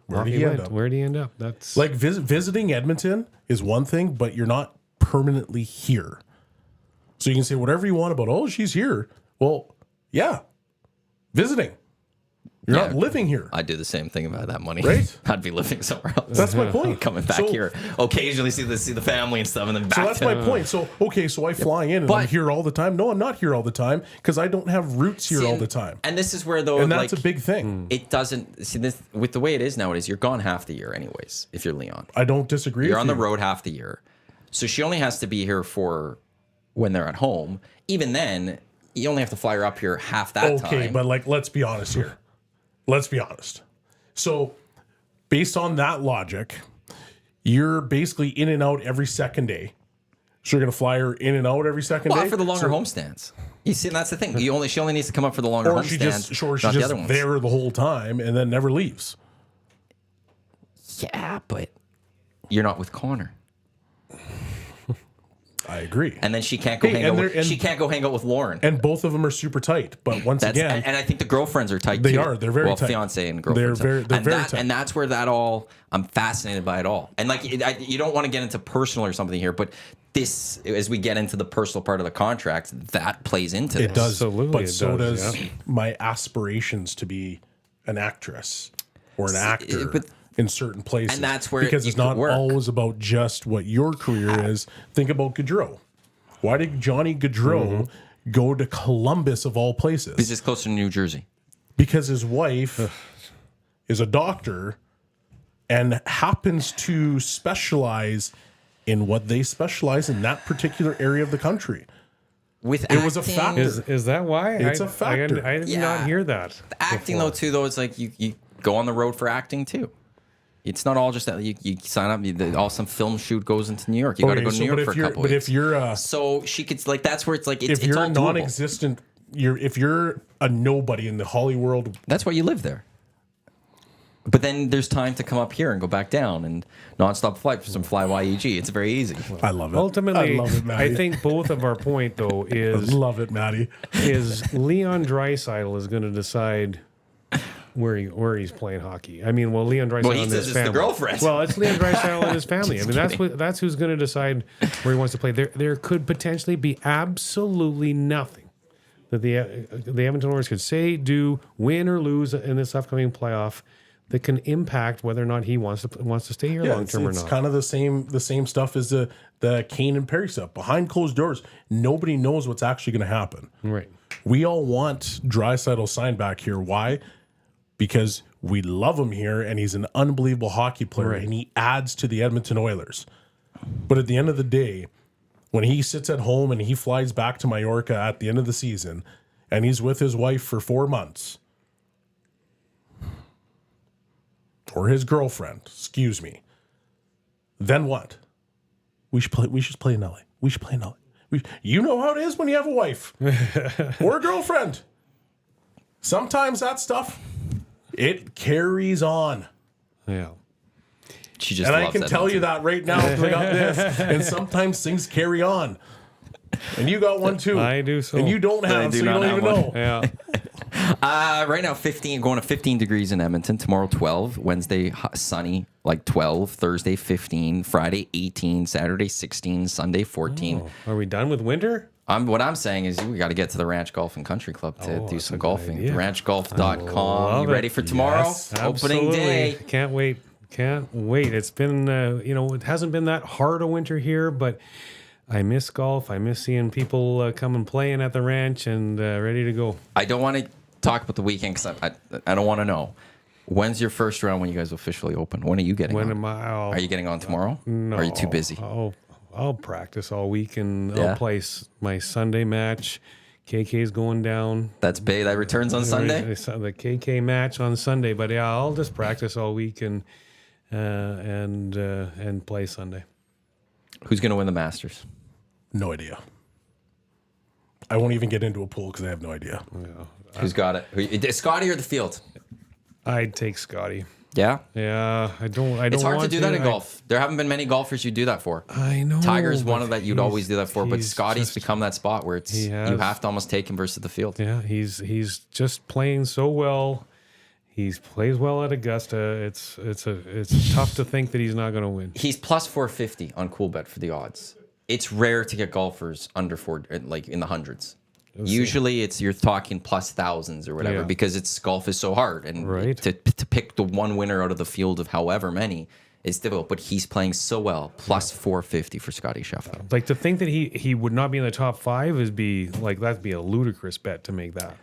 Where did he end up? Where did he end up? That's like visiting Edmonton is one thing, but you're not permanently here. So you can say whatever you want about, oh, she's here. Well, yeah, visiting. You're not living here. I'd do the same thing about that money. Right? I'd be living somewhere else. That's my point. Coming back here, occasionally see the family and stuff, and then back. So that's my point. So I fly in and But- I'm here all the time. No, I'm not here all the time because I don't have roots here all the time. And this is where, though, And that's like, a big thing. It doesn't see this with the way it is nowadays. You're gone half the year, anyways. If you're Leon, I don't disagree. you're with on the you. road half the year, so she only has to be here for when they're at home. Even then, you only have to fly her up here half that time. Okay, but like, let's be honest here. Let's be honest. So, based on that logic, you're basically in and out every second day. So you're gonna fly her in and out every second Well, day for the longer So- homestands. You see, and that's the thing. She only needs to come up for the longer or she homestand, just, or she's not the just other ones. there the whole time and then never leaves. Yeah, but you're not with Connor. I agree. And then she can't go Hey, hang and out. they're- and- She can't go hang out with Lauren. And both of them are super tight. But once That's, again, and I think the girlfriends are tight. They too. are. They're very well, tight. fiance and girlfriend. They're very tight. And that's where that all. I'm fascinated by it all. And like, you don't want to get into personal or something here, but this, as we get into the personal part of the contract, that plays into it this. does. Absolutely, But it so does, does my aspirations to be an actress or an actor but- in certain places. And that's where because you it's not could work. always about just what your career is. Think about Gaudreau. Why did Johnny Gaudreau go to Columbus of all places? He's just closer to New Jersey. Because his wife is a doctor and happens to specialize in what they specialize in that particular area of the country. With It was a acting- factor. is that why? It's a factor. I did Yeah. not hear that. Acting though too, though, it's like you go on the road for acting too. It's not all just that you sign up. Some film shoot goes into New York. You got to go to New York for a couple But weeks. if you're So she could like that's where it's like if it's you're all a doable. non-existent, if you're a nobody in the Holly world, That's why you live there. But then there's time to come up here and go back down and nonstop flight for some FlyAway. It's very easy. I love it. Ultimately, I love it, Maddie. I think both of our point though I is love it, Maddie. Leon Draisaitl is going to decide where he's playing hockey. I mean, Leon Draisaitl Well, he and says his it's the family. girlfriend. Well, it's Leon Draisaitl and his family. I Just mean, that's who's going to decide where he wants to play. There could potentially be absolutely nothing that the Edmonton Oilers could say, do, win or lose in this upcoming playoff that can impact whether or not he wants to stay here long term or it's not. kind of the same stuff as the Kane and Perry stuff. Behind closed doors, nobody knows what's actually going to happen. Right. We all want Draisaitl signed back here. Why? Because we love him here, and he's an unbelievable hockey player, Right. and he adds to the Edmonton Oilers. But at the end of the day, when he sits at home and he flies back to Mallorca at the end of the season and he's with his wife for 4 months, or his girlfriend, excuse me, then what? We should play in LA. We should play in LA. You know how it is when you have a wife or a girlfriend. Sometimes that stuff, it carries on. Yeah. She just And I loves can tell Edmonton. you that right now because I got this. And sometimes things carry on. And you got one too. I do so. And you don't have, do so you not don't have even one. know. Yeah. Right now, 15, going to 15 degrees in Edmonton. Tomorrow, 12. Wednesday, sunny, like 12. Thursday, 15. Friday, 18. Saturday, 16. Sunday, 14. Are we done with winter? What I'm saying is we got to get to the Ranch Golf and Country Club to do that's some a good golfing. idea. Ranchgolf.com. Love You ready it. for tomorrow? Yes, Opening absolutely. day. Can't wait. Can't wait. It's been, it hasn't been that hard a winter here, but I miss golf. I miss seeing people come and playing at the ranch and ready to go. I don't want to talk about the weekend because I don't want to know. When's your first round when you guys officially open? When are you getting on? Are you getting on tomorrow? No. Or are you too busy? I'll practice all week and Yeah. I'll play my Sunday match. KK's going down. That's big. That returns on Sunday? The KK match on Sunday, but yeah, I'll just practice all week and play Sunday. Who's going to win the Masters? No idea. I won't even get into a pool because I have no idea. Who's got it? Scotty or the field? I'd take Scotty. Yeah? Yeah, I don't. It's hard to want do that in golf. There haven't been many golfers you do that for. I know. Tiger's one but of that you'd always do that for, but he's Scotty's just- become that spot where it's you have to almost take him versus the field. Yeah, he's just playing so well. He plays well at Augusta. It's tough to think that he's not going to win. He's plus 450 on CoolBet for the odds. It's rare to get golfers under 4, like in the hundreds. Usually, you're talking plus thousands or whatever Yeah. because golf is so hard, and Right. to pick the one winner out of the field of however many is difficult. But he's playing so well, plus 450 for Scotty Scheffler. Like to think that he would not be in the top 5 that'd be a ludicrous bet to make that.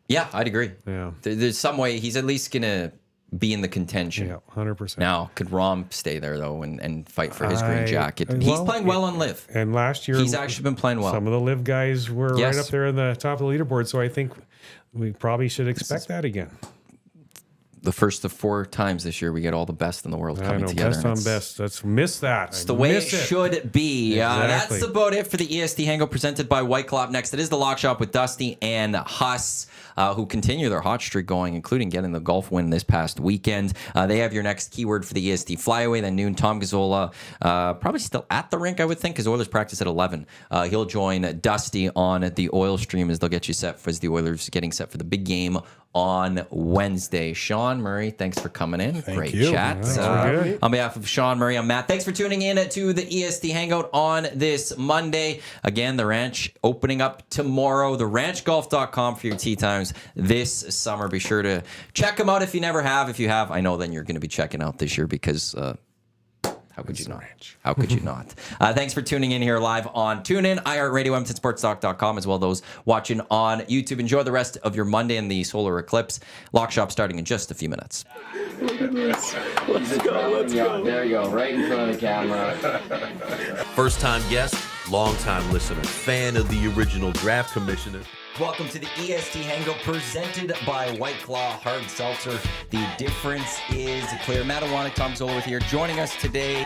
Yeah, I'd agree. Yeah. There's some way he's at least gonna be in the contention. Yeah, 100%. Now, could Rahm stay there though and fight for his green jacket? well, He's playing well on Live. And last year, He's actually been playing well. Some of the live guys were Yes. right up there in the top of the leaderboard, so I think we probably should expect that again. The first of 4 times this year, we get all the best in the world I coming know, together. best and on it's- best. That's miss that. It's the way it should be. Exactly. That's about it for the EST Hangout presented by Whiteclaws. Next, it is the Lock Shop with Dusty and Huss, who continue their hot streak going, including getting the golf win this past weekend. They have your next keyword for the EST FlyAway. Then noon, Tom Gazzola, probably still at the rink, I would think, because Oilers practice at 11. He'll join Dusty on the Oil Stream as they'll get you set for as the Oilers getting set for the big game on Wednesday. Sean Murray, thanks for coming in. Great you. chat. good. On behalf of Sean Murray, I'm Matt. Thanks for tuning in to the EST Hangout on this Monday. Again, the ranch opening up tomorrow. TheRanchGolf.com for your tee times this summer. Be sure to check them out if you never have. If you have, I know then you're going to be checking out this year because how could you not? How could you not? Thanks for tuning in here live on TuneIn, iHeartRadio, EdmontonSportsTalk.com, as well as those watching on YouTube. Enjoy the rest of your Monday and the solar eclipse. Lock Shop starting in just a few minutes. Let's go. There you go, right in front of the camera. First-time guest, long-time listener, fan of the original draft commissioner. Welcome to the EST Hangout presented by Whiteclaw Hard Seltzer. The difference is clear. Matt Iwanyk, Tom Zola with here. Joining us today